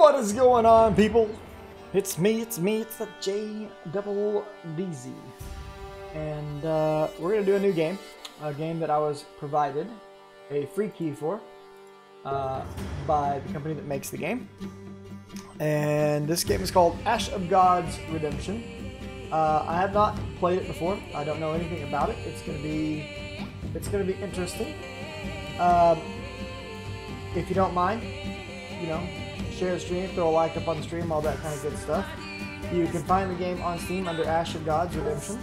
What is going on, people? It's me, it's the J-double-DZ. And we're going to do a new game. A game that I was provided a free key for by the company that makes the game. And this game is called Ash of Gods Redemption. I have not played it before. I don't know anything about it. It's going to be interesting. If you don't mind, you know, share the stream, throw a like up on the stream, all that kind of good stuff. You can find the game on Steam under Ash of Gods Redemption.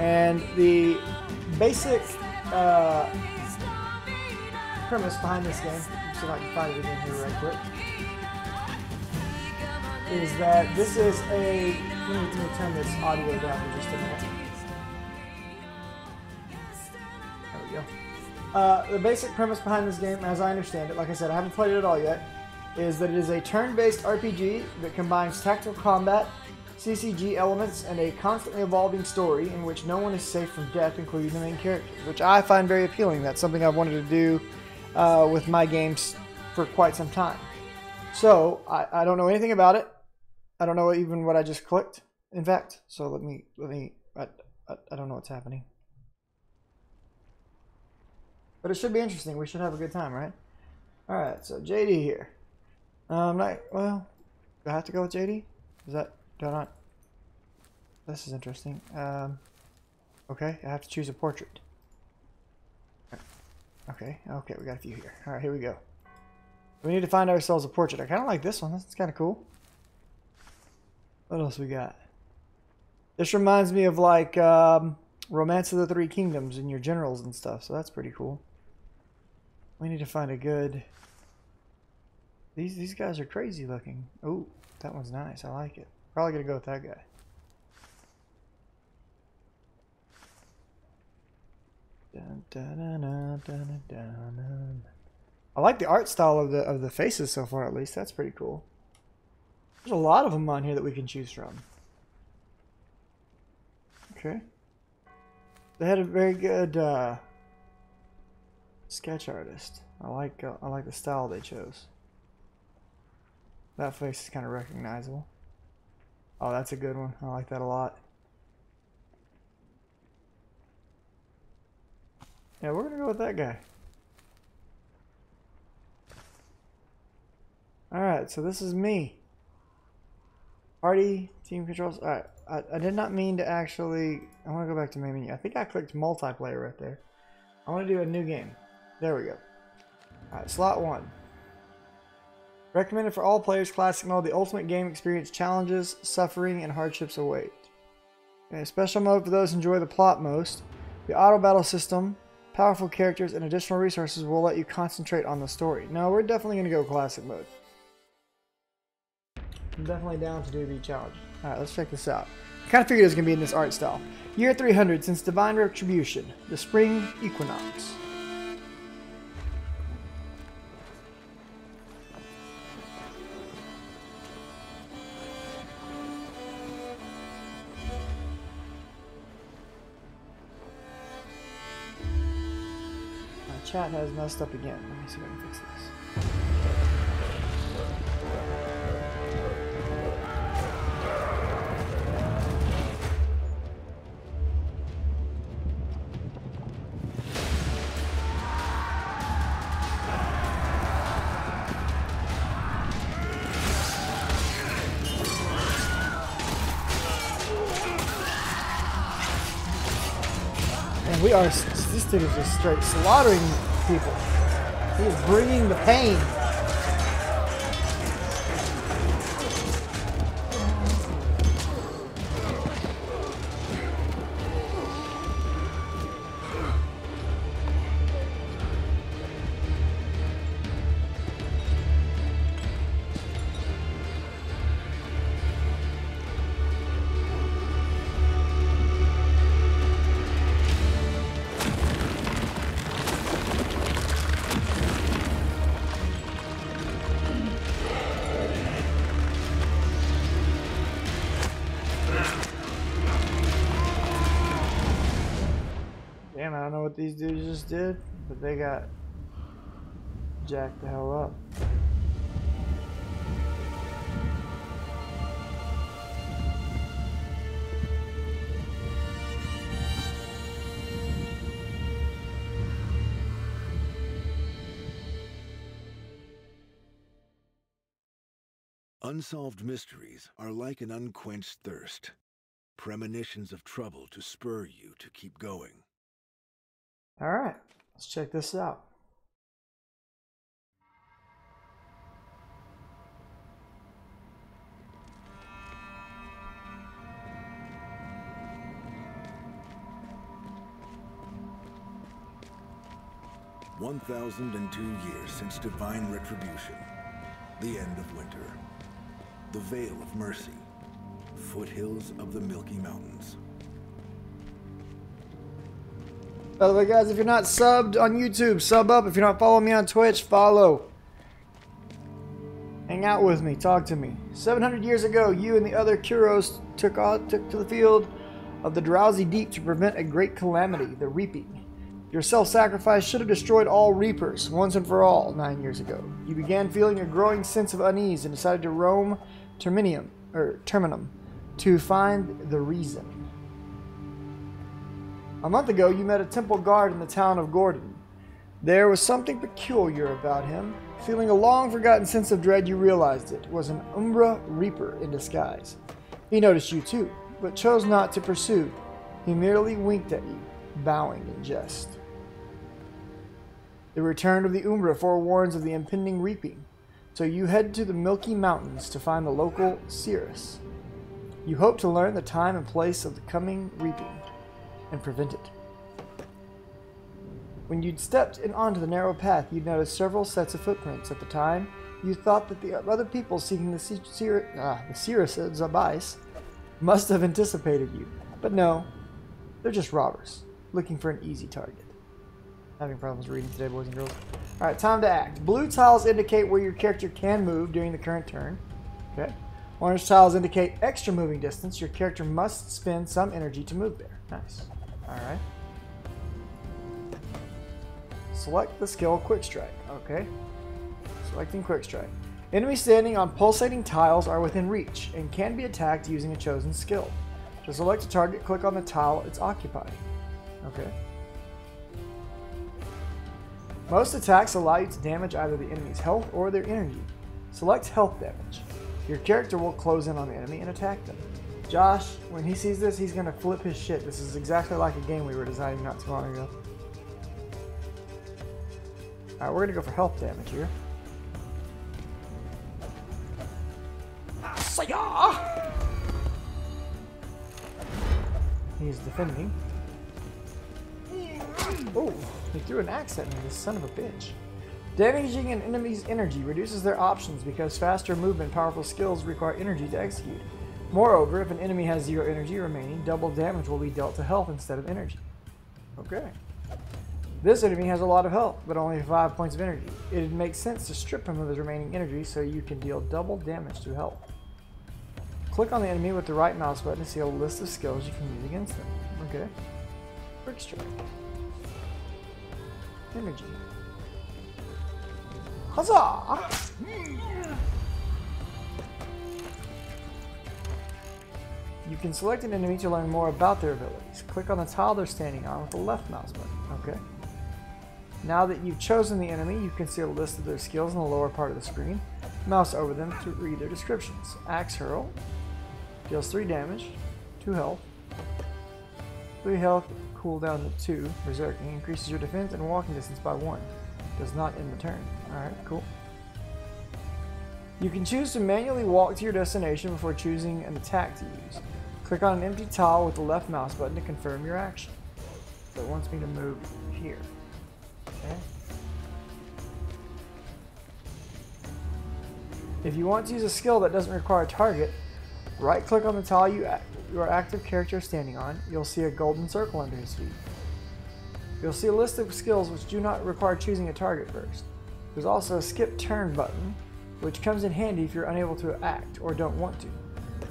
And the basic premise behind this game, see if I can find it again here right quick, is that this is a... Let me turn this audio down for just a minute. There we go. The basic premise behind this game, as I understand it, like I said, I haven't played it at all yet, is that it is a turn-based RPG that combines tactical combat, CCG elements, and a constantly evolving story in which no one is safe from death, including the main characters, which I find very appealing. That's something I've wanted to do with my games for quite some time. So, I don't know anything about it. I don't know even what I just clicked, in fact. So let me I don't know what's happening. But it should be interesting. We should have a good time, right? Alright, so JD here. Well, do I have to go with JD? Is that, do I not? This is interesting. Okay, I have to choose a portrait. Okay, we got a few here. Alright, here we go. We need to find ourselves a portrait. I kind of like this one. That's kind of cool. What else we got? This reminds me of like Romance of the Three Kingdoms and your generals and stuff, so that's pretty cool. We need to find a good... These guys are crazy looking. Oh, that one's nice. I like it. Probably gonna go with that guy. Dun, dun, dun, dun, dun, dun, dun. I like the art style of the faces so far, at least. That's pretty cool. There's a lot of them on here that we can choose from. Okay. They had a very good sketch artist. I like the style they chose. That face is kind of recognizable. Oh, that's a good one. I like that a lot. Yeah, we're gonna go with that guy. Alright, so this is me. Party, team controls. Alright, I did not mean to actually... I want to go back to main menu. I think I clicked multiplayer right there. I want to do a new game. There we go. Alright, slot 1. Recommended for all players, classic mode. The ultimate game experience, challenges, suffering, and hardships await. Okay, special mode for those who enjoy the plot most. The auto battle system, powerful characters, and additional resources will let you concentrate on the story. No, we're definitely going to go classic mode. I'm definitely down to do the challenge. Alright, let's check this out. I kind of figured it was going to be in this art style. Year 300 since Divine Retribution, the Spring Equinox. My chat has messed up again. Let me see if I can fix this. This dude is just straight slaughtering people. He is bringing the pain. Damn, I don't know what these dudes just did, but they got jacked the hell up. Unsolved mysteries are like an unquenched thirst, premonitions of trouble to spur you to keep going. Alright, let's check this out. "1,002 years since divine retribution, the end of winter, the Veil of Mercy, foothills of the Milky Mountains." By the way, guys, if you're not subbed on YouTube, sub up. If you're not following me on Twitch, follow. Hang out with me, talk to me. 700 years ago, you and the other Kuros took to the field of the drowsy deep to prevent a great calamity, the reaping. Your self-sacrifice should have destroyed all reapers, once and for all, 9 years ago. You began feeling a growing sense of unease and decided to roam Terminum to find the reason. A month ago, you met a temple guard in the town of Gordon. There was something peculiar about him. Feeling a long-forgotten sense of dread, you realized it was an Umbra Reaper in disguise. He noticed you too, but chose not to pursue. He merely winked at you, bowing in jest. The return of the Umbra forewarns of the impending reaping, so you head to the Milky Mountains to find the local Cirrus. You hope to learn the time and place of the coming reaping and prevent it. When you'd stepped onto the narrow path, you'd noticed several sets of footprints. At the time, you thought that the other people seeking the Cirrus Zabais must have anticipated you. But no, they're just robbers, looking for an easy target. Having problems reading today, boys and girls. Alright, time to act. Blue tiles indicate where your character can move during the current turn. Okay. Orange tiles indicate extra moving distance. Your character must spend some energy to move there. Nice. Alright. Select the skill Quick Strike. Okay. Selecting Quick Strike. Enemies standing on pulsating tiles are within reach and can be attacked using a chosen skill. To select a target, click on the tile it's occupying. Okay. Most attacks allow you to damage either the enemy's health or their energy. Select health damage. Your character will close in on the enemy and attack them. Josh, when he sees this, he's going to flip his shit. This is exactly like a game we were designing not too long ago. Alright, we're going to go for health damage here. He's defending. Oh, he threw an axe at me, this son of a bitch. Damaging an enemy's energy reduces their options because faster movement powerful skills require energy to execute. Moreover, if an enemy has 0 energy remaining, double damage will be dealt to health instead of energy. Okay. This enemy has a lot of health, but only 5 points of energy. It makes sense to strip him of his remaining energy so you can deal double damage to health. Click on the enemy with the right mouse button to see a list of skills you can use against them. Okay. Quick Strike. Energy. Huzzah! You can select an enemy to learn more about their abilities. Click on the tile they're standing on with the left mouse button. Okay. Now that you've chosen the enemy, you can see a list of their skills in the lower part of the screen. Mouse over them to read their descriptions. Axe Hurl deals 3 damage, 2 health, 3 health, cooldown to 2. Berserking increases your defense and walking distance by 1. Does not end the turn. Alright, cool. You can choose to manually walk to your destination before choosing an attack to use. Click on an empty tile with the left mouse button to confirm your action. So it wants me to move here. Okay. If you want to use a skill that doesn't require a target, right click on the tile your active character is standing on. You'll see a golden circle under his feet. You'll see a list of skills which do not require choosing a target first. There's also a skip turn button, which comes in handy if you're unable to act or don't want to.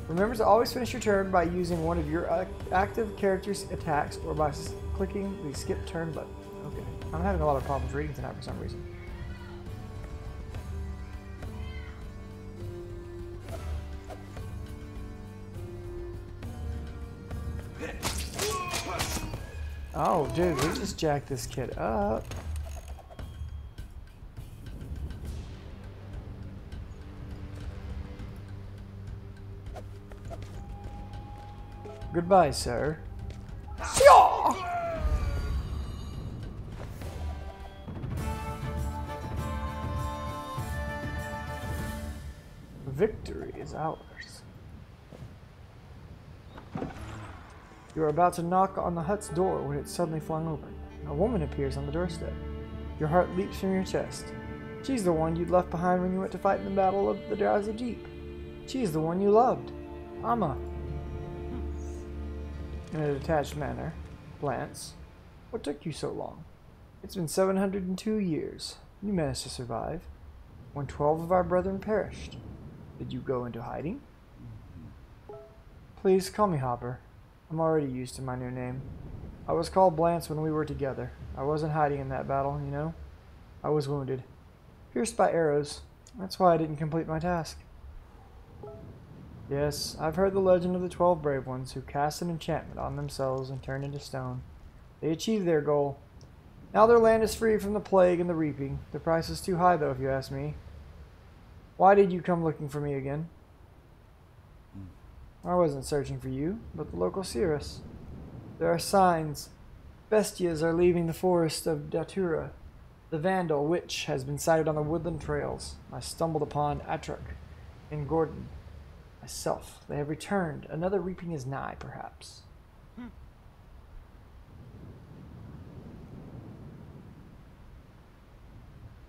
Remember to always finish your turn by using one of your active character's attacks or by clicking the skip turn button. Okay, I'm having a lot of problems reading tonight for some reason. Oh, dude, we just jacked this kid up. Goodbye, sir. Shaw! Victory is ours. You are about to knock on the hut's door when it's suddenly flung open. A woman appears on the doorstep. Your heart leaps from your chest. She's the one you'd left behind when you went to fight in the Battle of the Drowsy Deep. She's the one you loved. Amma. In a detached manner, Lance, what took you so long? It's been 702 years. You managed to survive. When 12 of our brethren perished. Did you go into hiding? Please call me Hopper. I'm already used to my new name. I was called Blance when we were together. I wasn't hiding in that battle, you know. I was wounded. Pierced by arrows. That's why I didn't complete my task. Yes, I've heard the legend of the 12 brave ones who cast an enchantment on themselves and turned into stone. They achieved their goal. Now their land is free from the plague and the reaping. The price is too high, though, if you ask me. Why did you come looking for me again? I wasn't searching for you, but the local Cirrus. There are signs. Bestias are leaving the forest of Datura. The Vandal witch has been sighted on the woodland trails. I stumbled upon Atruc and Gordon. Myself. They have returned. Another reaping is nigh, perhaps.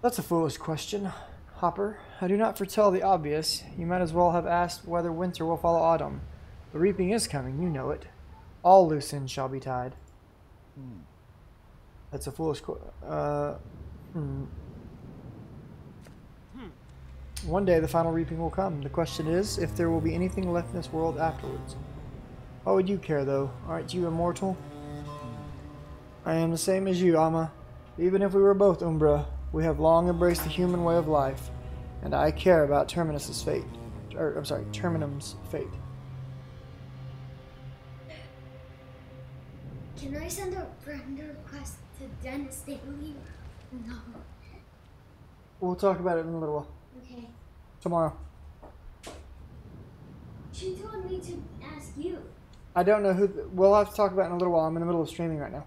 That's a foolish question, Hopper. I do not foretell the obvious. You might as well have asked whether winter will follow autumn. The reaping is coming, you know it. All loose ends shall be tied. That's a foolish One day the final reaping will come. The question is if there will be anything left in this world afterwards. Why would you care, though? Aren't you immortal? I am the same as you, Amma. Even if we were both Umbra, we have long embraced the human way of life, and I care about Terminus's fate. Terminum's fate. Can I send a friend request to Dennis Daly? No. We'll talk about it in a little while. Okay. Tomorrow. She told me to ask you. I don't know who... We'll have to talk about it in a little while. I'm in the middle of streaming right now.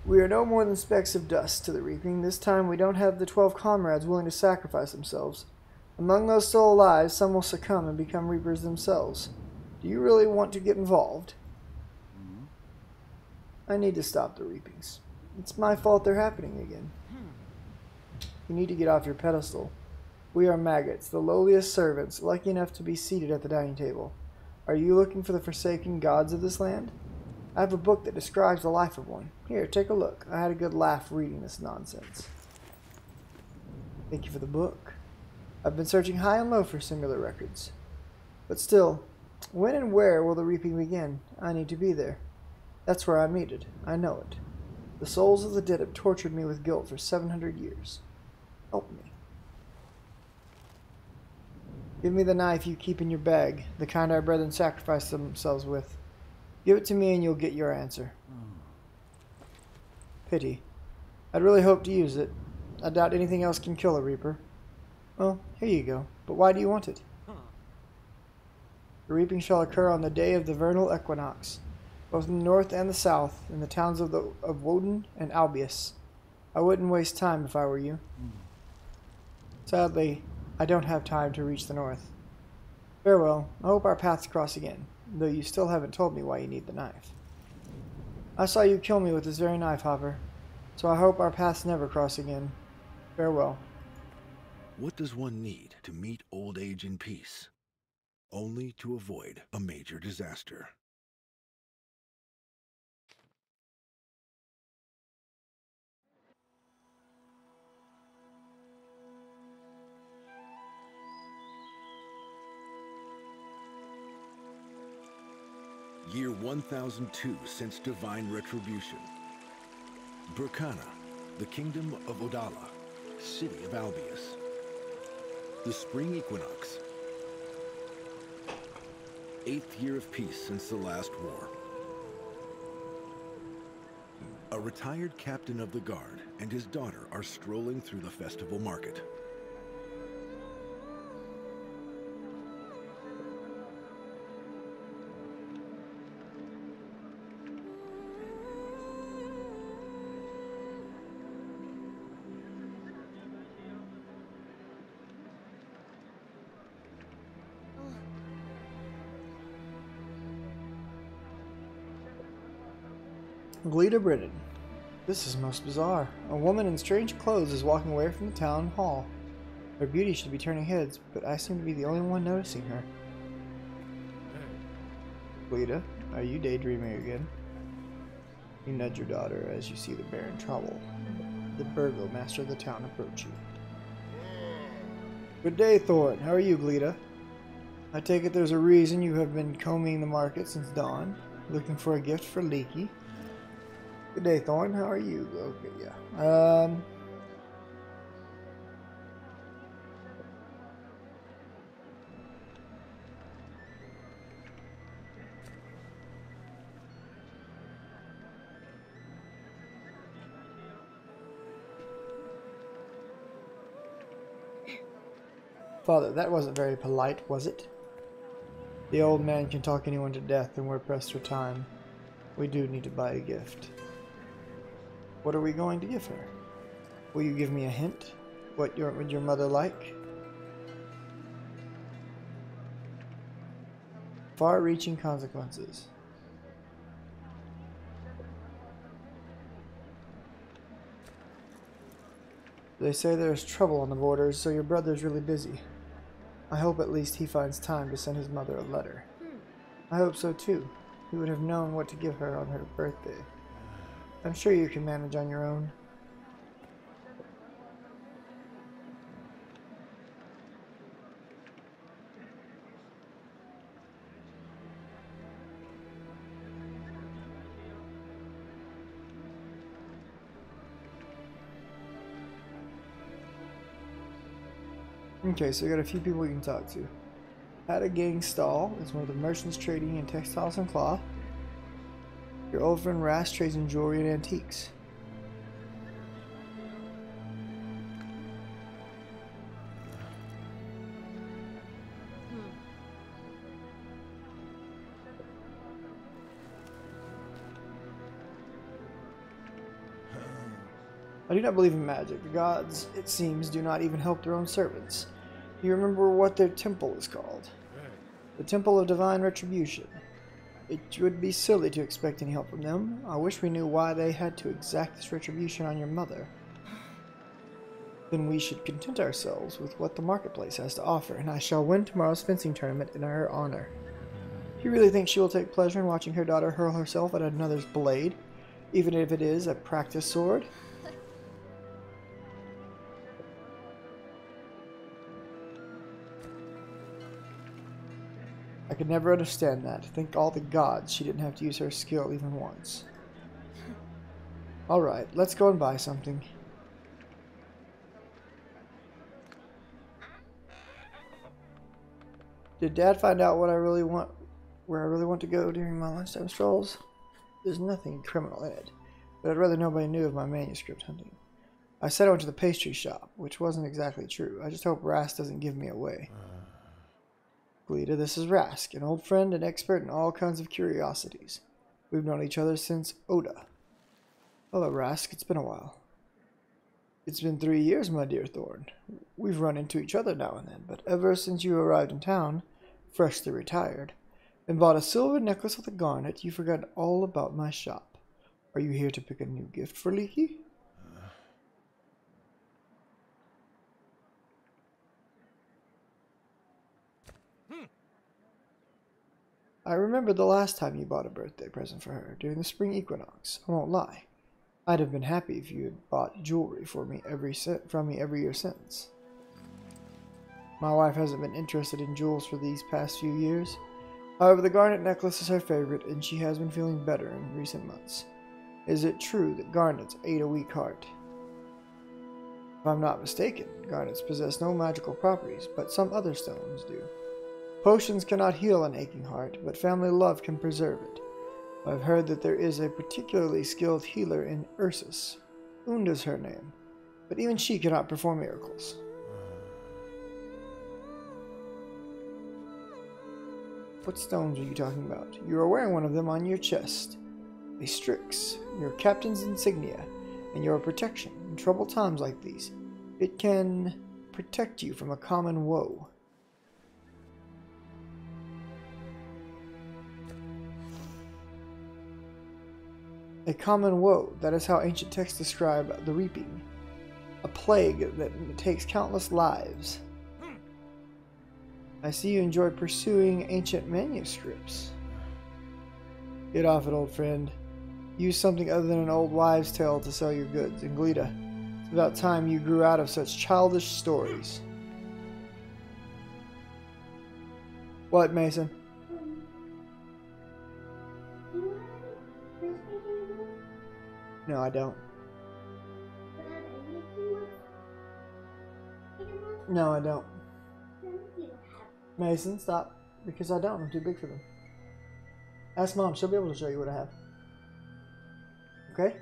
We are no more than specks of dust to the reaping. This time we don't have the 12 comrades willing to sacrifice themselves. Among those still alive, some will succumb and become reapers themselves. Do you really want to get involved? I need to stop the reapings. It's my fault they're happening again. You need to get off your pedestal. We are maggots, the lowliest servants, lucky enough to be seated at the dining table. Are you looking for the forsaken gods of this land? I have a book that describes the life of one. Here, take a look. I had a good laugh reading this nonsense. Thank you for the book. I've been searching high and low for similar records. But still, when and where will the reaping begin? I need to be there. That's where I'm needed. I know it. The souls of the dead have tortured me with guilt for 700 years. Help me. Give me the knife you keep in your bag, the kind our brethren sacrificed themselves with. Give it to me and you'll get your answer. Pity. I'd really hoped to use it. I doubt anything else can kill a reaper. Well, here you go. But why do you want it? The reaping shall occur on the day of the vernal equinox, both in the north and the south, in the towns of Woden and Albius. I wouldn't waste time if I were you. Sadly, I don't have time to reach the north. Farewell. I hope our paths cross again, though you still haven't told me why you need the knife. I saw you kill me with this very knife, Hopper, so I hope our paths never cross again. Farewell. What does one need to meet old age in peace? Only to avoid a major disaster. Year 1002 since divine retribution. Burkana, the kingdom of Odala, city of Albius. The spring equinox. 8th year of peace since the last war. A retired captain of the guard and his daughter are strolling through the festival market. Gleda Britton. This is most bizarre. A woman in strange clothes is walking away from the town hall. Her beauty should be turning heads, but I seem to be the only one noticing her. Gleda, are you daydreaming again? You nudge your daughter as you see the Baron Trouble, the burgomaster of the town, approach you. Good day, Thorn. How are you, Gleda? I take it there's a reason you have been combing the market since dawn, looking for a gift for Leaky. Good day, Thorn. How are you? Okay, yeah. Father, that wasn't very polite, was it? The old man can talk anyone to death and we're pressed for time. We do need to buy a gift. What are we going to give her? Will you give me a hint? What would your mother like? Far-reaching consequences. They say there's trouble on the borders, so your brother's really busy. I hope at least he finds time to send his mother a letter. I hope so too. He would have known what to give her on her birthday. I'm sure you can manage on your own. Okay, so we got a few people you can talk to. Ada Gangstall is one of the merchants trading in textiles and cloth. Your old friend Rast trades in jewelry and antiques. I do not believe in magic. The gods, it seems, do not even help their own servants. Do you remember what their temple is called? The Temple of Divine Retribution. It would be silly to expect any help from them. I wish we knew why they had to exact this retribution on your mother. Then we should content ourselves with what the marketplace has to offer, and I shall win tomorrow's fencing tournament in her honor. Do you really think she will take pleasure in watching her daughter hurl herself at another's blade, even if it is a practice sword? I could never understand that. Thank all the gods she didn't have to use her skill even once. Alright, let's go and buy something. Did Dad find out what I really want, where I really want to go during my lunchtime strolls? There's nothing criminal in it, but I'd rather nobody knew of my manuscript hunting. I said I went to the pastry shop, which wasn't exactly true. I just hope Rast doesn't give me away. Gleda, this is Rask, an old friend and expert in all kinds of curiosities. We've known each other since Oda. Hello, Rask. It's been a while. It's been 3 years, my dear Thorn. We've run into each other now and then, but ever since you arrived in town, freshly retired, and bought a silver necklace with a garnet, you forgot all about my shop. Are you here to pick a new gift for Leaky? I remember the last time you bought a birthday present for her, during the spring equinox. I won't lie. I'd have been happy if you had bought jewelry from me every year since. My wife hasn't been interested in jewels for these past few years. However, the garnet necklace is her favorite, and she has been feeling better in recent months. Is it true that garnets aid a weak heart? If I'm not mistaken, garnets possess no magical properties, but some other stones do. Potions cannot heal an aching heart, but family love can preserve it. I've heard that there is a particularly skilled healer in Ursus. Unda's her name, but even she cannot perform miracles. What stones are you talking about? You are wearing one of them on your chest. A Strix, your captain's insignia, and your protection in troubled times like these. It can protect you from a common woe. A common woe, that is how ancient texts describe the reaping. A plague that takes countless lives. I see you enjoy pursuing ancient manuscripts. Get off it, old friend. Use something other than an old wives' tale to sell your goods. And Glita, it's about time you grew out of such childish stories. What, Mason? No, I don't. No, I don't. Mason, stop. Because I don't. I'm too big for them. Ask Mom. She'll be able to show you what I have. Okay?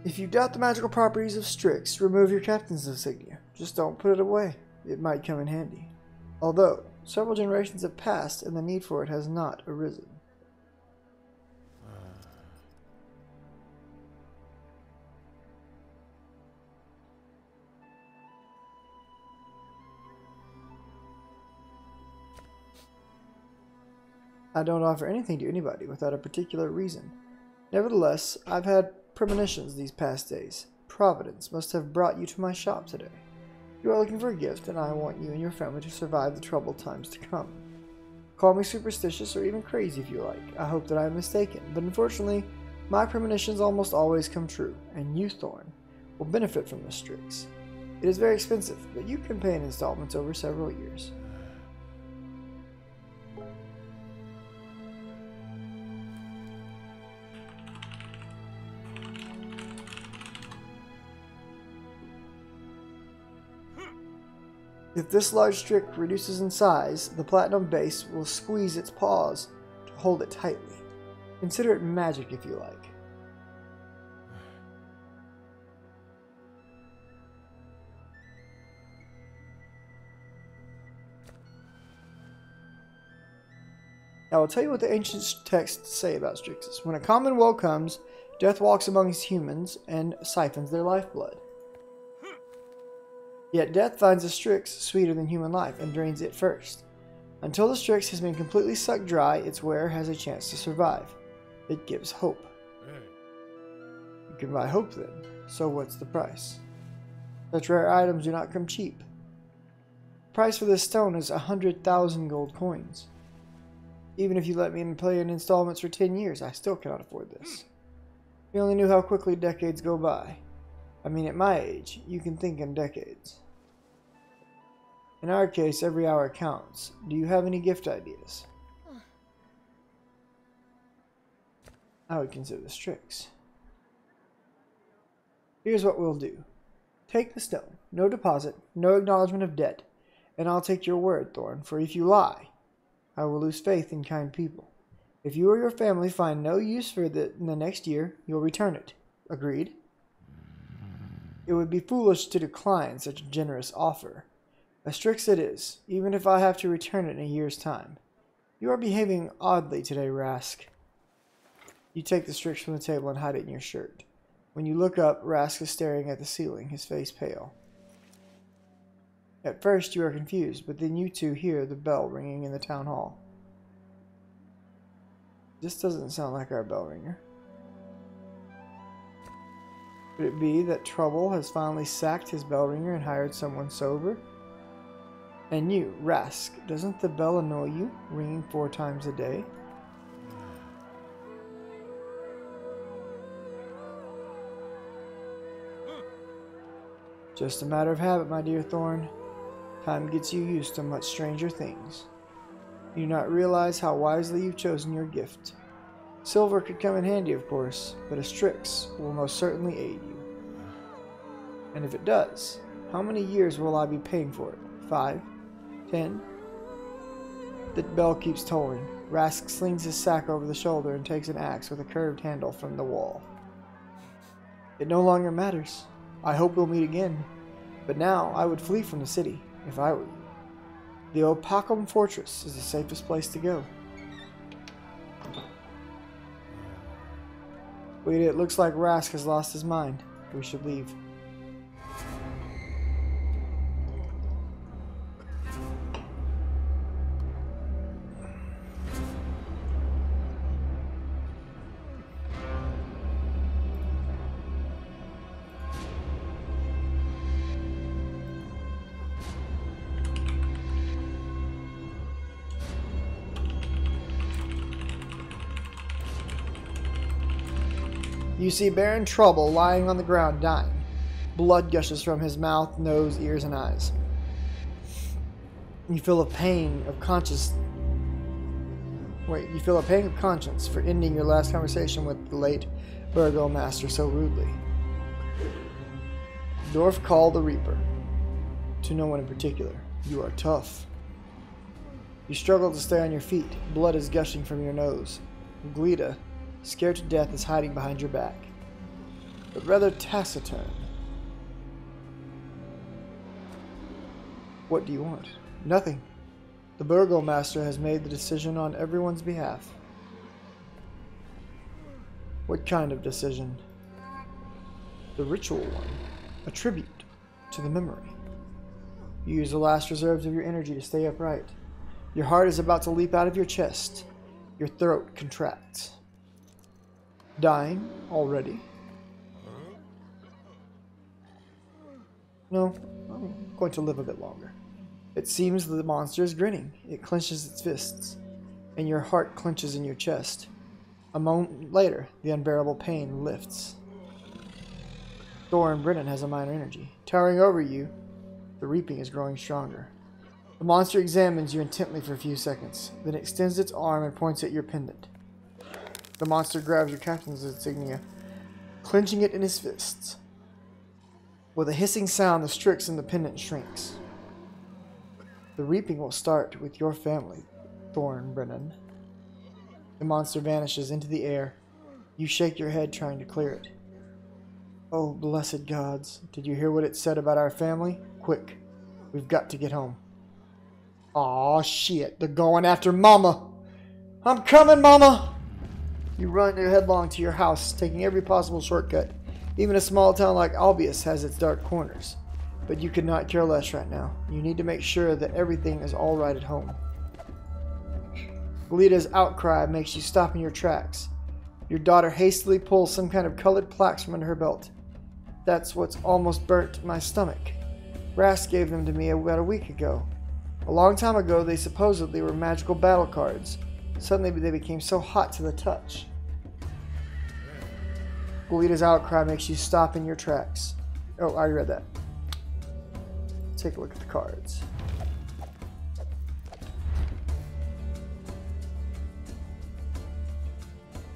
If you doubt the magical properties of Strix, remove your captain's insignia. Just don't put it away. It might come in handy. Although, several generations have passed and the need for it has not arisen. I don't offer anything to anybody without a particular reason. Nevertheless, I've had premonitions these past days. Providence must have brought you to my shop today. You are looking for a gift, and I want you and your family to survive the troubled times to come. Call me superstitious or even crazy if you like. I hope that I am mistaken, but unfortunately, my premonitions almost always come true, and you, Thorn, will benefit from this Strix. It is very expensive, but you can pay in installments over several years. If this large Strix reduces in size, the platinum base will squeeze its paws to hold it tightly. Consider it magic if you like. I will tell you what the ancient texts say about Strixes. When a common woe comes, death walks amongst humans and siphons their lifeblood. Yet death finds a Strix sweeter than human life and drains it first. Until the Strix has been completely sucked dry, its wearer has a chance to survive. It gives hope. You can buy hope then, so what's the price? Such rare items do not come cheap. The price for this stone is 100,000 gold coins. Even if you let me pay in installments for 10 years, I still cannot afford this. If you only knew how quickly decades go by. I mean, at my age, you can think in decades. In our case, every hour counts. Do you have any gift ideas? I would consider the Strix. Here's what we'll do. Take the stone, no deposit, no acknowledgement of debt, and I'll take your word, Thorn, for if you lie, I will lose faith in kind people. If you or your family find no use for it in the next year, you'll return it. Agreed? It would be foolish to decline such a generous offer. A Strix it is, even if I have to return it in a year's time. You are behaving oddly today, Rask. You take the Strix from the table and hide it in your shirt. When you look up, Rask is staring at the ceiling, his face pale. At first you are confused, but then you two hear the bell ringing in the town hall. This doesn't sound like our bell ringer. Could it be that Trouble has finally sacked his bell ringer and hired someone sober? And you, Rask, doesn't the bell annoy you, ringing 4 times a day? Just a matter of habit, my dear Thorn. Time gets you used to much stranger things. You do not realize how wisely you've chosen your gift. Silver could come in handy, of course, but a Strix will most certainly aid you. And if it does, how many years will I be paying for it? 5? 10? The bell keeps tolling. Rask slings his sack over the shoulder and takes an axe with a curved handle from the wall. It no longer matters. I hope we'll meet again. But now I would flee from the city, if I were you. The Opacum Fortress is the safest place to go. Wait, it looks like Rask has lost his mind. We should leave. You see Baron Trouble lying on the ground, dying. Blood gushes from his mouth, nose, ears, and eyes. You feel a pain of conscience. You feel a pang of conscience for ending your last conversation with the late Burgomaster so rudely. Dwarf called the Reaper. To no one in particular. You are tough. You struggle to stay on your feet. Blood is gushing from your nose. Glida, scared to death, is hiding behind your back, but rather taciturn. What do you want? Nothing. The Burgomaster has made the decision on everyone's behalf. What kind of decision? The ritual one. A tribute to the memory. You use the last reserves of your energy to stay upright. Your heart is about to leap out of your chest. Your throat contracts. Dying already? No, I'm going to live a bit longer. It seems that the monster is grinning. It clenches its fists, and your heart clenches in your chest. A moment later, the unbearable pain lifts. Thorin Brennan has a minor energy. Towering over you, the reaping is growing stronger. The monster examines you intently for a few seconds, then extends its arm and points at your pendant. The monster grabs your captain's insignia, clenching it in his fists. With a hissing sound, the Strix in the pendant shrinks. The reaping will start with your family, Thorin Brennan. The monster vanishes into the air. You shake your head, trying to clear it. Oh, blessed gods, did you hear what it said about our family? Quick, we've got to get home. Aw, shit, they're going after Mama! I'm coming, Mama! You run headlong to your house, taking every possible shortcut. Even a small town like Albius has its dark corners. But you could not care less right now. You need to make sure that everything is all right at home. Galida's outcry makes you stop in your tracks. Your daughter hastily pulls some kind of colored plaques from under her belt. That's what's almost burnt my stomach. Rask gave them to me about a week ago. A long time ago, they supposedly were magical battle cards. Suddenly, they became so hot to the touch. Galida's outcry makes you stop in your tracks. Oh, I already read that. Take a look at the cards.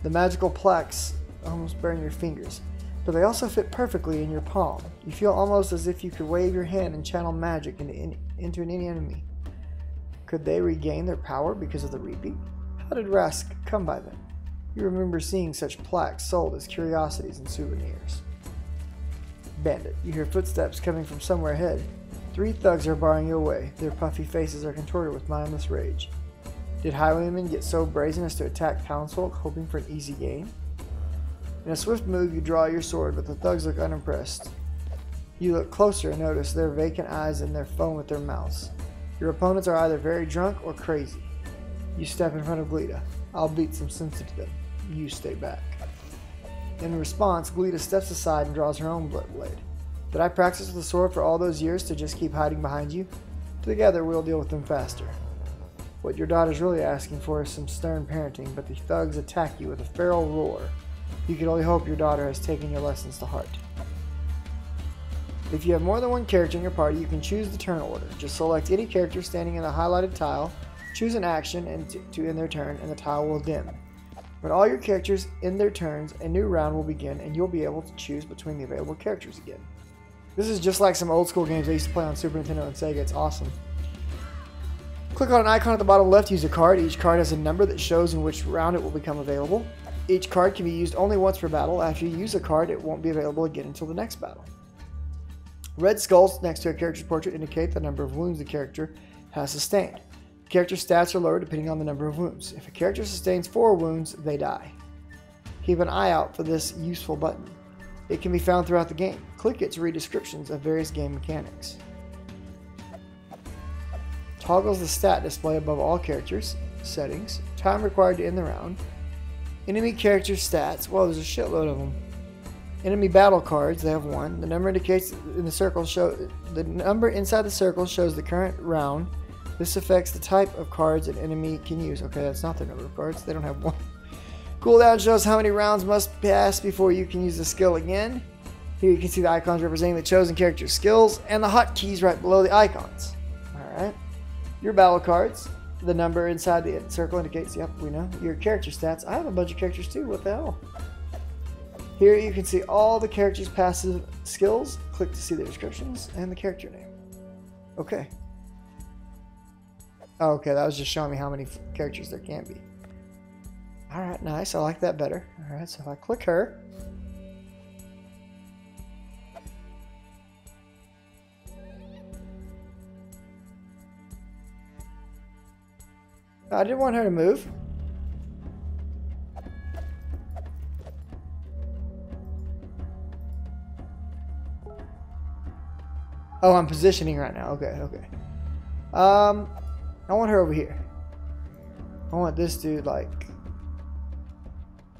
The magical plaques almost burn your fingers, but they also fit perfectly in your palm. You feel almost as if you could wave your hand and channel magic into any enemy. Could they regain their power because of the reaping? How did Rask come by them? You remember seeing such plaques sold as curiosities and souvenirs. Bandit, you hear footsteps coming from somewhere ahead. 3 thugs are barring you away. Their puffy faces are contorted with mindless rage. Did highwaymen get so brazen as to attack townsfolk, hoping for an easy gain? In a swift move, you draw your sword, but the thugs look unimpressed. You look closer and notice their vacant eyes and their foam at their mouths. Your opponents are either very drunk or crazy. You step in front of Glida. I'll beat some sense into them. You stay back. In response, Glida steps aside and draws her own blade. Did I practice with the sword for all those years to just keep hiding behind you? Together we'll deal with them faster. What your daughter's really asking for is some stern parenting, but the thugs attack you with a feral roar. You can only hope your daughter has taken your lessons to heart. If you have more than one character in your party, you can choose the turn order. Just select any character standing in the highlighted tile, choose an action to end their turn, and the tile will dim. When all your characters end their turns, a new round will begin, and you'll be able to choose between the available characters again. This is just like some old school games I used to play on Super Nintendo and Sega. It's awesome. Click on an icon at the bottom left to use a card. Each card has a number that shows in which round it will become available. Each card can be used only once per battle. After you use a card, it won't be available again until the next battle. Red skulls next to a character's portrait indicate the number of wounds the character has sustained. Character stats are lower depending on the number of wounds. If a character sustains 4 wounds, they die. Keep an eye out for this useful button. It can be found throughout the game. Click it to read descriptions of various game mechanics. Toggles the stat display above all characters. Settings. Time required to end the round. Enemy character stats. Well, there's a shitload of them. Enemy battle cards. They have 1. The number indicates in the circle the number inside the circle shows the current round. This affects the type of cards an enemy can use. Okay, that's not the number of cards. They don't have 1. Cooldown shows how many rounds must pass before you can use the skill again. Here you can see the icons representing the chosen character's skills and the hotkeys right below the icons. Alright. Your battle cards. The number inside the circle indicates, yep, we know. Your character stats. I have a bunch of characters too. What the hell? Here you can see all the characters' passive skills. Click to see the descriptions and the character name. Okay. Oh, okay, that was just showing me how many characters there can be. Alright, nice. I like that better. Alright, so if I click her. I didn't want her to move. Oh, I'm positioning right now. Okay, okay. I want her over here. I want this dude like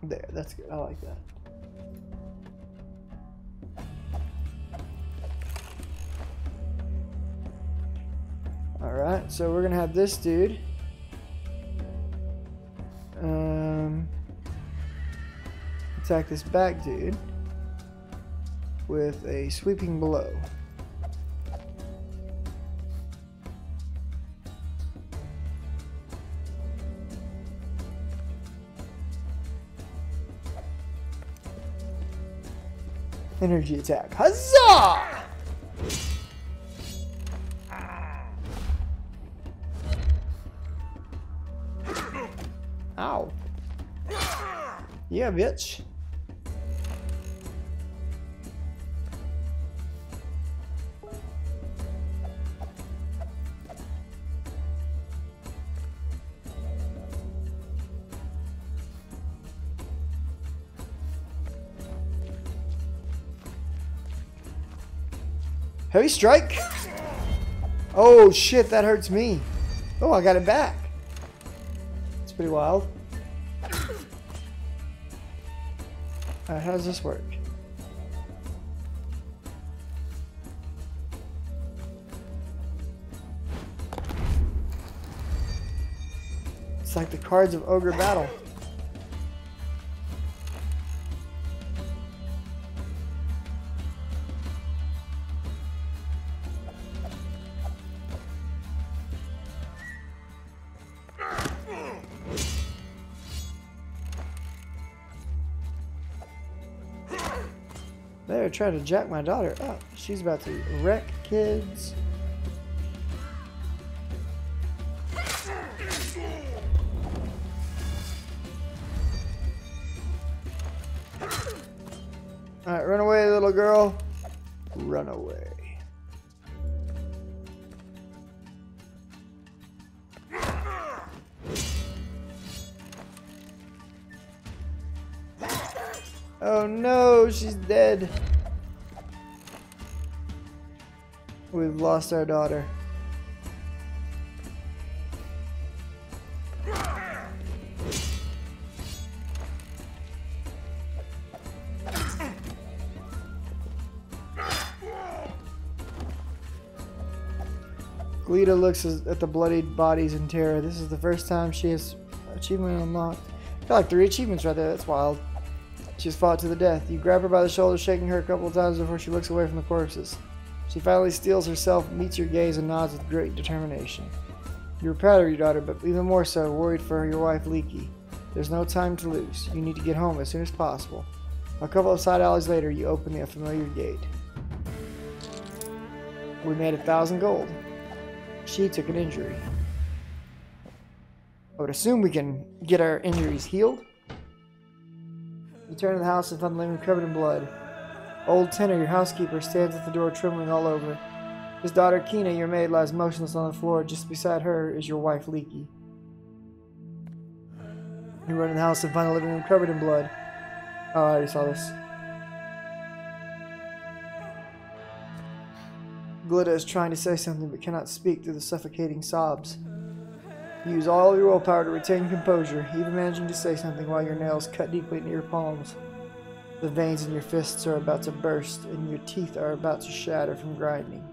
there. That's good. I like that. Alright, so we're gonna have this dude. Attack this back dude with a sweeping blow. Energy attack. Huzzah! Ow. Yeah, bitch. Heavy strike. Oh shit, that hurts me. Oh, I got it back. It's pretty wild. Alright, how does this work? It's like the cards of Ogre Battle. They're trying to jack my daughter up. She's about to wreck kids. Alright, run away, little girl. Run away. Oh no, she's dead. We've lost our daughter. Glita looks at the bloodied bodies in terror. This is the first time she has achievement unlocked. Got like 3 achievements right there. That's wild. She's fought to the death. You grab her by the shoulder, shaking her a couple of times before she looks away from the corpses. She finally steels herself, meets your gaze, and nods with great determination. You're proud of your daughter, but even more so, worried for your wife, Leaky. There's no time to lose. You need to get home as soon as possible. A couple of side alleys later, you open the familiar gate. We made 1,000 gold. She took an injury. I would assume we can get our injuries healed. You turn to the house and find the living room covered in blood. Old Tenor, your housekeeper, stands at the door trembling all over. His daughter Kina, your maid, lies motionless on the floor. Just beside her is your wife Leaky. You run in the house and find the living room covered in blood. Oh, I already saw this. Glitta is trying to say something but cannot speak through the suffocating sobs. You use all your willpower to retain composure, even managing to say something while your nails cut deeply into your palms. The veins in your fists are about to burst, and your teeth are about to shatter from grinding.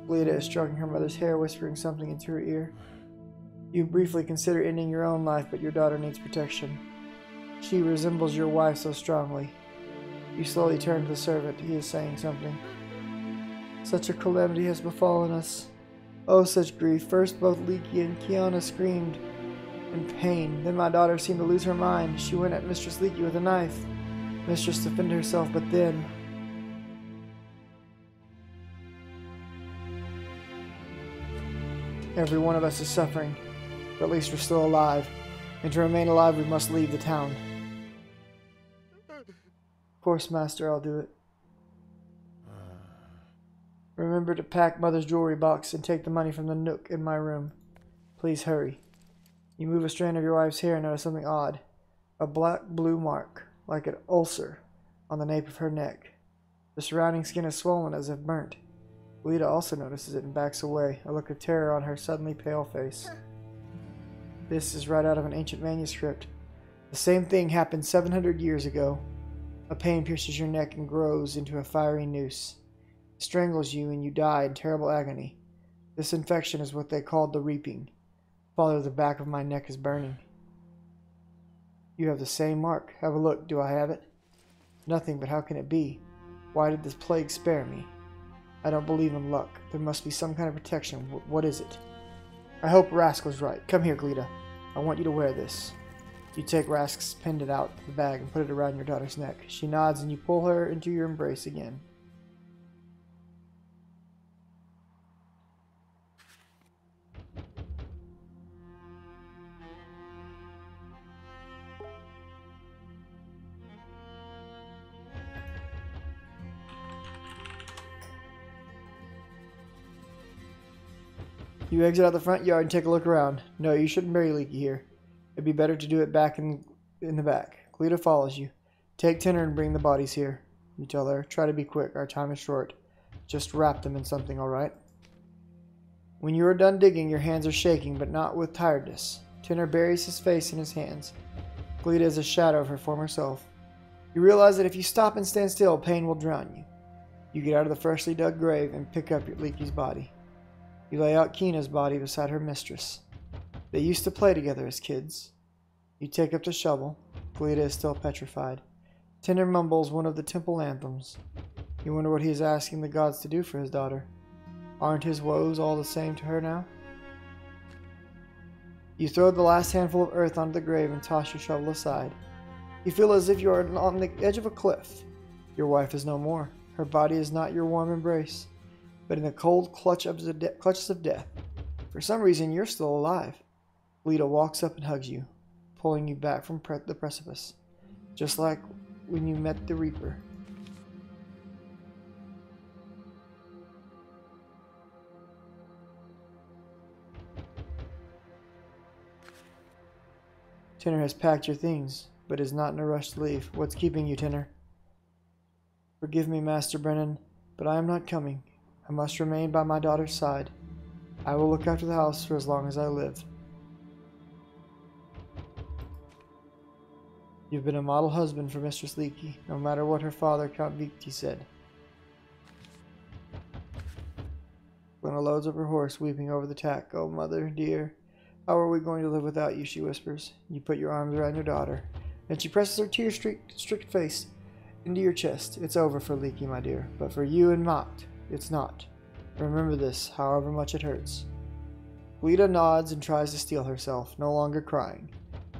Glitta is stroking her mother's hair, whispering something into her ear. You briefly consider ending your own life, but your daughter needs protection. She resembles your wife so strongly. You slowly turn to the servant. He is saying something. Such a calamity has befallen us. Oh, such grief. First both Leaky and Kiana screamed in pain. Then my daughter seemed to lose her mind. She went at Mistress Leaky with a knife. Mistress defended herself, but then... Every one of us is suffering, but at least we're still alive. And to remain alive, we must leave the town. Of course, Master, I'll do it. Remember to pack Mother's jewelry box and take the money from the nook in my room. Please hurry. You move a strand of your wife's hair and notice something odd. A black-blue mark, like an ulcer, on the nape of her neck. The surrounding skin is swollen as if burnt. Lita also notices it and backs away, a look of terror on her suddenly pale face. This is right out of an ancient manuscript. The same thing happened 700 years ago. A pain pierces your neck and grows into a fiery noose. It strangles you and you die in terrible agony. This infection is what they called the reaping. Father, the back of my neck is burning. You have the same mark. Have a look. Do I have it? Nothing, but how can it be? Why did this plague spare me? I don't believe in luck. There must be some kind of protection. What is it? I hope Rask was right. Come here, Glita. I want you to wear this. You take Rask's pendant out of the bag and put it around your daughter's neck. She nods and you pull her into your embrace again. You exit out the front yard and take a look around. No, you shouldn't bury Leaky here. It'd be better to do it back in the back. Glita follows you. Take Tenor and bring the bodies here. You tell her. Try to be quick. Our time is short. Just wrap them in something, alright? When you are done digging, your hands are shaking, but not with tiredness. Tenor buries his face in his hands. Glita is a shadow of her former self. You realize that if you stop and stand still, pain will drown you. You get out of the freshly dug grave and pick up your Leaky's body. You lay out Kina's body beside her mistress. They used to play together as kids. You take up the shovel. Glita is still petrified. Tenor mumbles one of the temple anthems. You wonder what he is asking the gods to do for his daughter. Aren't his woes all the same to her now? You throw the last handful of earth onto the grave and toss your shovel aside. You feel as if you are on the edge of a cliff. Your wife is no more. Her body is not your warm embrace, but in the cold clutches of death. For some reason, you're still alive. Lita walks up and hugs you, pulling you back from the precipice, just like when you met the Reaper. Tenor has packed your things, but is not in a rush to leave. What's keeping you, Tenor? Forgive me, Master Brennan, but I am not coming. I must remain by my daughter's side. I will look after the house for as long as I live. You've been a model husband for Mistress Leaky, no matter what her father, Count Victi, said. Glenna loads up her horse, weeping over the tack. Oh, mother, dear, how are we going to live without you, she whispers. You put your arms around your daughter, and she presses her tear-streaked face into your chest. It's over for Leaky, my dear, but for you and Mocked, it's not. Remember this, however much it hurts. Lita nods and tries to steel herself, no longer crying.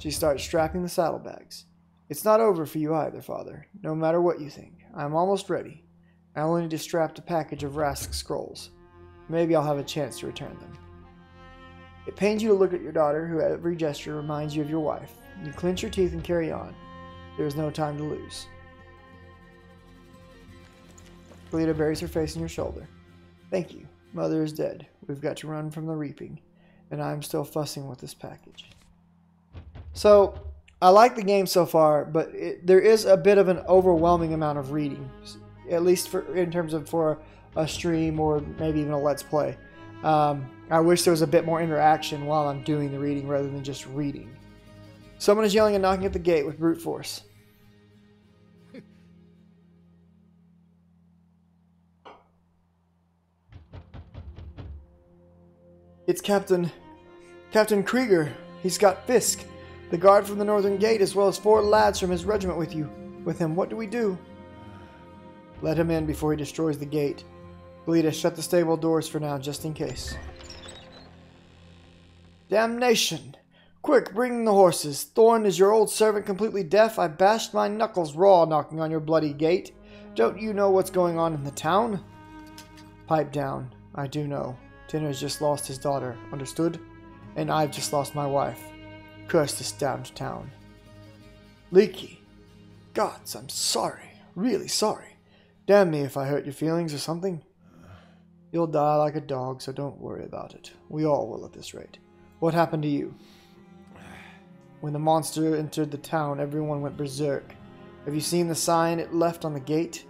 She starts strapping the saddlebags. It's not over for you either, Father, no matter what you think. I'm almost ready. I only need to strap a package of Rask scrolls. Maybe I'll have a chance to return them. It pains you to look at your daughter, who at every gesture reminds you of your wife. You clench your teeth and carry on. There is no time to lose. Lita buries her face in your shoulder. Thank you. Mother is dead. We've got to run from the reaping. And I'm still fussing with this package. So, I like the game so far, but there is a bit of an overwhelming amount of reading. At least in terms of for a stream or maybe even a Let's Play. I wish there was a bit more interaction while I'm doing the reading rather than just reading. Someone is yelling and knocking at the gate with brute force. It's Captain Krieger. He's got Fisk, the guard from the northern gate, as well as 4 lads from his regiment with him. What do we do? Let him in before he destroys the gate. Glida, shut the stable doors for now, just in case. Damnation! Quick, bring the horses. Thorn, is your old servant completely deaf? I bashed my knuckles raw knocking on your bloody gate. Don't you know what's going on in the town? Pipe down. I do know. Tinner's just lost his daughter, understood? And I've just lost my wife. Curse this damned town. Leaky. Gods, I'm sorry. Really sorry. Damn me if I hurt your feelings or something. You'll die like a dog, so don't worry about it. We all will at this rate. What happened to you? When the monster entered the town, everyone went berserk. Have you seen the sign it left on the gate?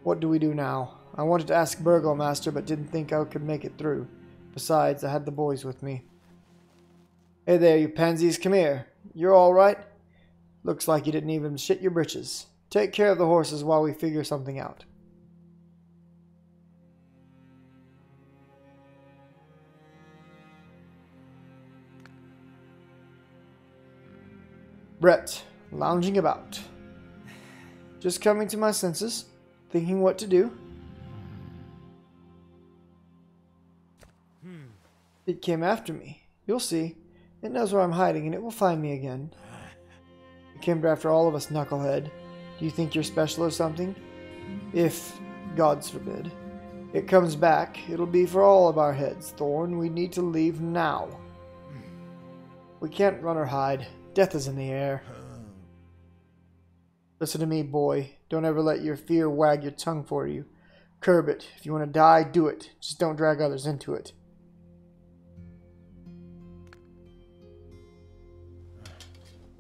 What do we do now? I wanted to ask Burgomaster, but didn't think I could make it through. Besides, I had the boys with me. Hey there, you pansies, come here. You're all right? Looks like you didn't even shit your britches. Take care of the horses while we figure something out. Brett, lounging about. Just coming to my senses, thinking what to do. It came after me. You'll see. It knows where I'm hiding and it will find me again. It came after all of us, knucklehead. Do you think you're special or something? If, gods forbid, it comes back, it'll be for all of our heads, Thorn. We need to leave now. We can't run or hide. Death is in the air. Listen to me, boy. Don't ever let your fear wag your tongue for you. Curb it. If you want to die, do it. Just don't drag others into it.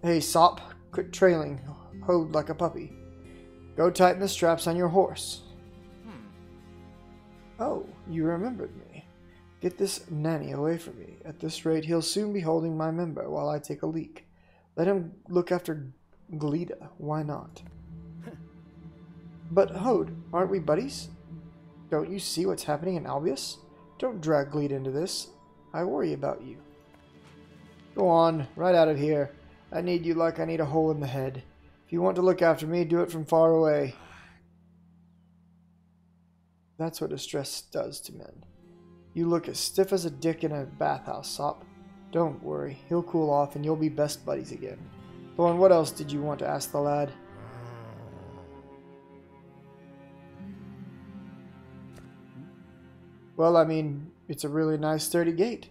Hey, Sop. Quit trailing. Hoed like a puppy. Go tighten the straps on your horse. Oh, you remembered me. Get this nanny away from me. At this rate, he'll soon be holding my member while I take a leak. Let him look after Glida. Why not? But, Hode, aren't we buddies? Don't you see what's happening in Albius? Don't drag Glida into this. I worry about you. Go on, right out of here. I need you like I need a hole in the head. If you want to look after me, do it from far away. That's what distress does to men. You look as stiff as a dick in a bathhouse, Sop. Don't worry, he'll cool off and you'll be best buddies again. Thorn, what else did you want to ask the lad? Well, I mean, it's a really nice sturdy gate.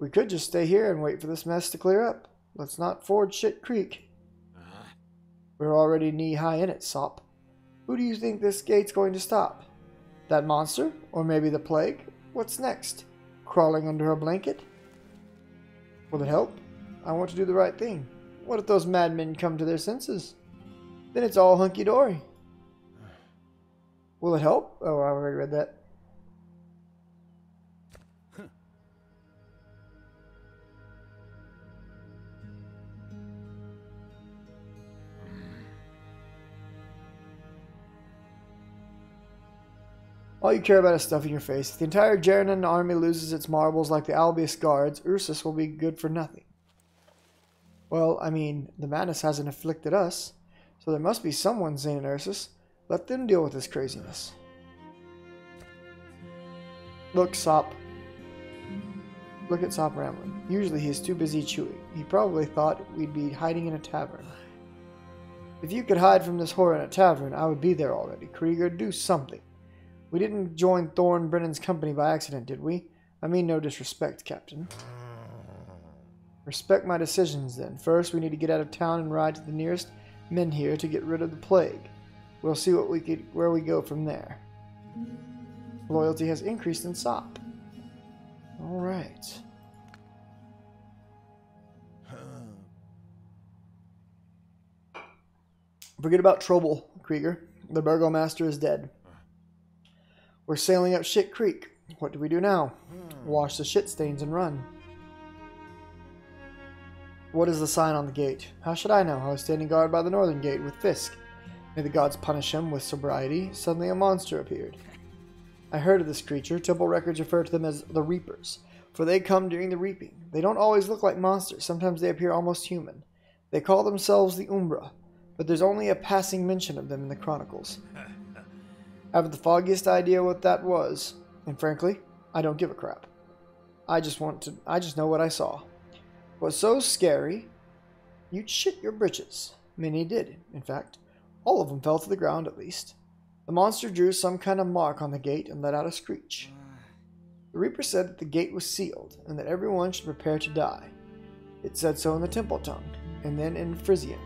We could just stay here and wait for this mess to clear up. Let's not ford Shit Creek. We're already knee-high in it, Sop. Who do you think this gate's going to stop? That monster? Or maybe the plague? What's next? Crawling under a blanket? Will it help? I want to do the right thing. What if those madmen come to their senses? Then it's all hunky-dory. Will it help? Oh, I already read that. All you care about is stuffing your face. If the entire Jeranan army loses its marbles like the Albius guards, Ursus will be good for nothing. Well, I mean, the madness hasn't afflicted us, so there must be someone sane in Ursus. Let them deal with this craziness. Look, Sop. Look at Sop rambling. Usually he is too busy chewing. He probably thought we'd be hiding in a tavern. If you could hide from this horror in a tavern, I would be there already. Krieger, do something. We didn't join Thorn Brennan's company by accident, did we? I mean no disrespect, Captain. Respect my decisions, then. First, we need to get out of town and ride to the nearest menhir to get rid of the plague. We'll see where we go from there. Loyalty has increased in SOP. Alright. Forget about trouble, Krieger. The burgomaster is dead. We're sailing up Shit Creek. What do we do now? Wash the shit stains and run. What is the sign on the gate? How should I know? I was standing guard by the northern gate with Fisk. May the gods punish him with sobriety. Suddenly a monster appeared. I heard of this creature. Temple records refer to them as the Reapers, for they come during the reaping. They don't always look like monsters. Sometimes they appear almost human. They call themselves the Umbra, but there's only a passing mention of them in the chronicles. I haven't the foggiest idea what that was, and frankly, I don't give a crap. I just know what I saw. It was so scary, you'd shit your britches. Many did, in fact. All of them fell to the ground, at least. The monster drew some kind of mark on the gate and let out a screech. The Reaper said that the gate was sealed, and that everyone should prepare to die. It said so in the temple tongue, and then in Frisian.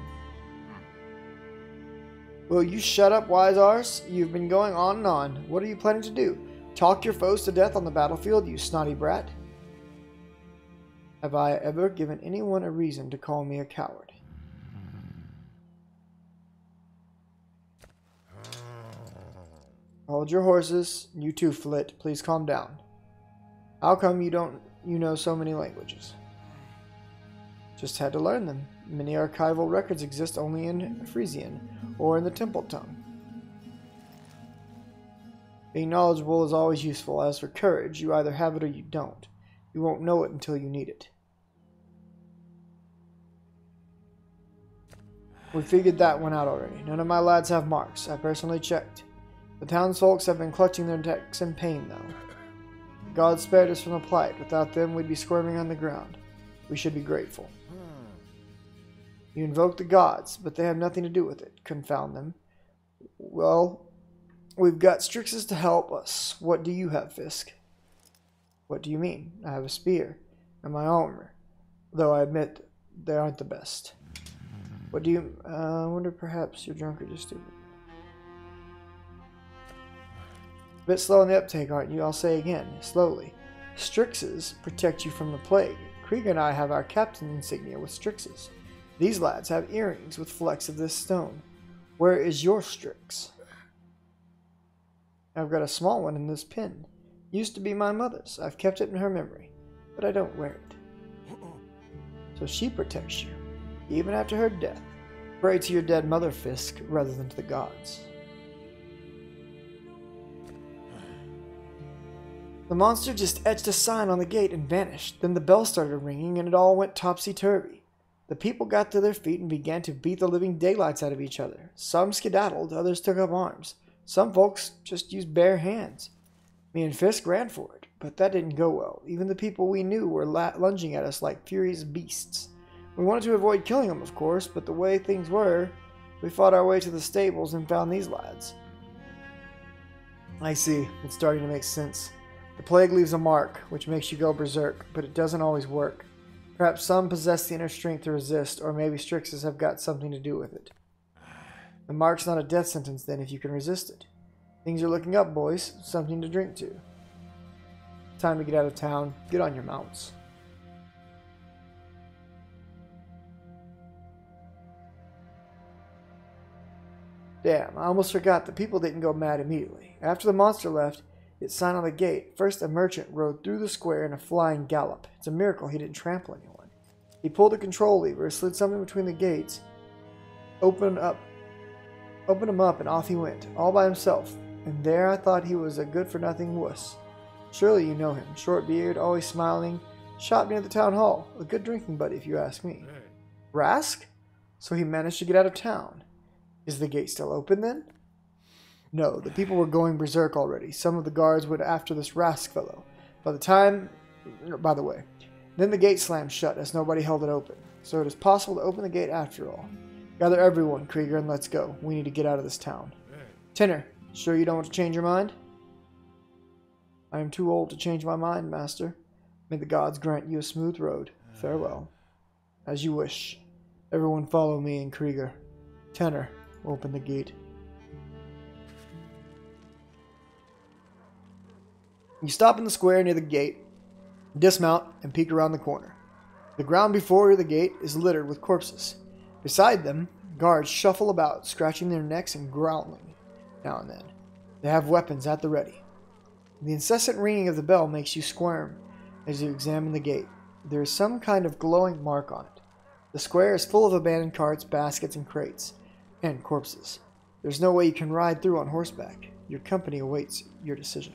Will you shut up, wise arse? You've been going on and on. What are you planning to do? Talk your foes to death on the battlefield, you snotty brat? Have I ever given anyone a reason to call me a coward? Hold your horses. You too, Flit. Please calm down. How come you know so many languages? Just had to learn them. Many archival records exist only in Frisian or in the temple tongue. Being knowledgeable is always useful. As for courage, you either have it or you don't. You won't know it until you need it. We figured that one out already. None of my lads have marks. I personally checked. The townsfolk have been clutching their necks in pain, though. God spared us from the plight. Without them, we'd be squirming on the ground. We should be grateful. You invoke the gods, but they have nothing to do with it. Confound them. Well, we've got Strixes to help us. What do you have, Fisk? What do you mean? I have a spear and my armor, though I admit they aren't the best. What do you... I wonder perhaps you're drunk or just stupid. A bit slow in the uptake, aren't you? I'll say again, slowly. Strixes protect you from the plague. Krieger and I have our captain insignia with Strixes. These lads have earrings with flecks of this stone. Where is your Strix? I've got a small one in this pin. Used to be my mother's. I've kept it in her memory, but I don't wear it. So she protects you, even after her death. Pray to your dead mother, Fisk, rather than to the gods. The monster just etched a sign on the gate and vanished. Then the bell started ringing and it all went topsy-turvy. The people got to their feet and began to beat the living daylights out of each other. Some skedaddled, others took up arms. Some folks just used bare hands. Me and Fisk ran for it, but that didn't go well. Even the people we knew were lunging at us like furious beasts. We wanted to avoid killing them, of course, but the way things were, we fought our way to the stables and found these lads. I see. It's starting to make sense. The plague leaves a mark, which makes you go berserk, but it doesn't always work. Perhaps some possess the inner strength to resist, or maybe Strixes have got something to do with it. The mark's not a death sentence, then, if you can resist it. Things are looking up, boys. Something to drink to. Time to get out of town. Get on your mounts. Damn, I almost forgot the people didn't go mad immediately. After the monster left, its sign on the gate. First, a merchant rode through the square in a flying gallop. It's a miracle he didn't trample anyone. He pulled the control lever, slid something between the gates, opened him up, and off he went, all by himself. And there I thought he was a good-for-nothing wuss. Surely you know him. Short beard, always smiling. Shot me at the town hall. A good drinking buddy, if you ask me. Rask? So he managed to get out of town. Is the gate still open, then? No, the people were going berserk already. Some of the guards went after this Rask fellow. By the way, then the gate slammed shut as nobody held it open. So it is possible to open the gate after all. Gather everyone, Krieger, and let's go. We need to get out of this town. Tenor, sure you don't want to change your mind? I am too old to change my mind, master. May the gods grant you a smooth road. Farewell. As you wish. Everyone follow me and Krieger. Tenor, open the gate. You stop in the square near the gate, dismount, and peek around the corner. The ground before the gate is littered with corpses. Beside them, guards shuffle about, scratching their necks and growling now and then. They have weapons at the ready. The incessant ringing of the bell makes you squirm as you examine the gate. There is some kind of glowing mark on it. The square is full of abandoned carts, baskets, and crates, and corpses. There's no way you can ride through on horseback. Your company awaits your decision.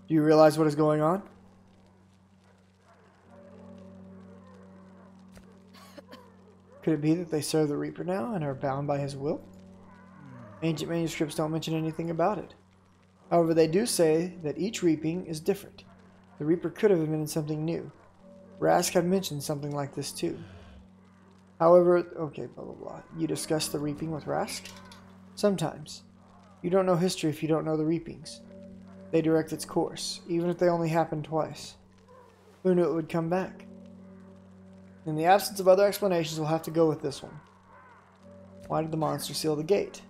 Do you realize what is going on? Could it be that they serve the Reaper now and are bound by his will? Ancient manuscripts don't mention anything about it. However, they do say that each reaping is different. The Reaper could have invented something new. Rask had mentioned something like this too. However, okay, blah blah blah. You discuss the reaping with Rask? Sometimes. You don't know history if you don't know the reapings. They direct its course, even if they only happen twice. Who knew it would come back? In the absence of other explanations, we'll have to go with this one. Why did the monster seal the gate?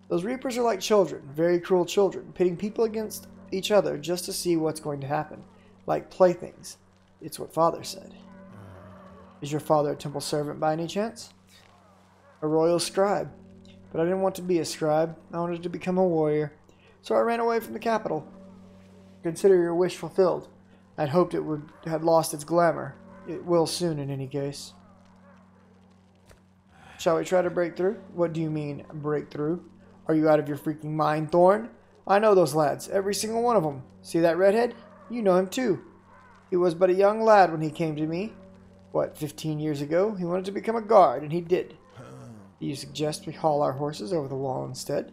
Those Reapers are like children, very cruel children, pitting people against each other just to see what's going to happen. Like playthings. It's what Father said. Is your father a temple servant by any chance? A royal scribe. But I didn't want to be a scribe. I wanted to become a warrior. So I ran away from the capital. Consider your wish fulfilled. I'd hoped it had lost its glamour. It will soon in any case. Shall we try to break through? What do you mean, break through? Are you out of your freaking mind, Thorn? I know those lads, every single one of them. See that redhead? You know him too. He was but a young lad when he came to me. What, 15 years ago? He wanted to become a guard, and he did. Do you suggest we haul our horses over the wall instead?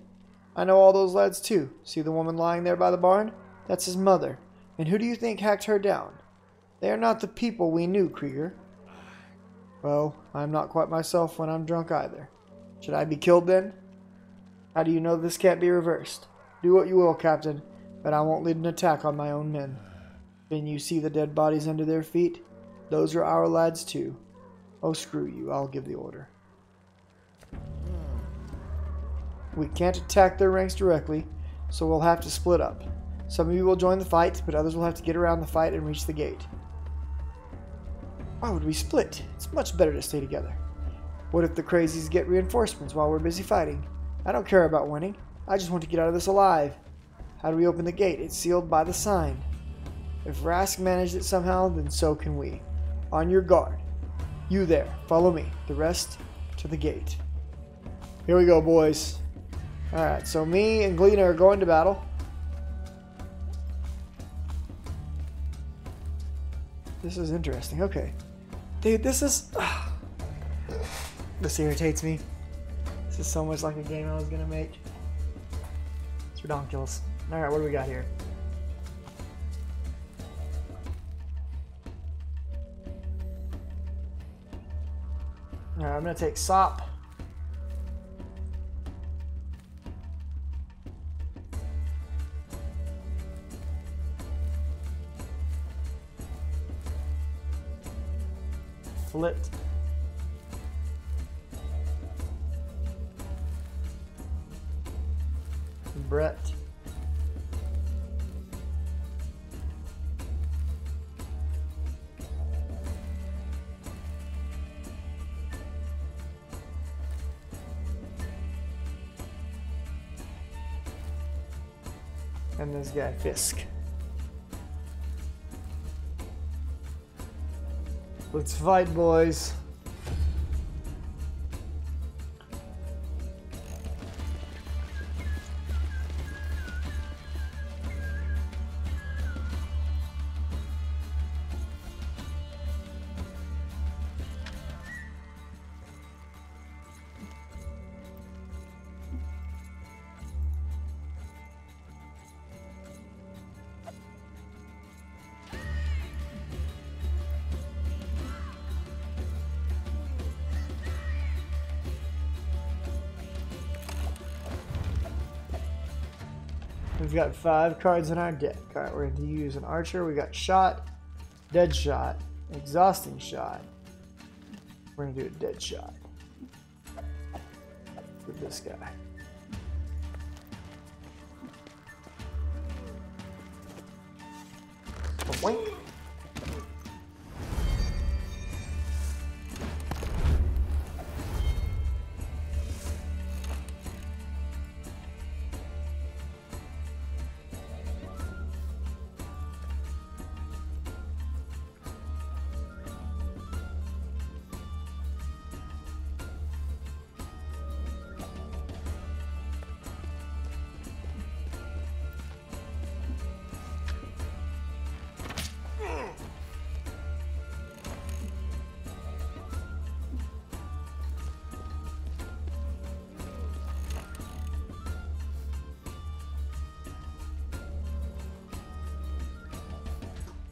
I know all those lads too. See the woman lying there by the barn? That's his mother. And who do you think hacked her down? They are not the people we knew, Krieger. Well, I'm not quite myself when I'm drunk either. Should I be killed then? How do you know this can't be reversed? Do what you will, Captain, but I won't lead an attack on my own men. Can you see the dead bodies under their feet? Those are our lads too. Oh, screw you. I'll give the order. We can't attack their ranks directly, so we'll have to split up. Some of you will join the fight, but others will have to get around the fight and reach the gate. Why would we split? It's much better to stay together. What if the crazies get reinforcements while we're busy fighting? I don't care about winning. I just want to get out of this alive. How do we open the gate? It's sealed by the sign. If Rask managed it somehow, then so can we. On your guard. You there. Follow me. The rest to the gate. Here we go, boys. Alright, so me and Gleena are going to battle. This is interesting. Okay. Dude, this is... this irritates me. This is so much like a game I was going to make. It's ridiculous. Alright, what do we got here? Alright, I'm going to take Sop. Flit. Brett. And this guy, Fisk. Let's fight, boys. We've got 5 cards in our deck. Alright, we're going to use an archer. We got shot, dead shot, exhausting shot. We're going to do a dead shot with this guy. Wink.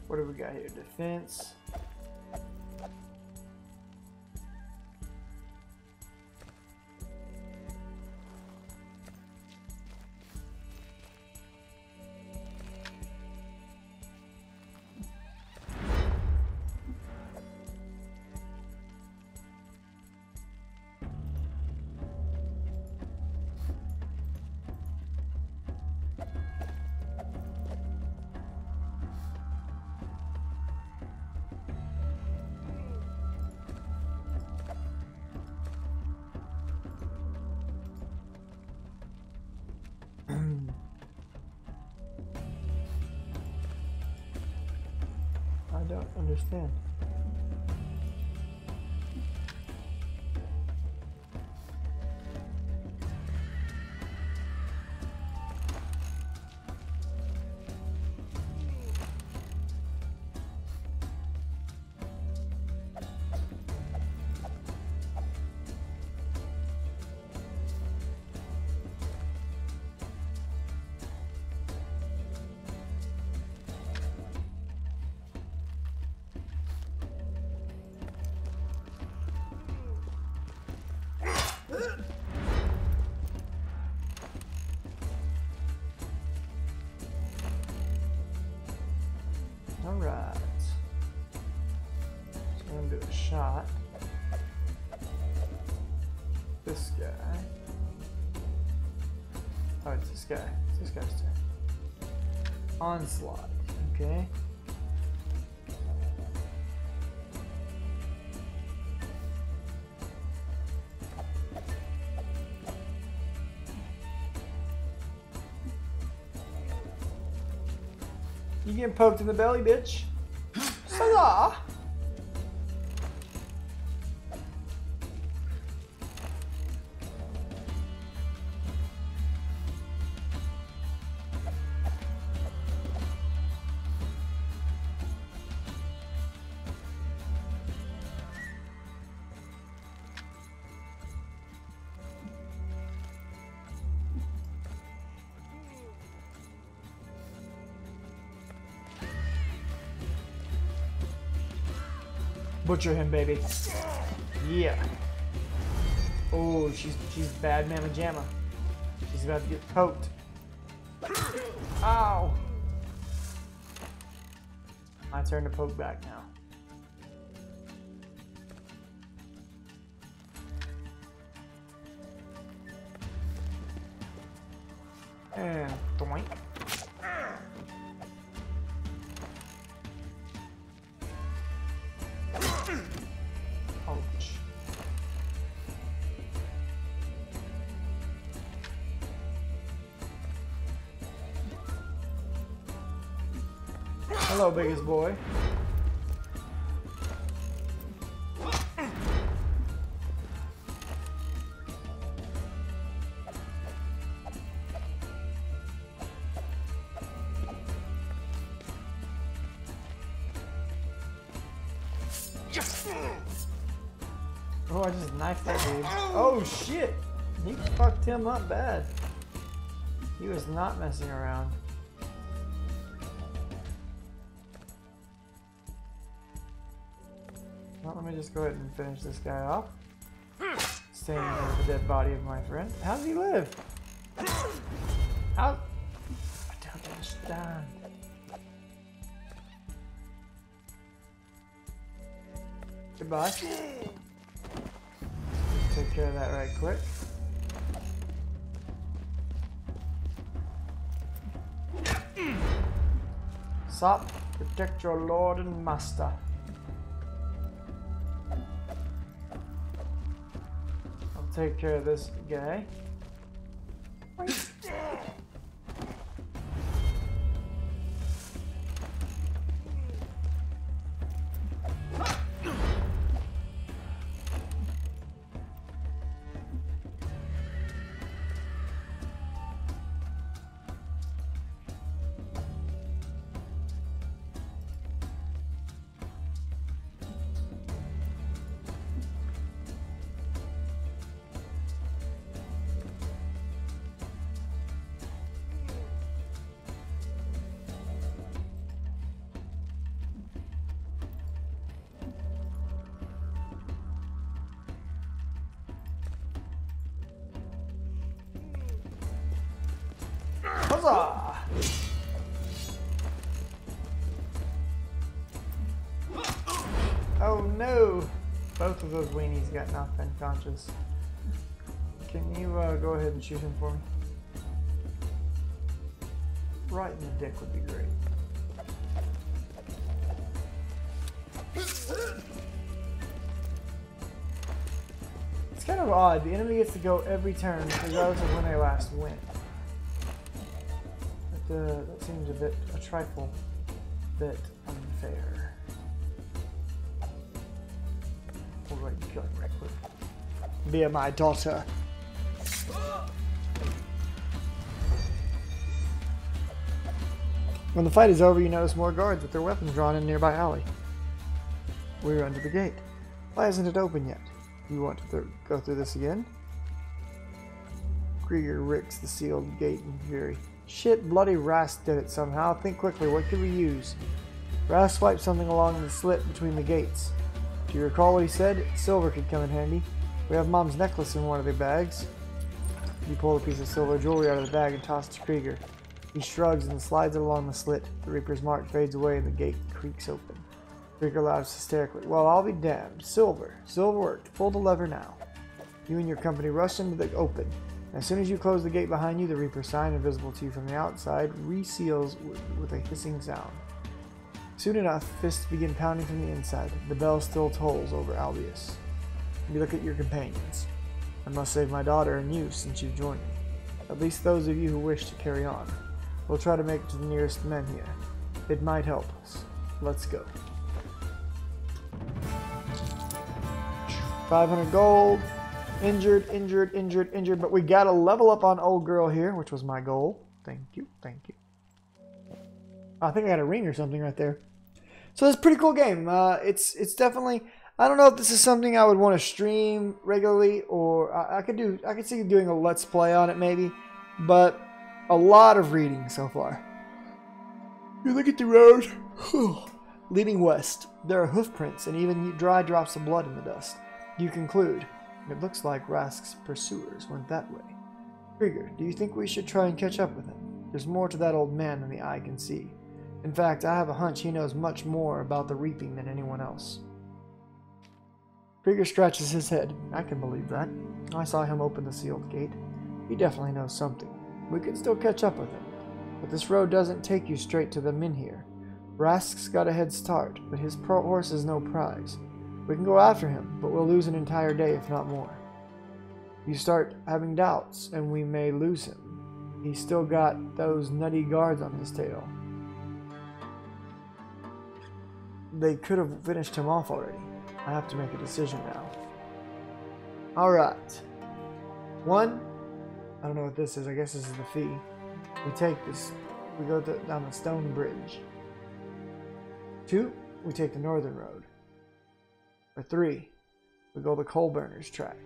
What do we got here? Defense. I don't understand. Alright. So I'm gonna do a shot. This guy. Oh, it's this guy. It's this guy's turn. Onslaught. Okay. You getting poked in the belly, bitch? Huzzah! Butcher him, baby. Yeah. Oh, she's bad mamma jamma. She's about to get poked. Ow. My turn to poke back now. And doink. Ouch. Hello, biggest boy. Oh, I just knifed that dude. Oh shit! He fucked him up bad. He was not messing around. Well, let me just go ahead and finish this guy off. Standing over the dead body of my friend. How does he live? How? I don't understand. Goodbye. Take care of that right quick. Sop. Protect your lord and master. I'll take care of this guy. Huzzah! Oh no! Both of those weenies got knocked unconscious. Can you go ahead and shoot him for me? Right in the dick would be great. It's kind of odd. The enemy gets to go every turn regardless of when they last went. That seems a trifle bit unfair. Alright, you kill him right quick. Be my daughter. When the fight is over, you notice more guards with their weapons drawn in a nearby alley. We're under the gate. Why isn't it open yet? You want to go through this again? Krieger ricks the sealed gate in fury. Shit, bloody Rask did it somehow. Think quickly, what could we use? Rask swiped something along the slit between the gates. Do you recall what he said? Silver could come in handy. We have Mom's necklace in one of the bags. You pull a piece of silver jewelry out of the bag and toss it to Krieger. He shrugs and slides it along the slit. The Reaper's mark fades away and the gate creaks open. Krieger laughs hysterically. Well, I'll be damned. Silver. Silver worked. Pull the lever now. You and your company rush into the open. As soon as you close the gate behind you, the Reaper's sign, invisible to you from the outside, reseals with a hissing sound. Soon enough, fists begin pounding from the inside. The bell still tolls over Albius. You look at your companions. I must save my daughter and you since you've joined me. At least those of you who wish to carry on. We'll try to make it to the nearest men here. It might help us. Let's go. 500 gold. Injured, but we got to level up on old girl here, which was my goal. Thank you. I think I got a ring or something right there. So it's a pretty cool game. It's definitely, I don't know if this is something I would want to stream regularly, or I could see doing a let's play on it maybe, but a lot of reading so far. You look at the road, leading west. There are hoof prints and even dry drops of blood in the dust. You conclude. It looks like Rask's pursuers went that way. Krieger, do you think we should try and catch up with him? There's more to that old man than the eye can see. In fact, I have a hunch he knows much more about the reaping than anyone else. Krieger scratches his head. I can believe that. I saw him open the sealed gate. He definitely knows something. We can still catch up with him. But this road doesn't take you straight to the Minhir. Rask's got a head start, but his horse is no prize. We can go after him, but we'll lose an entire day, if not more. You start having doubts, and we may lose him. He's still got those nutty guards on his tail. They could have finished him off already. I have to make a decision now. Alright. 1, I don't know what this is. I guess this is the fee. We take this. We go down the stone bridge. 2, we take the northern road. Or 3, we go the coal burners track.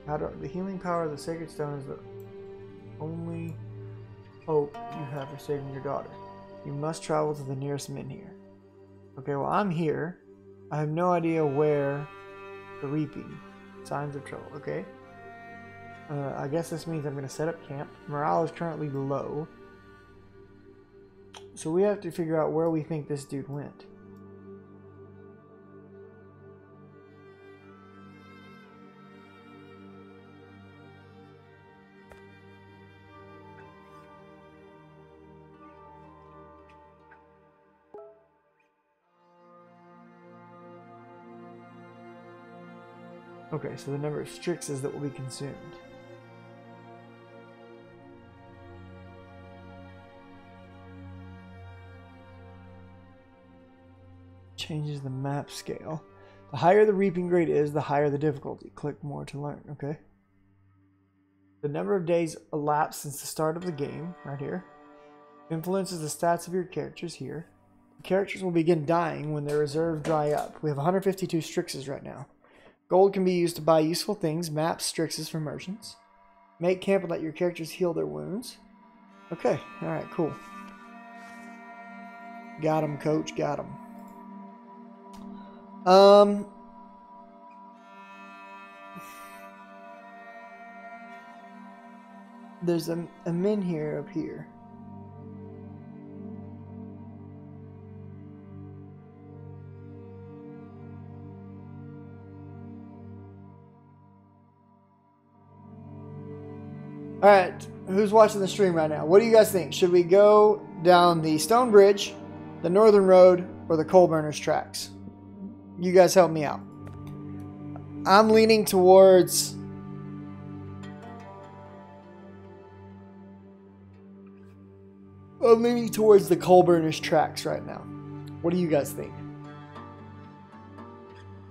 The healing power of the sacred stone is the only hope you have for saving your daughter. You must travel to the nearest Minhir. Okay, well I'm here. I have no idea where the reaping. Signs of trouble, okay? I guess this means I'm going to set up camp. Morale is currently low. So we have to figure out where we think this dude went. Okay, so the number of Strixes that will be consumed. Changes the map scale. The higher the reaping grade is, the higher the difficulty. Click more to learn. Okay. The number of days elapsed since the start of the game, right here, influences the stats of your characters here. The characters will begin dying when their reserves dry up. We have 152 Strixes right now. Gold can be used to buy useful things, maps, Strixes from merchants. Make camp and let your characters heal their wounds. Okay, alright, cool. Got him, coach, got him. There's a min here up here. Alright, who's watching the stream right now? What do you guys think? Should we go down the Stone Bridge, the Northern Road, or the Coal Burners tracks? You guys help me out. I'm leaning towards... the Coal Burners tracks right now. What do you guys think?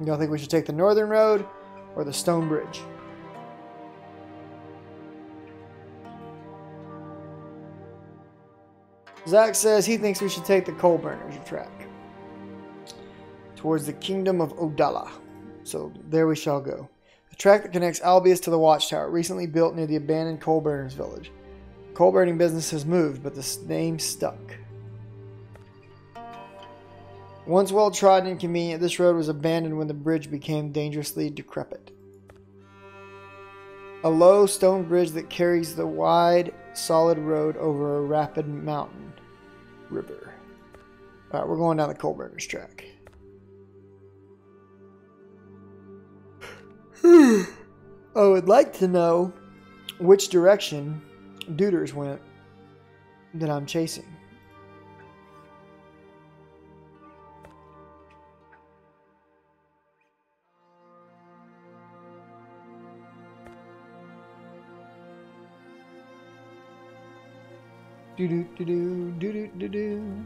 Y'all think we should take the Northern Road or the Stone Bridge? Zach says he thinks we should take the Coal Burners track towards the Kingdom of Odala. So there we shall go. The track that connects Albius to the Watchtower, recently built near the abandoned Coal Burners village. The coal burning business has moved, but the name stuck. Once well trodden and convenient, this road was abandoned when the bridge became dangerously decrepit. A low stone bridge that carries the wide, solid road over a rapid mountain river. Alright, we're going down the Coal Burners track. I would like to know which direction Duders went that I'm chasing. Do-do-do-do-do-do-do-do.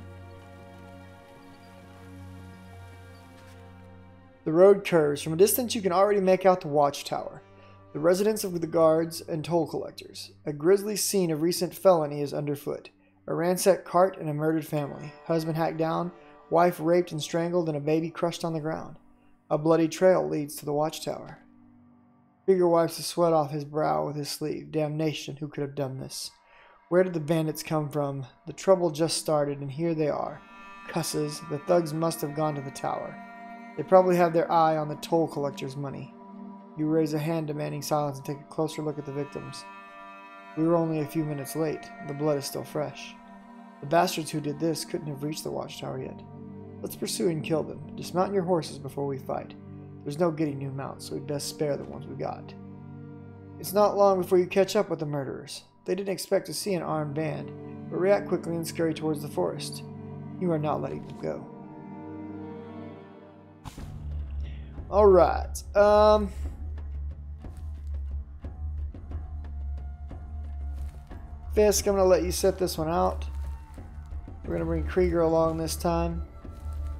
The road curves. From a distance, you can already make out the Watchtower, the residence of the guards and toll collectors. A grisly scene of recent felony is underfoot. A ransacked cart and a murdered family. Husband hacked down, wife raped and strangled, and a baby crushed on the ground. A bloody trail leads to the Watchtower. Figure wipes the sweat off his brow with his sleeve. Damnation, who could have done this? Where did the bandits come from? The trouble just started, and here they are. Cusses, the thugs must have gone to the tower. They probably have their eye on the toll collector's money. You raise a hand demanding silence and take a closer look at the victims. We were only a few minutes late. The blood is still fresh. The bastards who did this couldn't have reached the Watchtower yet. Let's pursue and kill them. Dismount your horses before we fight. There's no getting new mounts, so we'd best spare the ones we got. It's not long before you catch up with the murderers. They didn't expect to see an armed band, but react quickly and scurry towards the forest. You are not letting them go. Alright, Fisk, I'm going to let you set this one out. We're going to bring Krieger along this time.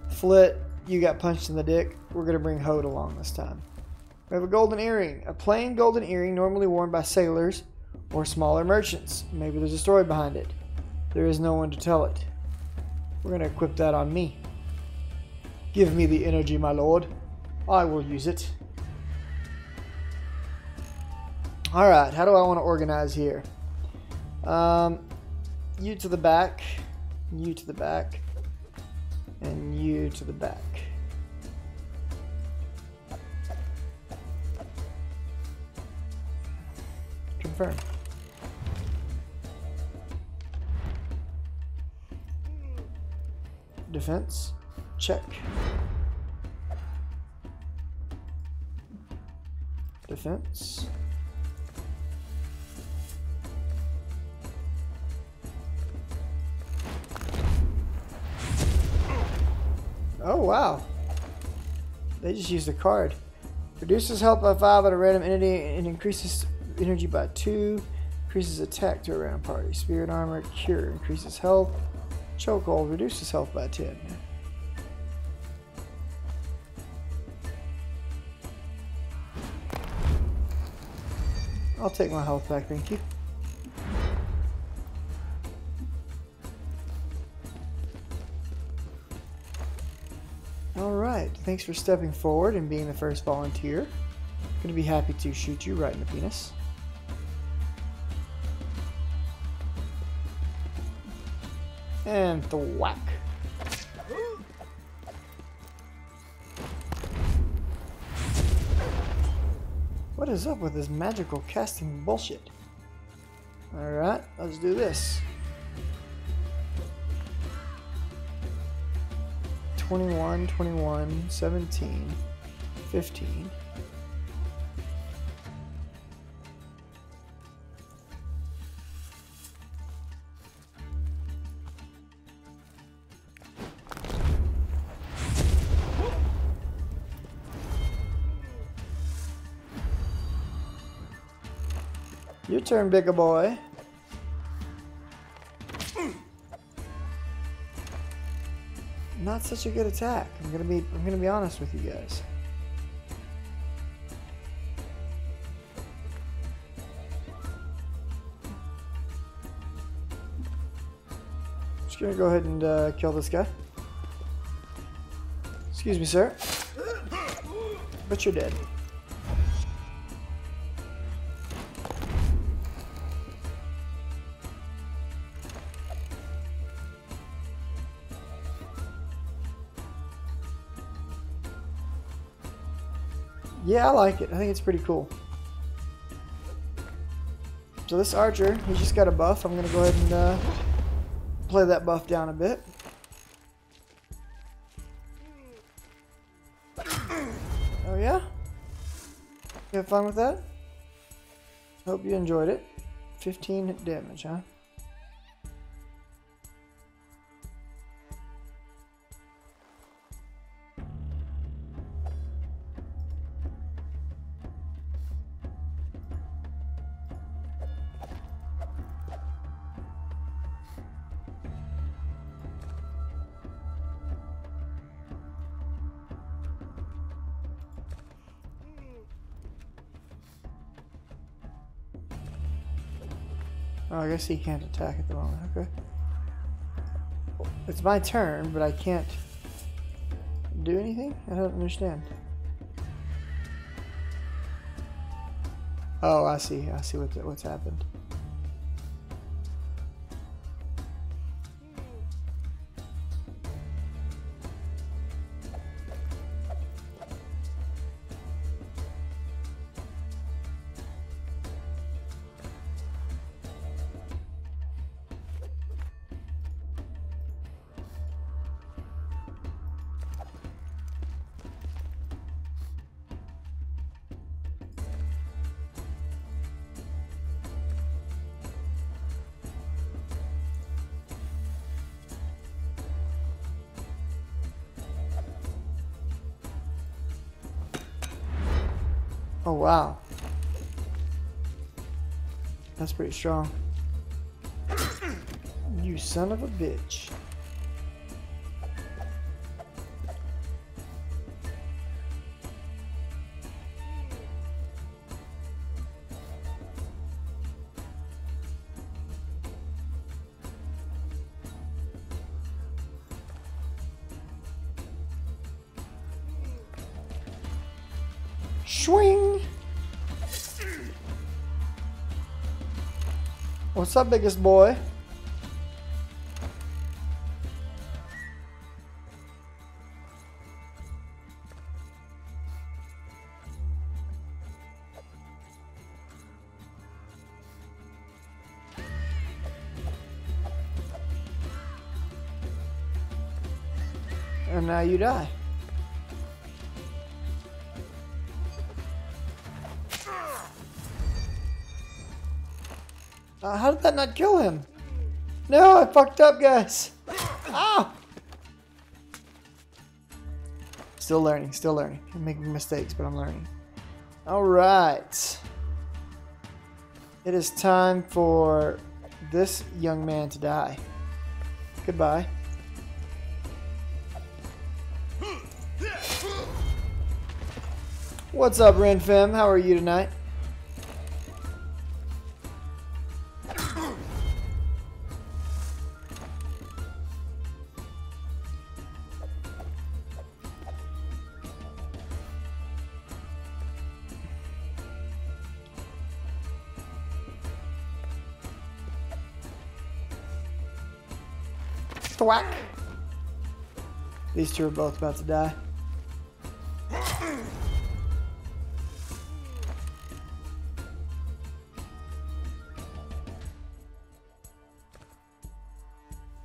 Flit, you got punched in the dick. We're going to bring Hode along this time. We have a golden earring. A plain golden earring normally worn by sailors or smaller merchants. Maybe there's a story behind it. There is no one to tell it. We're going to equip that on me. Give me the energy, my lord. I will use it. Alright, how do I want to organize here? You to the back, you to the back, and you to the back. Confirm. Defense, check. Defense. Oh wow. They just used a card. Reduces health by 5 at a random entity and increases energy by 2. Increases attack to a random party. Spirit armor, cure, increases health. Chokehold, reduces health by 10. I'll take my health back, thank you. Alright, thanks for stepping forward and being the first volunteer. Gonna be happy to shoot you right in the penis. And thwack. What is up with this magical casting bullshit? Alright, let's do this. 21, 21, 17, 15. Your turn, bigger boy. Not such a good attack. I'm gonna be honest with you guys. Just gonna go ahead and kill this guy. Excuse me, sir. But you're dead. Yeah, I like it. I think it's pretty cool. So this archer, he just got a buff. I'm going to go ahead and play that buff down a bit. Oh yeah? You have fun with that? Hope you enjoyed it. 15 damage, huh? Oh, I guess he can't attack at the moment. Okay. It's my turn, but I can't do anything? I don't understand. Oh, I see. I see what's happened. Oh, wow. That's pretty strong. You son of a bitch. Swing! What's up, biggest boy? And now you die. How did that not kill him? No, I fucked up, guys. Ah! Still learning, still learning. I'm making mistakes, but I'm learning. All right. It is time for this young man to die. Goodbye. What's up, Renfem? How are you tonight? Thwack. These two are both about to die.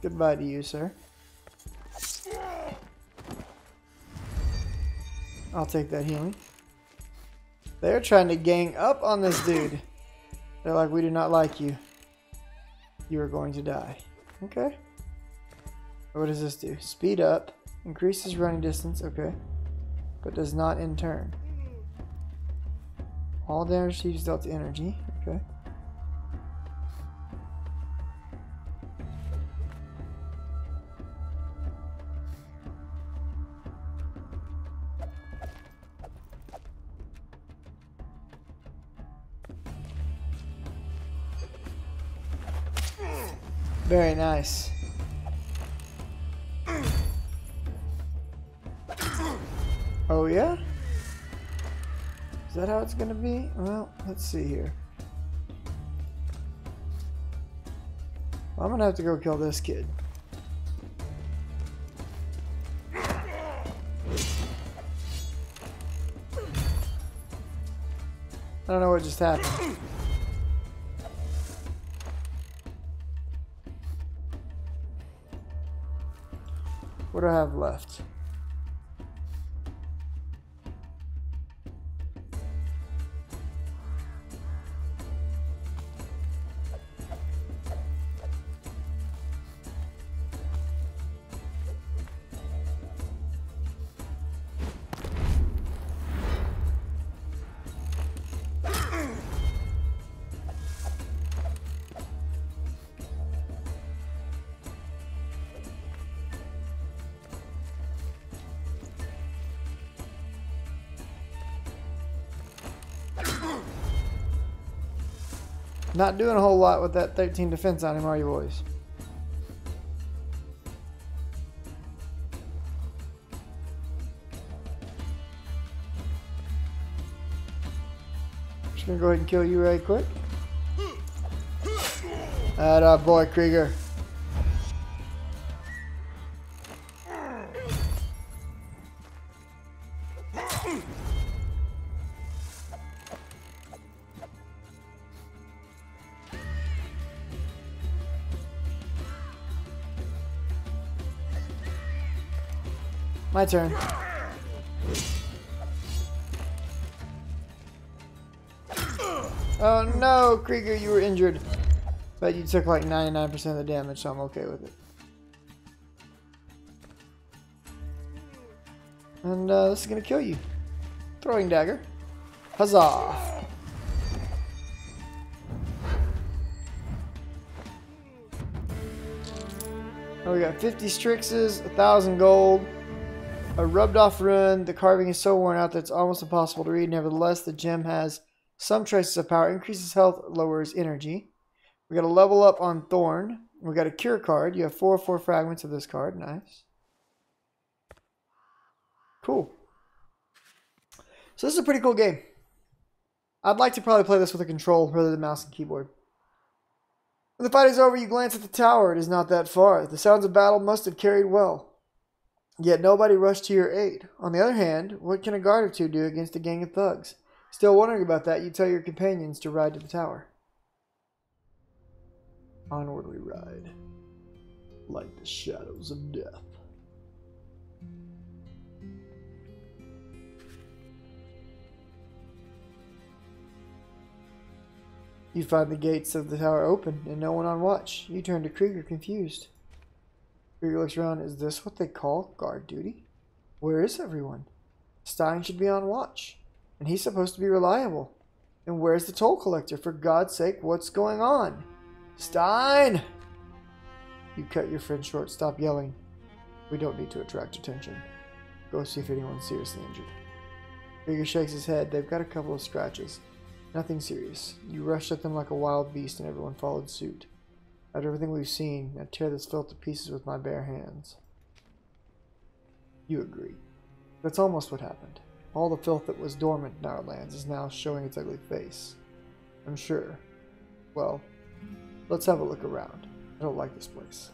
Goodbye to you, sir. I'll take that healing. They're trying to gang up on this dude. They're like, we do not like you. You are going to die. Okay. What does this do? Speed up. Increases running distance. Okay. But does not in turn. All damage receives dealt to energy. Okay. Very nice. Oh yeah? Is that how it's gonna be? Well, let's see here. I'm gonna have to go kill this kid. I don't know what just happened. What do I have left? Not doing a whole lot with that 13 defense on him, are you boys? Just gonna go ahead and kill you right quick. Atta boy, Krieger. My turn. Oh no, Krieger, you were injured. But you took like 99% of the damage, so I'm okay with it. And this is gonna kill you. Throwing dagger. Huzzah! Oh, we got 50 Strixes, 1,000 gold. A rubbed off rune. The carving is so worn out that it's almost impossible to read. Nevertheless, the gem has some traces of power. Increases health, lowers energy. We got a level up on Thorn. We got a cure card. You have 4 fragments of this card. Nice. Cool. So this is a pretty cool game. I'd like to probably play this with a control rather than mouse and keyboard. When the fight is over, you glance at the tower. It is not that far. The sounds of battle must have carried well. Yet nobody rushed to your aid. On the other hand, what can a guard or two do against a gang of thugs? Still wondering about that, you tell your companions to ride to the tower. Onward we ride, like the shadows of death. You find the gates of the tower open and no one on watch. You turn to Krieger, confused. Krieger looks around. Is this what they call guard duty? Where is everyone? Stein should be on watch. And he's supposed to be reliable. And where's the toll collector? For God's sake, what's going on? Stein! You cut your friend short. Stop yelling. We don't need to attract attention. Go see if anyone's seriously injured. Krieger shakes his head. They've got a couple of scratches. Nothing serious. You rushed at them like a wild beast and everyone followed suit. After everything we've seen, I tear this filth to pieces with my bare hands. You agree. That's almost what happened. All the filth that was dormant in our lands is now showing its ugly face. I'm sure. Well, let's have a look around. I don't like this place.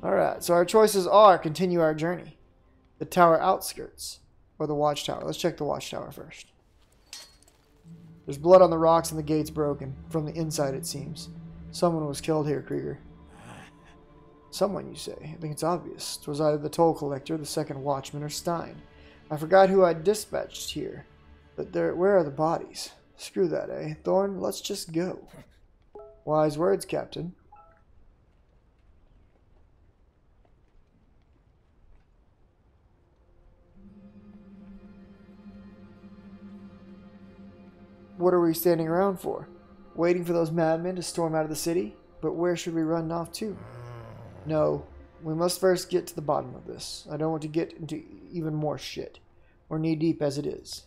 Alright, so our choices are continue our journey. The tower outskirts, or the watchtower. Let's check the watchtower first. There's blood on the rocks and the gate's broken. From the inside, it seems. Someone was killed here, Krieger. Someone, you say? I think it's obvious. It was either the toll collector, the second watchman, or Stein. I forgot who I dispatched here. But where are the bodies? Screw that, eh? Thorn, let's just go. Wise words, Captain. What are we standing around for? Waiting for those madmen to storm out of the city? But where should we run off to? No, we must first get to the bottom of this. I don't want to get into even more shit. We're knee-deep as it is.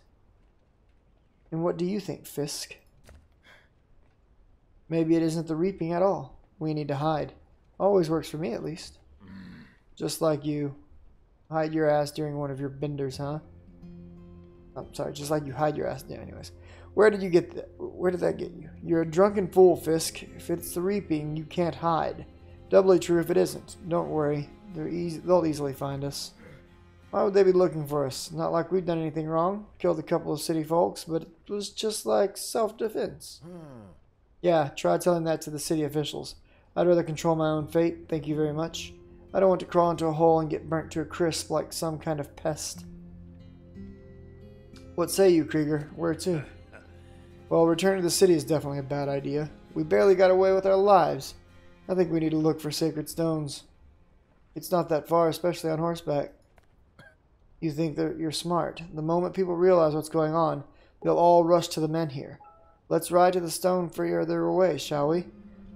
And what do you think, Fisk? Maybe it isn't the reaping at all. We need to hide. Always works for me, at least. Just like you. Hide your ass during one of your benders, huh? I'm sorry, just like you hide your ass. Yeah, anyways. Where did you get that? Where did that get you? You're a drunken fool, Fisk. If it's the reaping, you can't hide. Doubly true if it isn't. Don't worry. They'll easily find us. Why would they be looking for us? Not like we've done anything wrong. Killed a couple of city folks, but it was just like self-defense. Yeah, try telling that to the city officials. I'd rather control my own fate. Thank you very much. I don't want to crawl into a hole and get burnt to a crisp like some kind of pest. What say you, Krieger? Where to? Well, returning to the city is definitely a bad idea. We barely got away with our lives. I think we need to look for sacred stones. It's not that far, especially on horseback. You think that you're smart. The moment people realize what's going on, they'll all rush to the men here. Let's ride to the stone further away, shall we?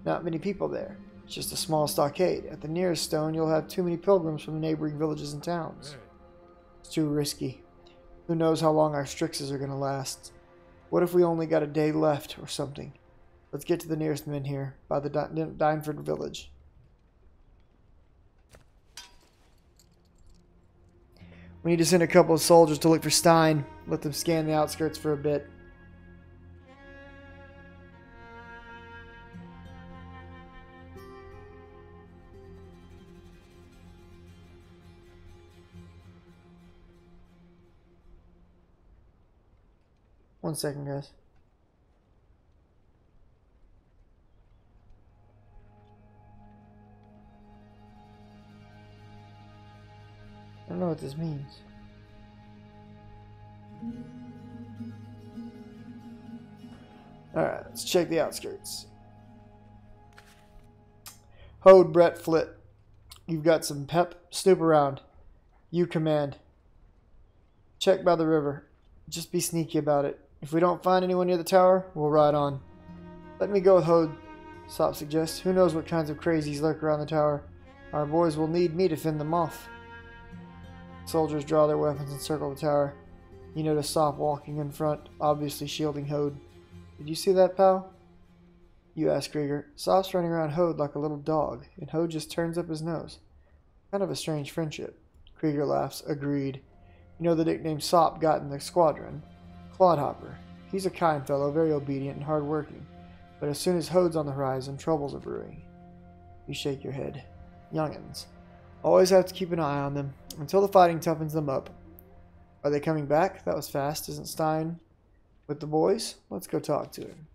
Not many people there. It's just a small stockade. At the nearest stone, you'll have too many pilgrims from the neighboring villages and towns. It's too risky. Who knows how long our strixes are going to last. What if we only got a day left or something? Let's get to the nearest men here, by the Dynford village. We need to send a couple of soldiers to look for Stein. Let them scan the outskirts for a bit. One second, guys. I don't know what this means. Alright, let's check the outskirts. Hode Brett Flit. You've got some pep. Snoop around. You command. Check by the river. Just be sneaky about it. If we don't find anyone near the tower, we'll ride on. Let me go with Hode, Sop suggests. Who knows what kinds of crazies lurk around the tower. Our boys will need me to fend them off. Soldiers draw their weapons and circle the tower. You notice Sop walking in front, obviously shielding Hode. Did you see that, pal? You ask Krieger. Sop's running around Hode like a little dog, and Hode just turns up his nose. Kind of a strange friendship. Krieger laughs. Agreed. You know the nickname Sop got in the squadron? Clodhopper. He's a kind fellow, very obedient and hard-working. But as soon as Hode's on the horizon, troubles are brewing. You shake your head. Young'uns. Always have to keep an eye on them, until the fighting toughens them up. Are they coming back? That was fast. Isn't Stein with the boys? Let's go talk to him.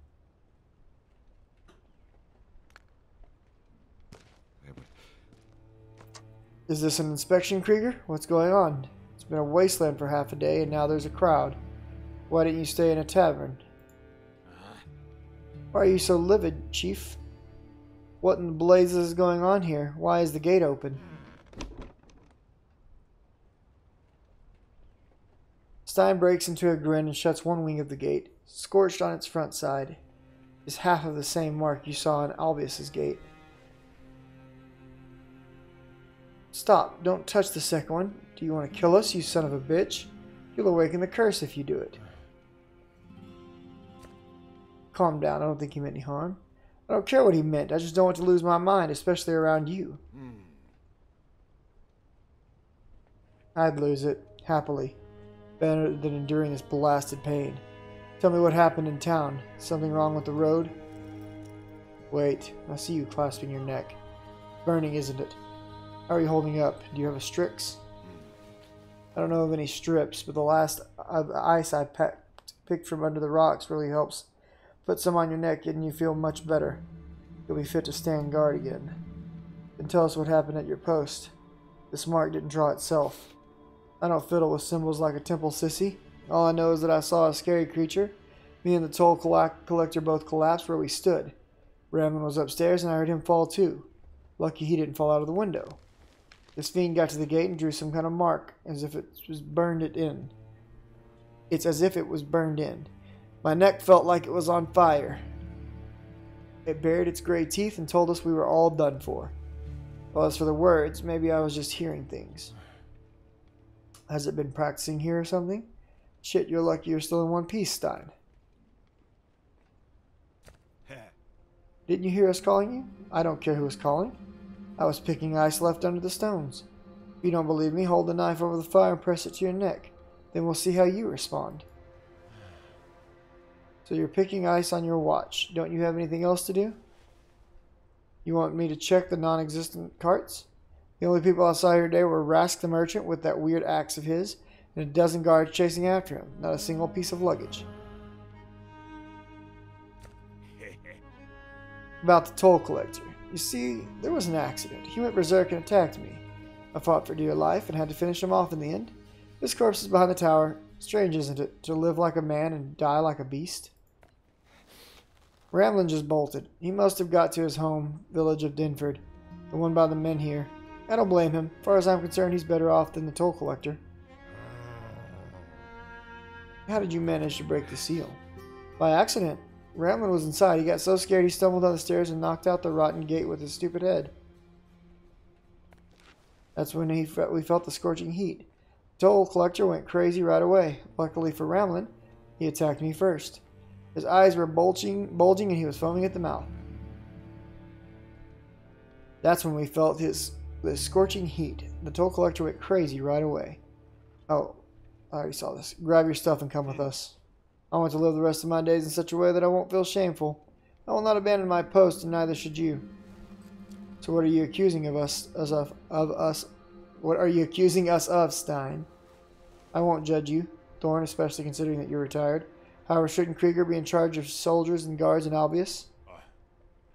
Is this an inspection, Krieger? What's going on? It's been a wasteland for half a day, and now there's a crowd. Why didn't you stay in a tavern? Why are you so livid, Chief? What in the blazes is going on here? Why is the gate open? Stein breaks into a grin and shuts one wing of the gate. Scorched on its front side is half of the same mark you saw on Albius's gate. Stop. Don't touch the second one. Do you want to kill us, you son of a bitch? You'll awaken the curse if you do it. Calm down. I don't think he meant any harm. I don't care what he meant. I just don't want to lose my mind, especially around you. I'd lose it, happily. Better than enduring this blasted pain. Tell me what happened in town. Something wrong with the road? Wait, I see you clasping your neck. Burning, isn't it? How are you holding up? Do you have a Strix? I don't know of any strips, but the last of ice I picked from under the rocks really helps. Put some on your neck and you feel much better. You'll be fit to stand guard again. Then tell us what happened at your post. This mark didn't draw itself. I don't fiddle with symbols like a temple sissy. All I know is that I saw a scary creature. Me and the toll collector both collapsed where we stood. Ramlin was upstairs and I heard him fall too. Lucky he didn't fall out of the window. This fiend got to the gate and drew some kind of mark, as if it was burned it in. It's as if it was burned in. My neck felt like it was on fire. It bared its gray teeth and told us we were all done for. Well, as for the words, maybe I was just hearing things. Has it been practicing here or something? Shit, you're lucky you're still in one piece, Stein. Didn't you hear us calling you? I don't care who was calling. I was picking ice left under the stones. If you don't believe me, hold the knife over the fire and press it to your neck. Then we'll see how you respond. So you're picking ice on your watch. Don't you have anything else to do? You want me to check the non-existent carts? The only people I saw here today were Rask the merchant with that weird axe of his, and a dozen guards chasing after him. Not a single piece of luggage. About the toll collector. You see, there was an accident. He went berserk and attacked me. I fought for dear life and had to finish him off in the end. His corpse is behind the tower. Strange, isn't it, to live like a man and die like a beast? Ramlin just bolted. He must have got to his home village of Dinford, the one by the men here. I don't blame him. As far as I'm concerned, he's better off than the toll collector. How did you manage to break the seal? By accident. Ramlin was inside. He got so scared he stumbled down the stairs and knocked out the rotten gate with his stupid head. That's when we felt the scorching heat. The toll collector went crazy right away. Luckily for Ramlin, he attacked me first. His eyes were bulging and he was foaming at the mouth. That's when we felt the scorching heat. The toll collector went crazy right away. Oh, I already saw this. Grab your stuff and come with us. I want to live the rest of my days in such a way that I won't feel shameful. I will not abandon my post, and neither should you. So what are you accusing us of? What are you accusing us of, Stein? I won't judge you, Thorn, especially considering that you're retired. However, shouldn't Krieger be in charge of soldiers and guards in Albius?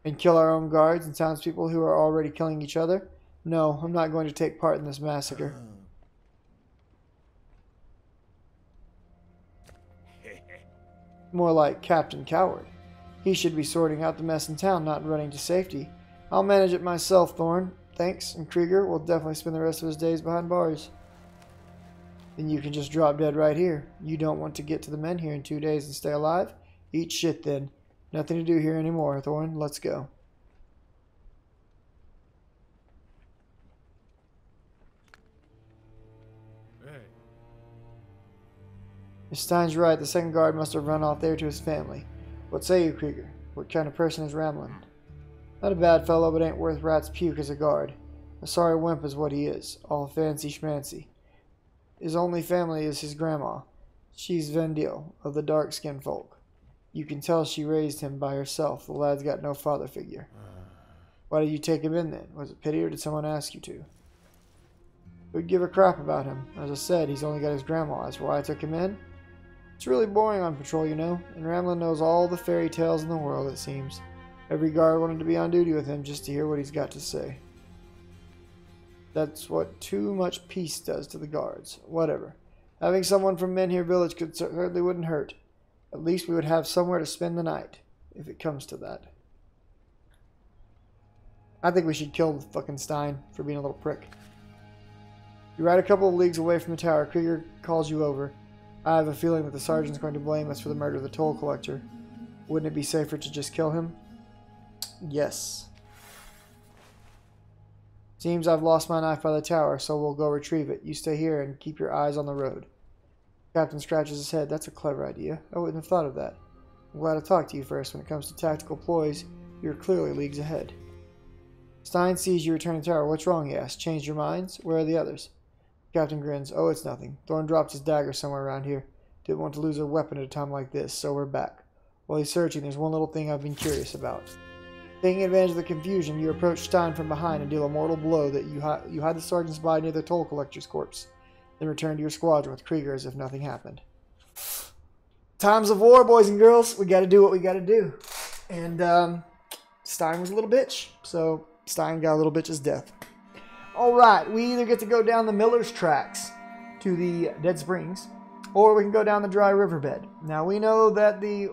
And kill our own guards and townspeople who are already killing each other? No, I'm not going to take part in this massacre. More like Captain Coward. He should be sorting out the mess in town, not running to safety. I'll manage it myself, Thorn. Thanks, and Krieger will definitely spend the rest of his days behind bars. Then you can just drop dead right here. You don't want to get to the men here in 2 days and stay alive? Eat shit then. Nothing to do here anymore, Thorn. Let's go. If Stein's right, the second guard must have run off there to his family. What say you, Krieger? What kind of person is Ramlin? Not a bad fellow, but ain't worth rat's puke as a guard. A sorry wimp is what he is, all fancy schmancy. His only family is his grandma. She's Vendil, of the dark-skinned folk. You can tell she raised him by herself. The lad's got no father figure. Why did you take him in then? Was it pity or did someone ask you to? Who'd give a crap about him? As I said, he's only got his grandma. As for why I took him in? It's really boring on patrol, you know, and Ramlin knows all the fairy tales in the world, it seems. Every guard wanted to be on duty with him just to hear what he's got to say. That's what too much peace does to the guards. Whatever. Having someone from Men Here Village certainly wouldn't hurt. At least we would have somewhere to spend the night, if it comes to that. I think we should kill the fucking Stein for being a little prick. You ride a couple of leagues away from the tower. Krieger calls you over. I have a feeling that the sergeant's going to blame us for the murder of the toll collector. Wouldn't it be safer to just kill him? Yes. Seems I've lost my knife by the tower, so we'll go retrieve it. You stay here and keep your eyes on the road. Captain scratches his head. That's a clever idea. I wouldn't have thought of that. I'm glad I talked to you first. When it comes to tactical ploys, you're clearly leagues ahead. Stein sees you return to the tower. What's wrong, he asks. Changed your minds? Where are the others? Captain grins. Oh, it's nothing. Thorn dropped his dagger somewhere around here. Didn't want to lose a weapon at a time like this, so we're back. While he's searching, there's one little thing I've been curious about. Taking advantage of the confusion, you approach Stein from behind and deal a mortal blow that you hide the sergeant's body near the toll collector's corpse. Then return to your squadron with Krieger as if nothing happened. Times of war, boys and girls. We gotta do what we gotta do. And Stein was a little bitch, so Stein got a little bitch's death. Alright, we either get to go down the Miller's tracks to the Dead Springs, or we can go down the dry riverbed. Now we know that the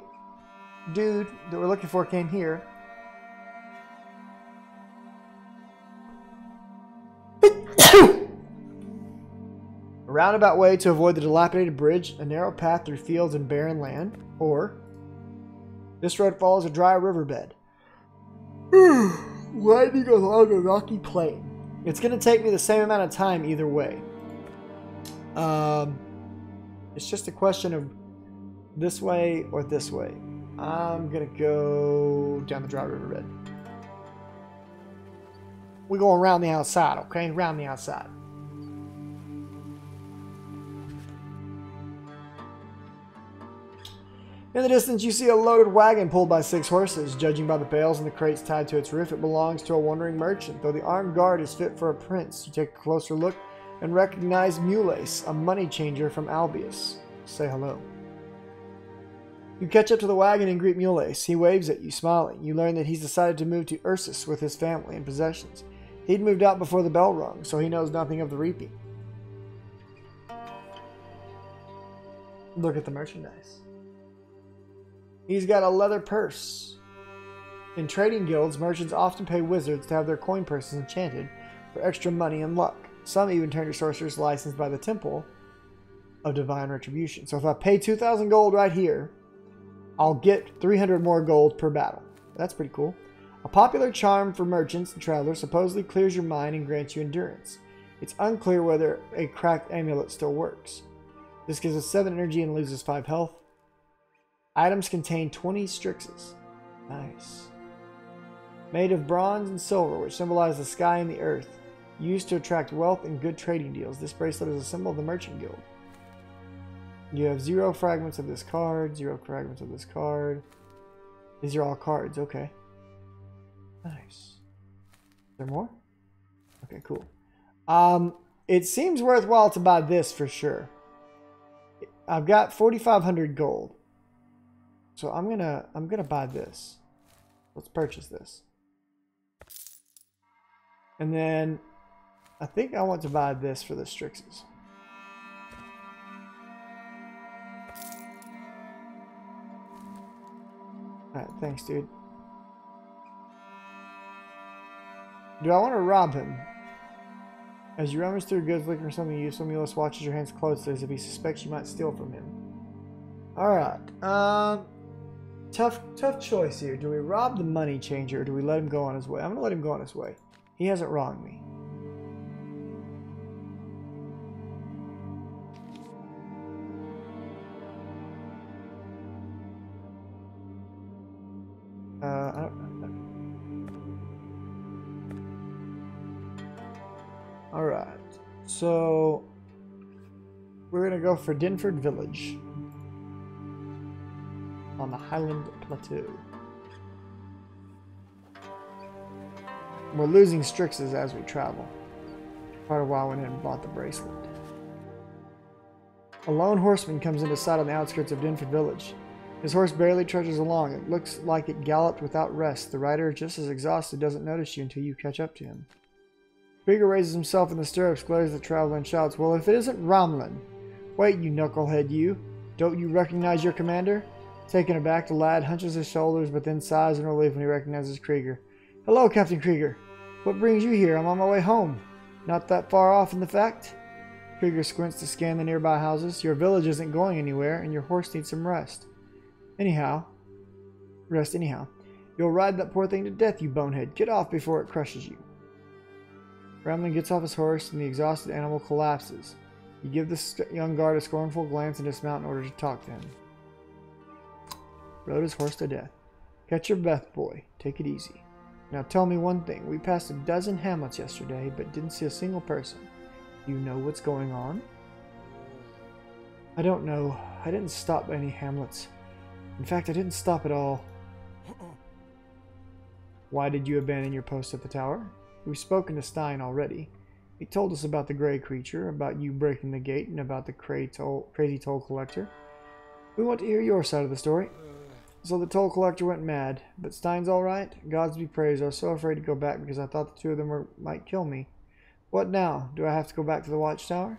dude that we're looking for came here. A roundabout way to avoid the dilapidated bridge, a narrow path through fields and barren land, or this road follows a dry riverbed, winding along a rocky plain. It's going to take me the same amount of time either way. It's just a question of this way or this way. I'm going to go down the dry riverbed. We're going around the outside, okay? Around the outside. In the distance, you see a loaded wagon pulled by 6 horses. Judging by the bales and the crates tied to its roof, it belongs to a wandering merchant. Though the armed guard is fit for a prince, you take a closer look and recognize Mules, a money changer from Albius. Say hello. You catch up to the wagon and greet Mules. He waves at you, smiling. You learn that he's decided to move to Ursus with his family and possessions. He'd moved out before the bell rung, so he knows nothing of the reaping. Look at the merchandise. He's got a leather purse. In trading guilds, merchants often pay wizards to have their coin purses enchanted for extra money and luck. Some even turn to sorcerers licensed by the Temple of Divine Retribution. So if I pay 2,000 gold right here, I'll get 300 more gold per battle. That's pretty cool. A popular charm for merchants and travelers supposedly clears your mind and grants you endurance. It's unclear whether a cracked amulet still works. This gives us 7 energy and loses 5 health. Items contain 20 strixes. Nice. Made of bronze and silver, which symbolize the sky and the earth. Used to attract wealth and good trading deals. This bracelet is a symbol of the Merchant Guild. You have 0 fragments of this card, 0 fragments of this card. These are all cards, okay. Nice. Is there more? Okay, cool. It seems worthwhile to buy this for sure. I've got 4,500 gold. So I'm gonna buy this. Let's purchase this. And then I think I want to buy this for the Strixes. Alright, thanks, dude. Do I want to rob him? As you rummage through goods looking for something useful, Mulus watches your hands closely as if he suspects you might steal from him. Alright, tough choice here. Do we rob the money changer or do we let him go on his way? I'm going to let him go on his way. He hasn't wronged me. Alright, so we're going to go for Dinford Village on the Highland Plateau. We're losing Strixes as we travel. Quite a while went in and bought the bracelet. A lone horseman comes into sight on the outskirts of Dinford Village. His horse barely trudges along. It looks like it galloped without rest. The rider, just as exhausted, doesn't notice you until you catch up to him. Krieger raises himself in the stirrups, glares at the traveler, and shouts, "Well, if it isn't Ramlin! Wait, you knucklehead, you! Don't you recognize your commander?" Taken aback, the lad hunches his shoulders, but then sighs in relief when he recognizes Krieger. "Hello, Captain Krieger. What brings you here? I'm on my way home. Not that far off in the fact." Krieger squints to scan the nearby houses. Your village isn't going anywhere, and your horse needs some rest. Rest anyhow. You'll ride that poor thing to death, you bonehead. Get off before it crushes you. Gremlin gets off his horse, and the exhausted animal collapses. You give the young guard a scornful glance and dismount in order to talk to him. Rode his horse to death. Catch your breath, boy. Take it easy. Now tell me one thing. We passed a dozen hamlets yesterday, but didn't see a single person. Do you know what's going on? I don't know. I didn't stop by any hamlets. In fact, I didn't stop at all. Why did you abandon your post at the tower? We've spoken to Stein already. He told us about the gray creature, about you breaking the gate, and about the crazy toll collector. We want to hear your side of the story. So the toll collector went mad, but Stein's alright? Gods be praised. I was so afraid to go back because I thought the two of them might kill me. What now? Do I have to go back to the watchtower?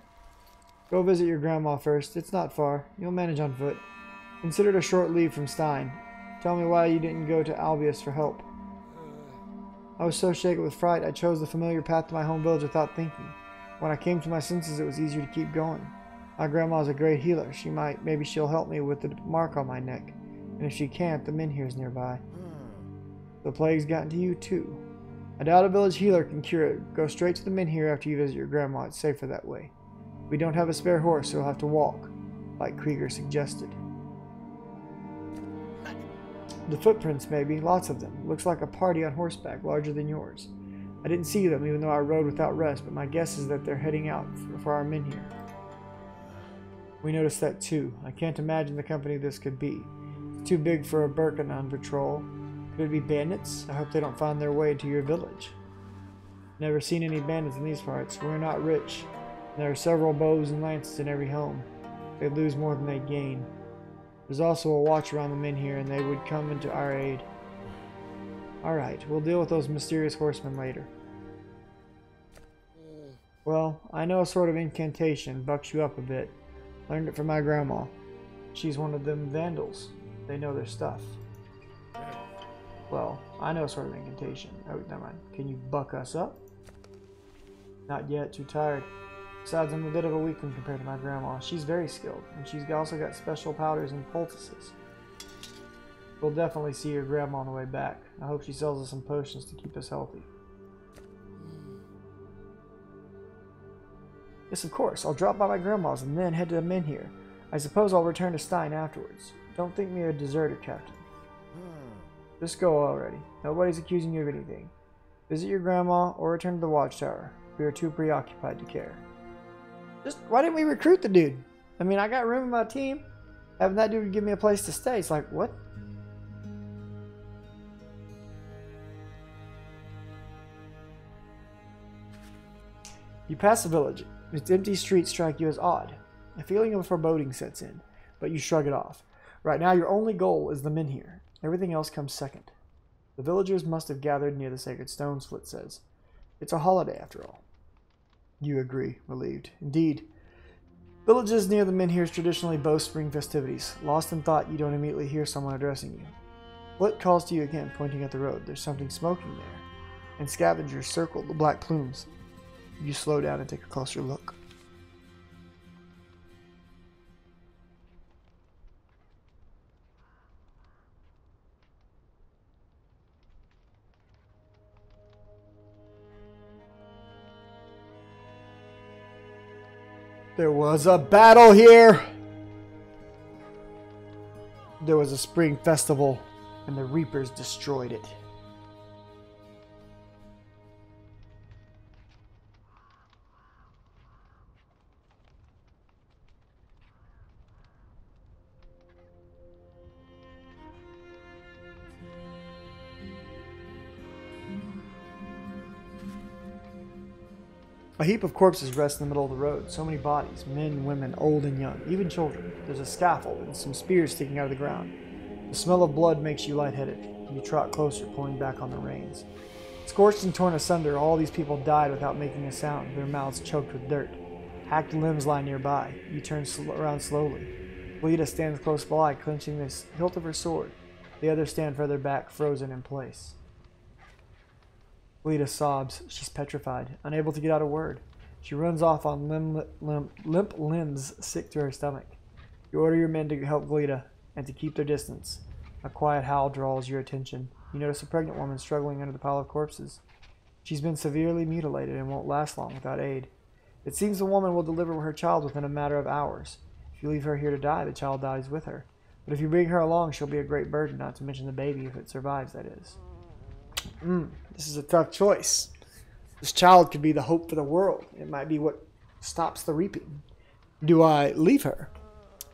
Go visit your grandma first. It's not far. You'll manage on foot. Consider it a short leave from Stein. Tell me why you didn't go to Albius for help. I was so shaken with fright, I chose the familiar path to my home village without thinking. When I came to my senses, it was easier to keep going. My grandma's a great healer. Maybe she'll help me with the mark on my neck. And if she can't, the Menhir's nearby. The plague's gotten to you too. I doubt a village healer can cure it. Go straight to the Menhir after you visit your grandma. It's safer that way. We don't have a spare horse, so you'll have to walk, like Krieger suggested. The footprints, maybe. Lots of them. Looks like a party on horseback, larger than yours. I didn't see them, even though I rode without rest, but my guess is that they're heading out for our Menhir. We noticed that too. I can't imagine the company this could be. It's too big for a Birkenon patrol. Could it be bandits? I hope they don't find their way into your village. Never seen any bandits in these parts. We're not rich. There are several bows and lances in every home. They lose more than they gain. There's also a watch around the Menhir, and they would come into our aid. Alright, we'll deal with those mysterious horsemen later. Well, I know a sort of incantation. Bucks you up a bit. Learned it from my grandma. She's one of them vandals. They know their stuff. Well, I know a sort of incantation. Oh, never mind. Can you buck us up? Not yet. Too tired. Besides, I'm a bit of a weakling compared to my grandma. She's very skilled, and she's also got special powders and poultices. We'll definitely see your grandma on the way back. I hope she sells us some potions to keep us healthy. Yes, of course. I'll drop by my grandma's and then head to the Menhir. I suppose I'll return to Stein afterwards. Don't think me a deserter, Captain. Just go already. Nobody's accusing you of anything. Visit your grandma or return to the watchtower. We are too preoccupied to care. Just, why didn't we recruit the dude? I mean, I got room in my team. Having that dude give me a place to stay, it's like, what? You pass the village. Its empty streets strike you as odd. A feeling of foreboding sets in, but you shrug it off. Right now, your only goal is the Menhir. Everything else comes second. The villagers must have gathered near the sacred stones, Flit says. It's a holiday, after all. You agree, relieved. Indeed. Villages near the Menhirs traditionally boast spring festivities. Lost in thought, you don't immediately hear someone addressing you. Flit calls to you again, pointing at the road. There's something smoking there. And scavengers circle the black plumes. You slow down and take a closer look. There was a battle here! There was a spring festival, and the Reapers destroyed it. A heap of corpses rests in the middle of the road. So many bodies, men, women, old and young, even children. There's a scaffold and some spears sticking out of the ground. The smell of blood makes you lightheaded. You trot closer, pulling back on the reins. Scorched and torn asunder, all these people died without making a sound, their mouths choked with dirt. Hacked limbs lie nearby. You turn around slowly. Lita stands close by, clenching the hilt of her sword. The others stand further back, frozen in place. Lita sobs. She's petrified, unable to get out a word. She runs off on limp limbs, sick to her stomach. You order your men to help Glita and to keep their distance. A quiet howl draws your attention. You notice a pregnant woman struggling under the pile of corpses. She's been severely mutilated and won't last long without aid. It seems the woman will deliver her child within a matter of hours. If you leave her here to die, the child dies with her. But if you bring her along, she'll be a great burden, not to mention the baby, if it survives, that is. This is a tough choice. This child could be the hope for the world. It might be what stops the reaping. Do I leave her?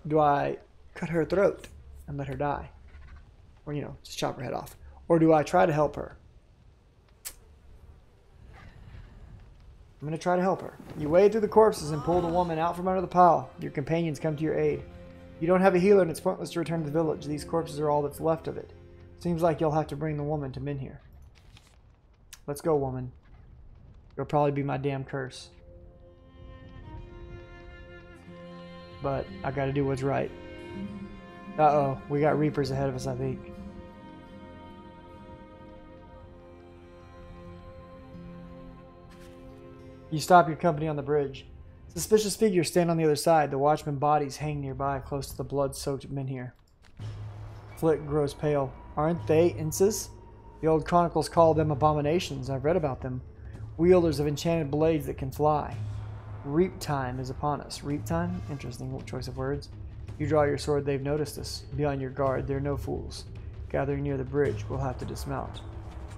Do I cut her throat and let her die? Or, you know, just chop her head off. Or do I try to help her? I'm going to try to help her. You wade through the corpses and pull the woman out from under the pile. Your companions come to your aid. You don't have a healer and it's pointless to return to the village. These corpses are all that's left of it. Seems like you'll have to bring the woman to Minhir. Let's go, woman. It'll probably be my damn curse. But I gotta do what's right. Uh-oh. We got Reapers ahead of us, I think. You stop your company on the bridge. Suspicious figures stand on the other side. The watchman bodies hang nearby, close to the blood-soaked Minhir. Flick grows pale. Aren't they Inces? The old chronicles call them abominations. I've read about them. Wielders of enchanted blades that can fly. Reap time is upon us. Reap time? Interesting choice of words. You draw your sword, they've noticed us. Be on your guard, they're no fools. Gathering near the bridge, we'll have to dismount.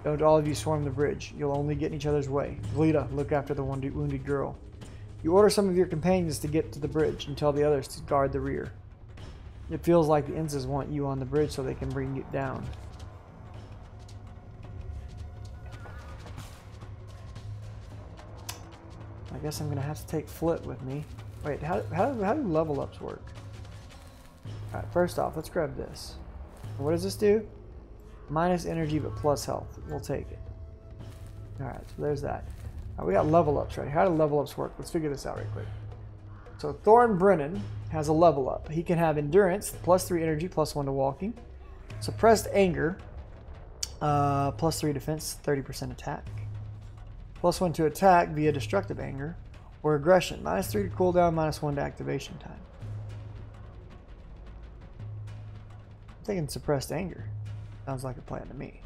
Don't all of you swarm the bridge. You'll only get in each other's way. Glita, look after the wounded girl. You order some of your companions to get to the bridge and tell the others to guard the rear. It feels like the Inces want you on the bridge so they can bring you down. I guess I'm going to have to take Flit with me. Wait, how do level ups work? Alright, first off, let's grab this. What does this do? Minus energy but plus health. We'll take it. Alright, so there's that. Now we got level ups right here. How do level ups work? Let's figure this out right quick. So Thorn Brennan has a level up. He can have endurance, plus 3 energy, plus 1 to walking. Suppressed anger, plus 3 defense, 30% attack. Plus 1 to attack via destructive anger. Or aggression, minus 3 to cooldown, minus 1 to activation time. I'm thinking suppressed anger. Sounds like a plan to me.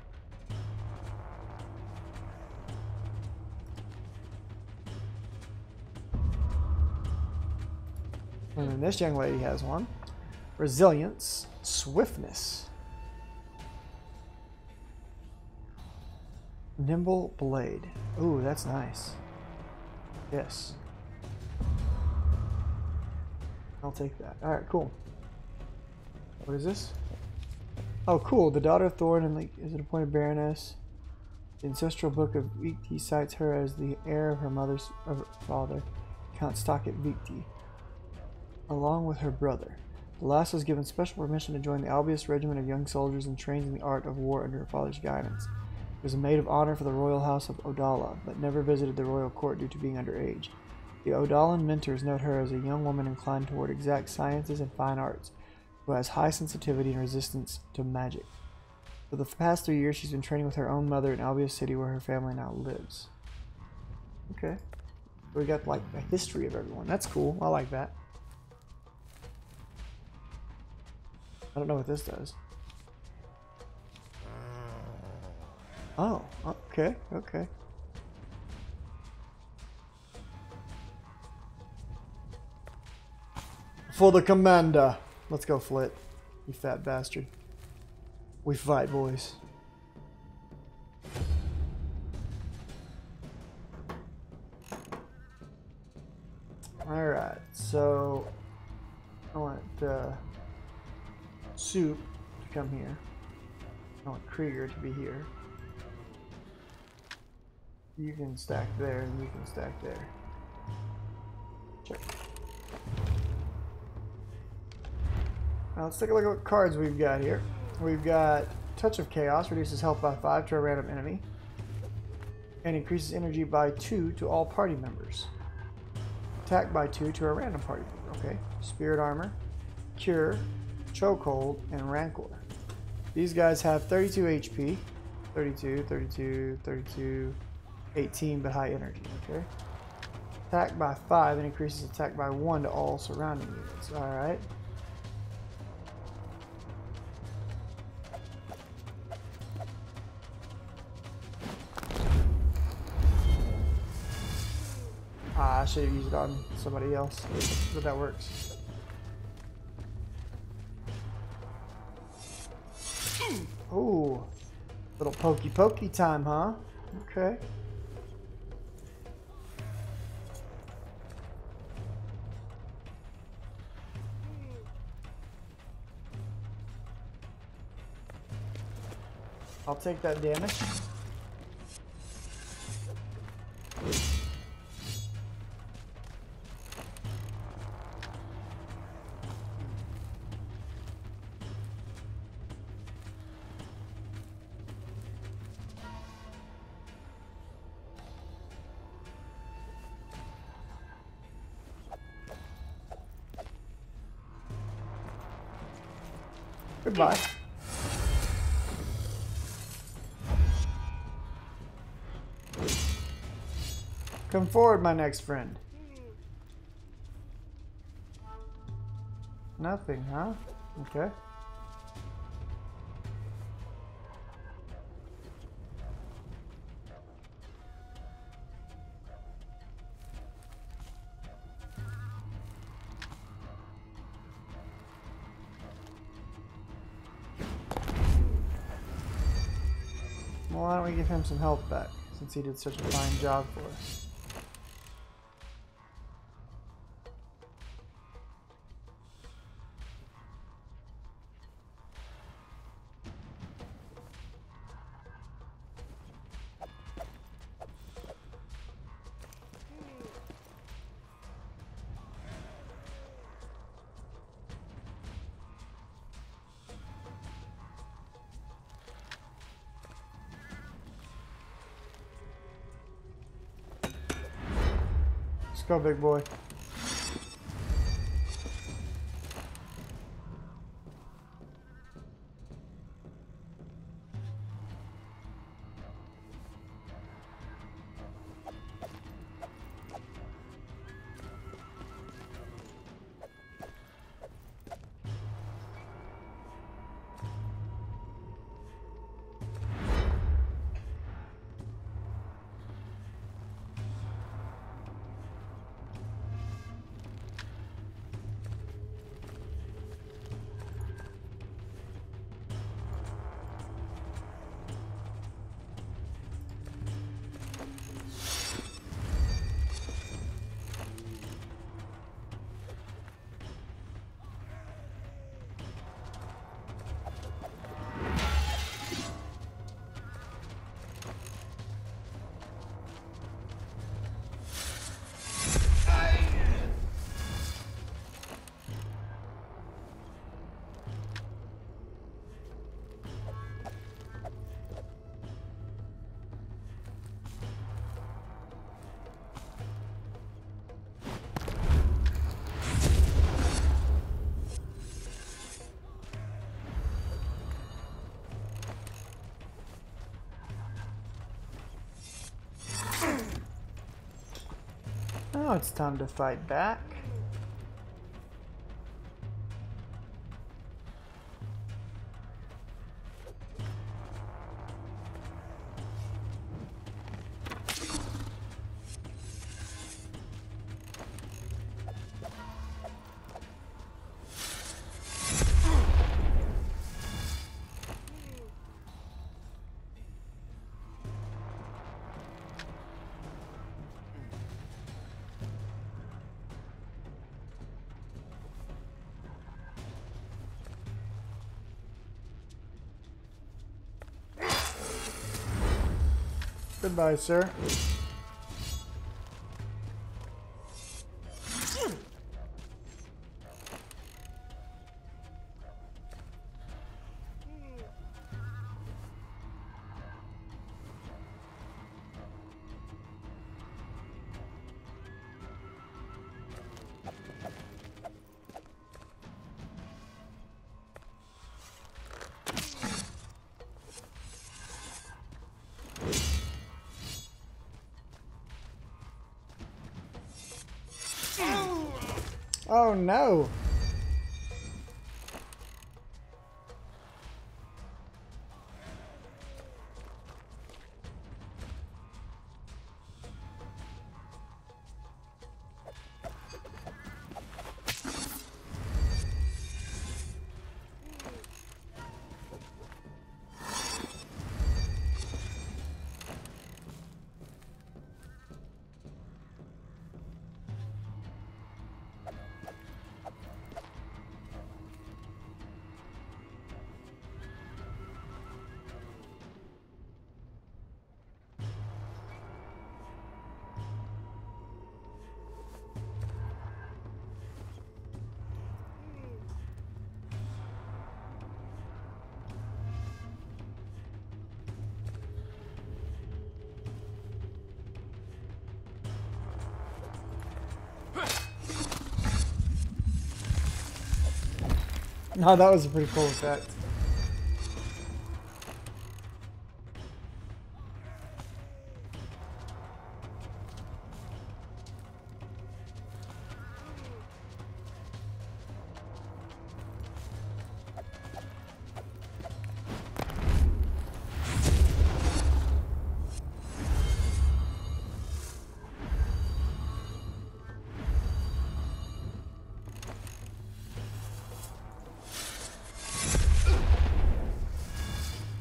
And then this young lady has one. Resilience, swiftness. Nimble blade. Ooh, that's nice. Yes. I'll take that. Alright, cool. What is this? Oh, cool. The daughter of Thorn and is an appointed Baroness. The ancestral book of Victi cites her as the heir of her father, Count Stockett Victi, along with her brother. The last was given special permission to join the Albius regiment of young soldiers and trained in the art of war under her father's guidance. She was a maid of honor for the royal house of Odala, but never visited the royal court due to being underage. The Odalan mentors note her as a young woman inclined toward exact sciences and fine arts, who has high sensitivity and resistance to magic. For the past 3 years, she's been training with her own mother in Albius City, where her family now lives. Okay. We got, like, a history of everyone. That's cool. I like that. I don't know what this does. Oh, okay, okay. For the commander. Let's go, Flit. You fat bastard. We fight, boys. Alright, so I want Soup to come here. I want Krieger to be here. You can stack there, and you can stack there. Check. Now let's take a look at what cards we've got here. We've got Touch of Chaos, reduces health by 5 to a random enemy, and increases energy by 2 to all party members. Attack by 2 to a random party member. Okay. Spirit Armor, Cure, Chokehold, and Rancor. These guys have 32 HP, 32, 32, 32, 18, but high energy. Okay. Attack by 5 and increases attack by 1 to all surrounding units. Alright. Ah, I should have used it on somebody else, but that works. Ooh, little pokey pokey time, huh? Okay. I'll take that damage. Goodbye. Come forward, my next friend. Nothing, huh? Okay. Well, why don't we give him some health back, since he did such a fine job for us. Let's go, big boy. Now it's time to fight back. Goodbye, sir. Oh no! No, that was a pretty cool effect.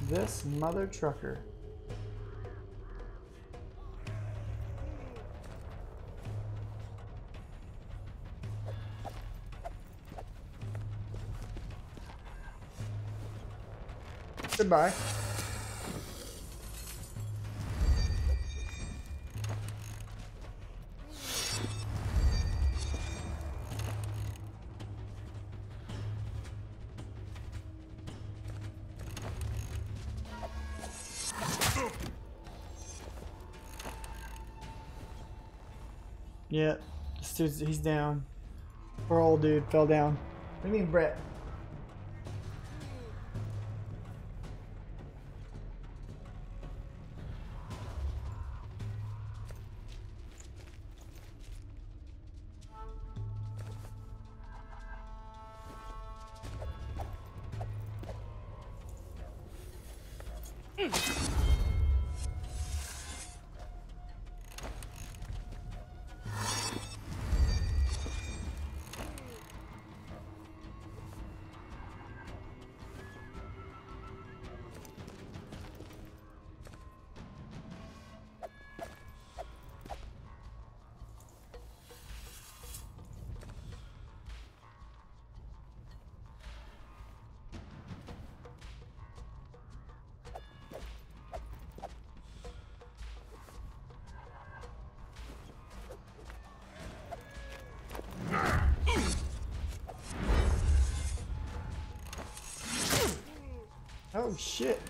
This mother trucker. Goodbye. Yeah, this dude's, he's down. Poor old dude fell down. What do you mean, Brett? Oh shit.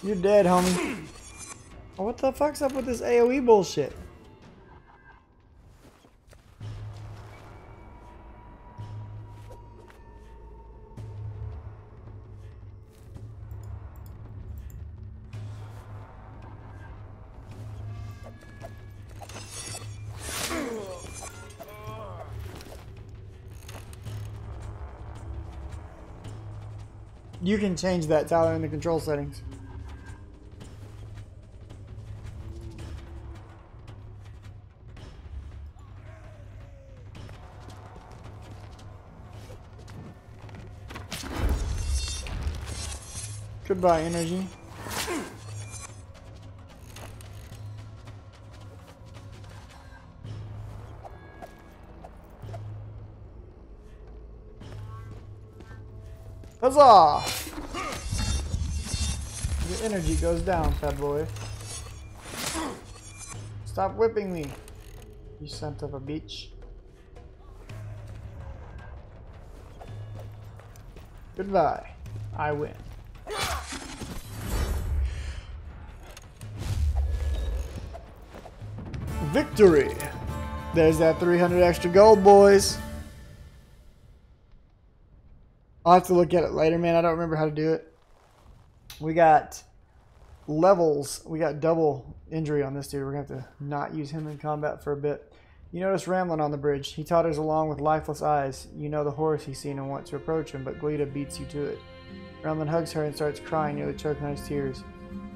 You're dead, homie. Oh, what the fuck's up with this AoE bullshit? You can change that, Tyler, in the control settings. Goodbye, energy. Huzzah! Your energy goes down, fat boy. Stop whipping me, you son of a bitch. Goodbye. I win. Victory! There's that 300 extra gold, boys. I'll have to look at it later, man. I don't remember how to do it. We got levels. We got double injury on this dude. We're going to have to not use him in combat for a bit. You notice Ramlin on the bridge. He totters along with lifeless eyes. You know the horse he's seen and want to approach him, but Gleda beats you to it. Ramlin hugs her and starts crying, nearly choking on his tears.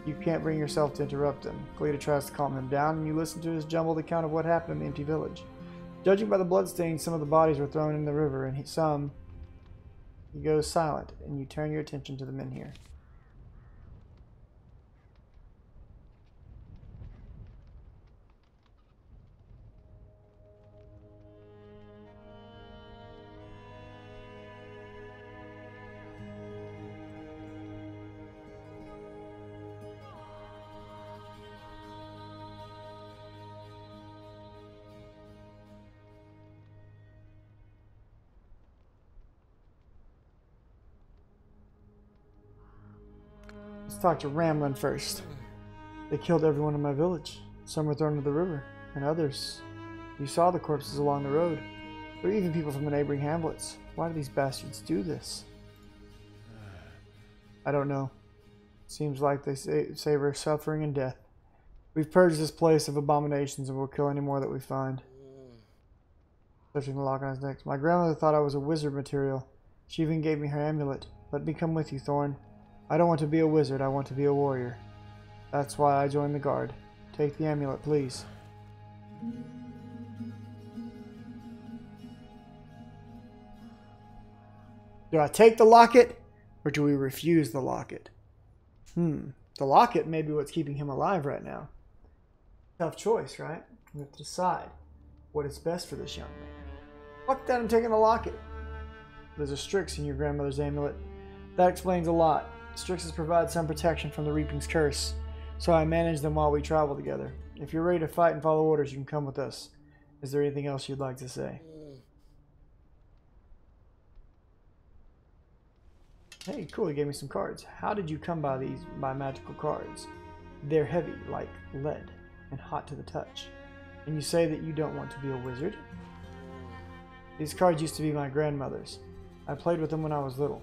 You can't bring yourself to interrupt him. Gleda tries to calm him down, and you listen to his jumbled account of what happened in the empty village. Judging by the bloodstains, some of the bodies were thrown in the river, and he goes silent, and you turn your attention to the men here. Let's talk to Ramlin first. They killed everyone in my village. Some were thrown into the river, and others. You saw the corpses along the road. There were even people from the neighboring hamlets. Why do these bastards do this? I don't know. Seems like they savor suffering and death. We've purged this place of abominations and we'll kill any more that we find. Touching the lock on his neck. My grandmother thought I was a wizard material. She even gave me her amulet. Let me come with you, Thorn. I don't want to be a wizard, I want to be a warrior. That's why I joined the guard. Take the amulet, please. Do I take the locket, or do we refuse the locket? The locket may be what's keeping him alive right now. Tough choice, right? We have to decide what is best for this young man. Fuck that, I'm taking the locket. There's a Strix in your grandmother's amulet. That explains a lot. Strixes provide some protection from the Reaping's curse, so I manage them while we travel together. If you're ready to fight and follow orders, you can come with us. Is there anything else you'd like to say? Hey, cool, you gave me some cards. How did you come by these magical cards? They're heavy, like lead, and hot to the touch. And you say that you don't want to be a wizard? These cards used to be my grandmother's. I played with them when I was little.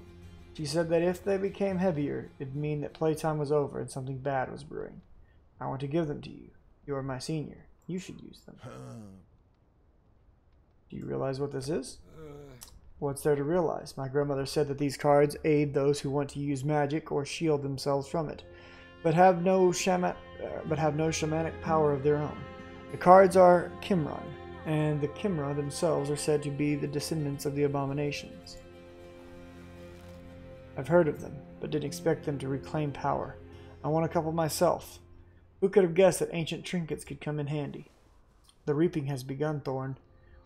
She said that if they became heavier, it'd mean that playtime was over and something bad was brewing. I want to give them to you. You're my senior. You should use them. Do you realize what this is? What's there to realize? My grandmother said that these cards aid those who want to use magic or shield themselves from it, but have no shamanic power of their own. The cards are Kimron, and the Kimra themselves are said to be the descendants of the abominations. I've heard of them, but didn't expect them to reclaim power. I want a couple myself. Who could have guessed that ancient trinkets could come in handy? The reaping has begun, Thorn.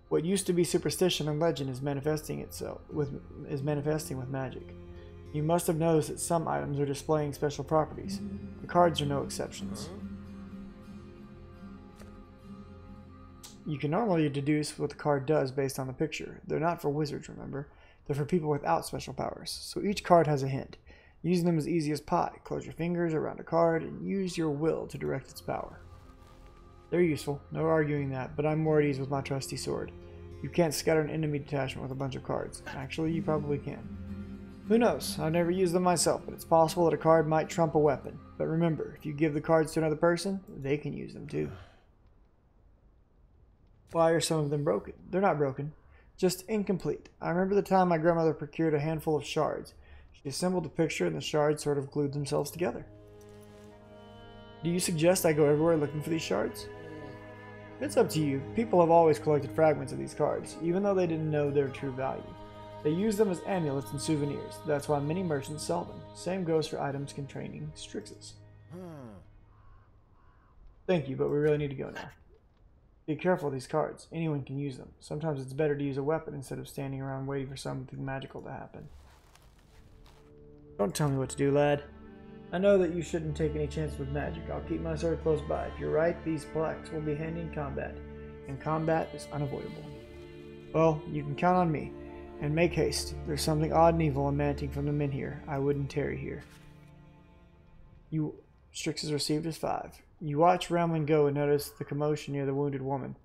What used to be superstition and legend is manifesting with magic. You must have noticed that some items are displaying special properties. The cards are no exceptions. You can normally deduce what the card does based on the picture. They're not for wizards, remember? They're for people without special powers, so each card has a hint. Using them is easy as pie. Close your fingers around a card and use your will to direct its power. They're useful, no arguing that, but I'm more at ease with my trusty sword. You can't scatter an enemy detachment with a bunch of cards. Actually, you probably can. Who knows? I've never used them myself, but it's possible that a card might trump a weapon. But remember, if you give the cards to another person, they can use them too. Why are some of them broken? They're not broken. Just incomplete. I remember the time my grandmother procured a handful of shards. She assembled a picture and the shards sort of glued themselves together. Do you suggest I go everywhere looking for these shards? It's up to you. People have always collected fragments of these cards, even though they didn't know their true value. They use them as amulets and souvenirs. That's why many merchants sell them. Same goes for items containing Strixes. Thank you, but we really need to go now. Be careful of these cards. Anyone can use them. Sometimes it's better to use a weapon instead of standing around waiting for something magical to happen. Don't tell me what to do, lad. I know that you shouldn't take any chances with magic. I'll keep my sword close by. If you're right, these plaques will be handy in combat. And combat is unavoidable. Well, you can count on me. And make haste. There's something odd and evil emanating from the men here. I wouldn't tarry here. Strix is received as 5. You watch Ramlin go and notice the commotion near the wounded woman.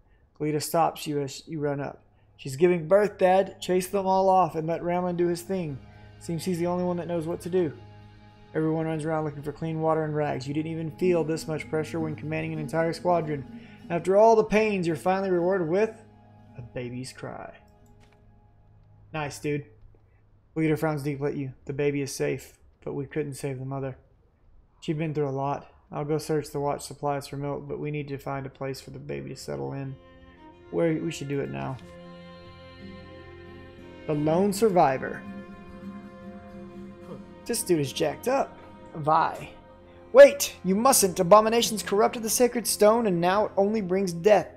Cleta stops you as you run up. She's giving birth, Dad. Chase them all off and let Ramlin do his thing. Seems he's the only one that knows what to do. Everyone runs around looking for clean water and rags. You didn't even feel this much pressure when commanding an entire squadron. After all the pains, you're finally rewarded with a baby's cry. Nice, dude. Cleta frowns deeply at you. The baby is safe, but we couldn't save the mother. She'd been through a lot. I'll go search the watch supplies for milk, but we need to find a place for the baby to settle in. We should do it now. The lone survivor. This dude is jacked up. Vi. Wait! You mustn't! Abominations corrupted the sacred stone and now it only brings death.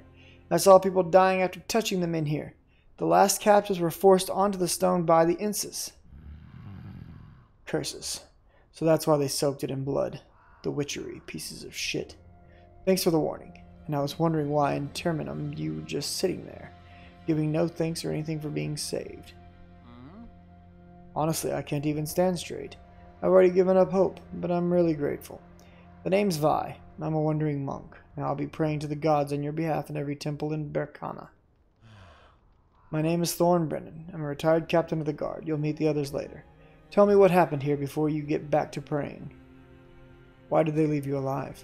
I saw people dying after touching them in here. The last captives were forced onto the stone by the inces. Curses. So that's why they soaked it in blood. The witchery. Pieces of shit. Thanks for the warning. And I was wondering why in Terminum you were just sitting there, giving no thanks or anything for being saved. Honestly, I can't even stand straight. I've already given up hope, but I'm really grateful. The name's Vi. I'm a wandering monk, and I'll be praying to the gods on your behalf in every temple in Berkana. My name is Thornbrennan. I'm a retired captain of the guard. You'll meet the others later. Tell me what happened here before you get back to praying. Why did they leave you alive?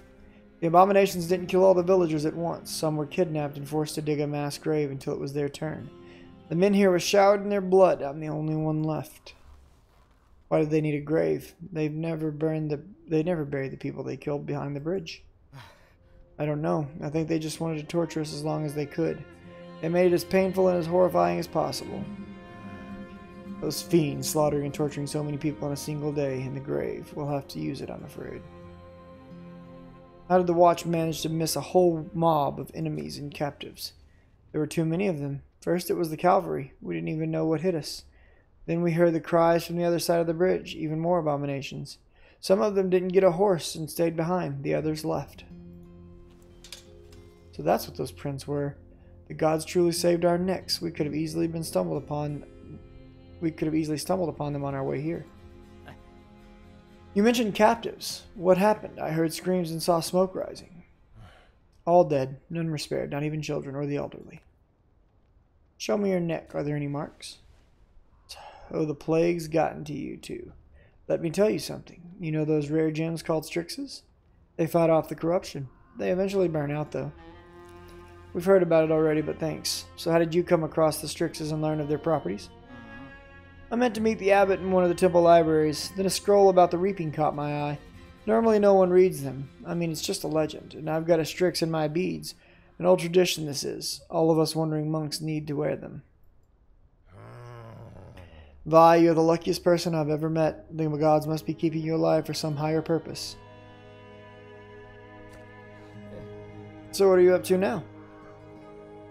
The abominations didn't kill all the villagers at once. Some were kidnapped and forced to dig a mass grave until it was their turn. The men here were showered in their blood. I'm the only one left. Why did they need a grave? They never buried the people they killed behind the bridge. I don't know. I think they just wanted to torture us as long as they could. They made it as painful and as horrifying as possible. Those fiends slaughtering and torturing so many people in a single day in the grave. We'll have to use it, I'm afraid. How did the Watch manage to miss a whole mob of enemies and captives? There were too many of them. First it was the cavalry. We didn't even know what hit us. Then we heard the cries from the other side of the bridge. Even more abominations. Some of them didn't get a horse and stayed behind. The others left. So that's what those prints were. The gods truly saved our necks. We could have easily stumbled upon them on our way here. You mentioned captives. What happened? I heard screams and saw smoke rising. All dead. None were spared, not even children or the elderly. Show me your neck. Are there any marks? Oh, the plague's gotten to you too. Let me tell you something. You know those rare gems called Strixes? They fight off the corruption. They eventually burn out, though. We've heard about it already, but thanks. So how did you come across the Strixes and learn of their properties? I meant to meet the abbot in one of the temple libraries. Then a scroll about the reaping caught my eye. Normally no one reads them. I mean, it's just a legend. And I've got a Strix in my beads. An old tradition this is. All of us wandering monks need to wear them. Vi, you're the luckiest person I've ever met. The gods must be keeping you alive for some higher purpose. So what are you up to now?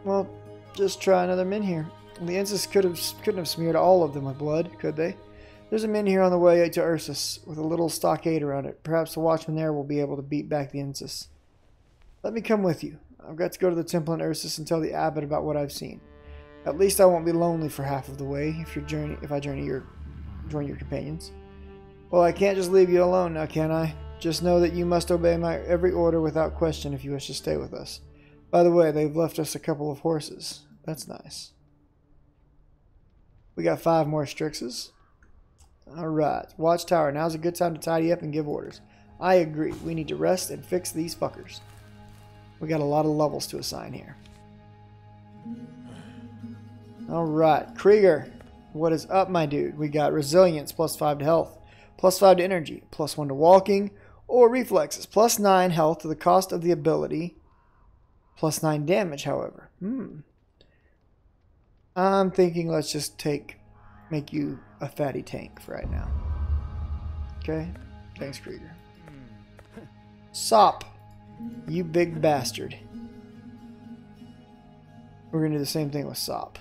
Well, just try another Menhir. The incense couldn't have smeared all of them with blood, could they? There's a Menhir on the way to Ursus, with a little stockade around it. Perhaps the watchman there will be able to beat back the incense. Let me come with you. I've got to go to the temple in Ursus and tell the abbot about what I've seen. At least I won't be lonely for half of the way if I join your companions. Well, I can't just leave you alone now, can I? Just know that you must obey my every order without question if you wish to stay with us. By the way, they've left us a couple of horses. That's nice. We got 5 more Strixes. Alright, Watchtower. Now's a good time to tidy up and give orders. I agree. We need to rest and fix these fuckers. We got a lot of levels to assign here. Alright, Krieger. What is up, my dude? We got Resilience, +5 to health, +5 to energy, +1 to walking, or reflexes, +9 health to the cost of the ability, +9 damage, however. I'm thinking let's just make you a fatty tank for right now. Okay? Thanks, Krieger. Sop. You big bastard. We're going to do the same thing with Sop.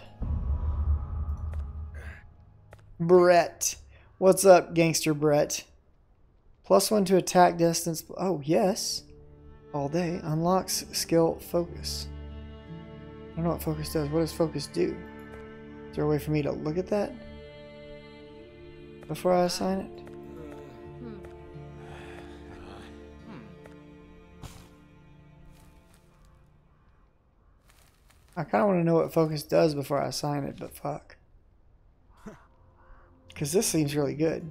Brett. What's up, gangster Brett? +1 to attack distance. Oh, yes. All day. Unlocks skill focus. I don't know what focus does. What does focus do? Is there a way for me to look at that before I assign it? I kind of want to know what focus does before I sign it, but fuck. Because this seems really good.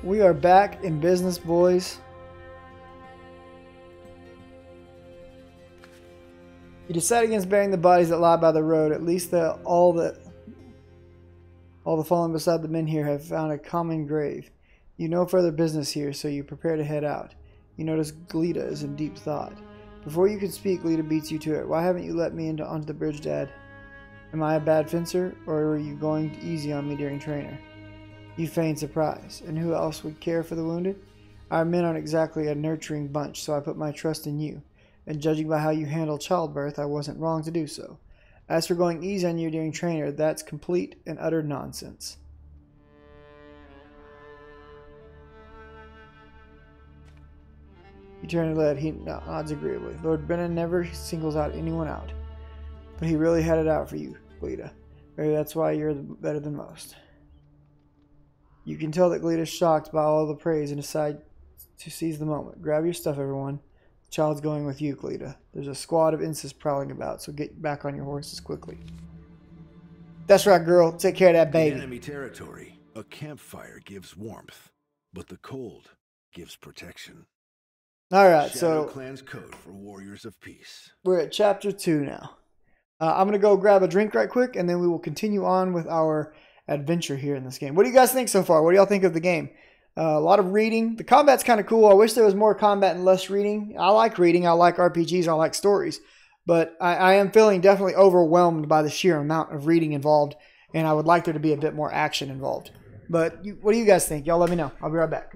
We are back in business, boys. You decide against burying the bodies that lie by the road. At least all the fallen beside the men here have found a common grave. You know further business here, so you prepare to head out. You notice Glita is in deep thought. Before you can speak, Glita beats you to it. Why haven't you let me onto the bridge, Dad? Am I a bad fencer, or were you going easy on me during trainer? You feign surprise. And who else would care for the wounded? Our men aren't exactly a nurturing bunch, so I put my trust in you. And judging by how you handle childbirth, I wasn't wrong to do so. As for going easy on you during trainer, that's complete and utter nonsense. You turn to Led. He nods agreeably. Lord Brennan never singles out anyone out. But he really had it out for you, Glita. Maybe that's why you're better than most. You can tell that Glita's shocked by all the praise and decide to seize the moment. Grab your stuff, everyone. The child's going with you, Glita. There's a squad of incest prowling about, so get back on your horses quickly. That's right, girl. Take care of that baby. In enemy territory, a campfire gives warmth, but the cold gives protection. All right, Shadow so Clan's code for warriors of peace. we're at chapter 2 now. I'm going to go grab a drink right quick, and then we will continue on with our adventure here in this game. What do you guys think so far? What do y'all think of the game? A lot of reading. The combat's kind of cool. I wish there was more combat and less reading. I like reading. I like RPGs. I like stories. But I am feeling definitely overwhelmed by the sheer amount of reading involved, and I would like there to be a bit more action involved. But what do you guys think? Y'all let me know. I'll be right back.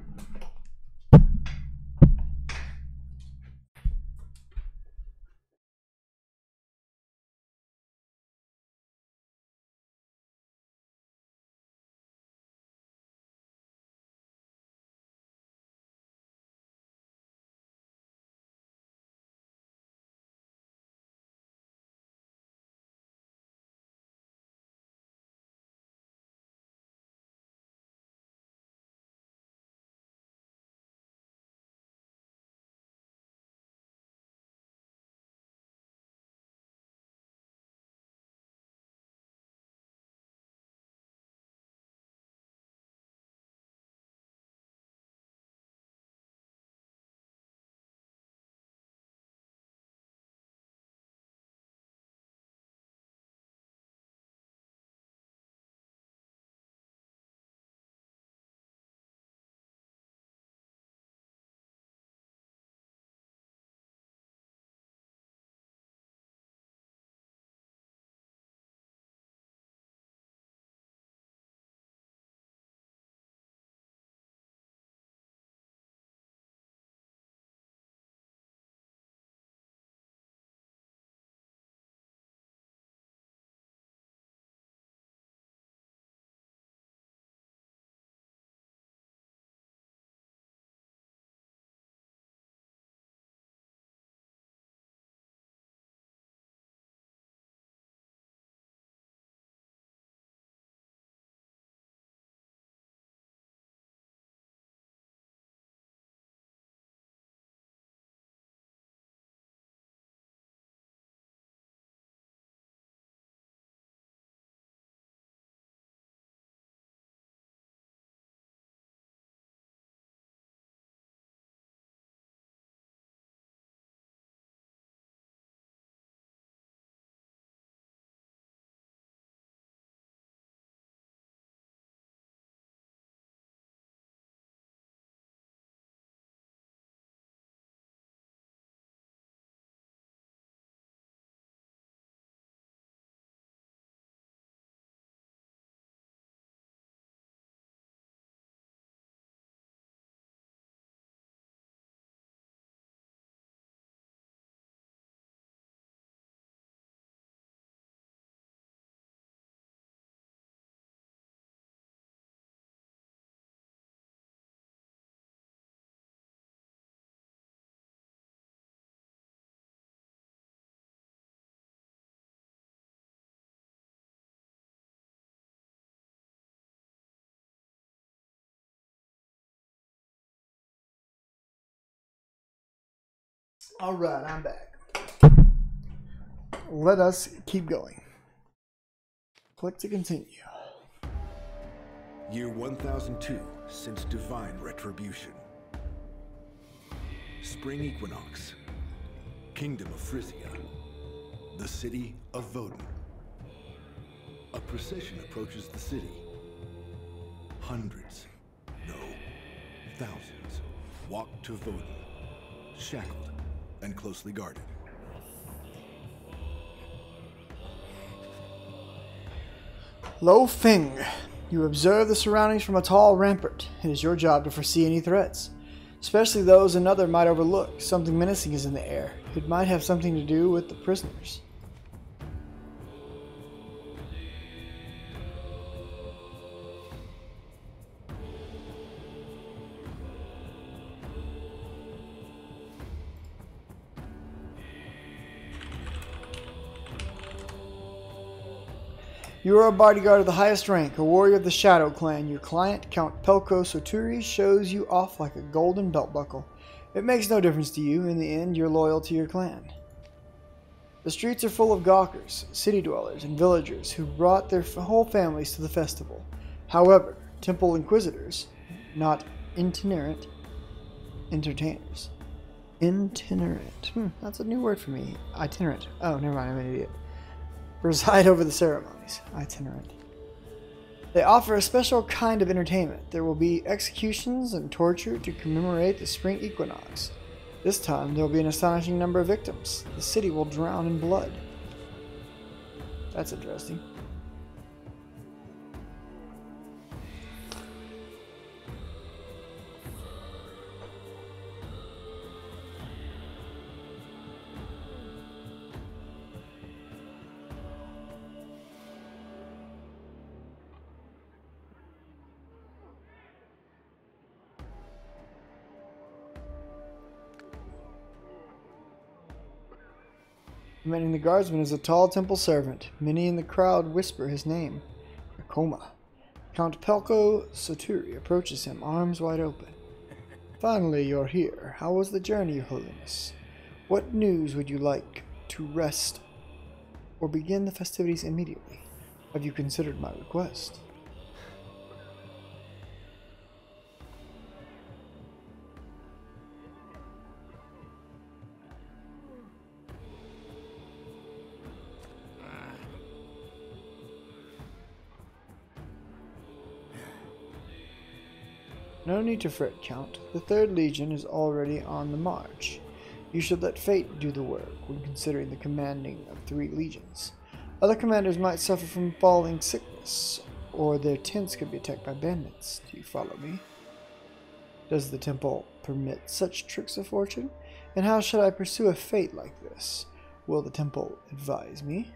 Alright, I'm back. Let us keep going. Click to continue. Year 1002 since divine retribution. Spring equinox. Kingdom of Frisia. The city of Voden. A procession approaches the city. Hundreds, no, thousands, walk to Voden, shackled and closely guarded. Lo Feng, you observe the surroundings from a tall rampart. It is your job to foresee any threats, especially those another might overlook. Something menacing is in the air. It might have something to do with the prisoners. You are a bodyguard of the highest rank, a warrior of the Shadow Clan. Your client, Count Pelko Soturi, shows you off like a golden belt buckle. It makes no difference to you. In the end, you're loyal to your clan. The streets are full of gawkers, city dwellers, and villagers who brought their whole families to the festival. However, temple inquisitors, not itinerant entertainers. Itinerant. That's a new word for me. Itinerant. Oh, never mind, I'm an idiot. Preside over the ceremonies. Itinerant. They offer a special kind of entertainment. There will be executions and torture to commemorate the spring equinox. This time there will be an astonishing number of victims. The city will drown in blood. That's interesting. Commanding the guardsman is a tall temple servant. Many in the crowd whisper his name. Akoma. Count Pelko Soturi approaches him, arms wide open. Finally, you're here. How was the journey, Your Holiness? What news would you like to rest or begin the festivities immediately? Have you considered my request? No need to fret, Count. The 3rd Legion is already on the march. You should let fate do the work when considering the commanding of 3 legions. Other commanders might suffer from falling sickness, or their tents could be attacked by bandits. Do you follow me? Does the temple permit such tricks of fortune? And how should I pursue a fate like this? Will the temple advise me?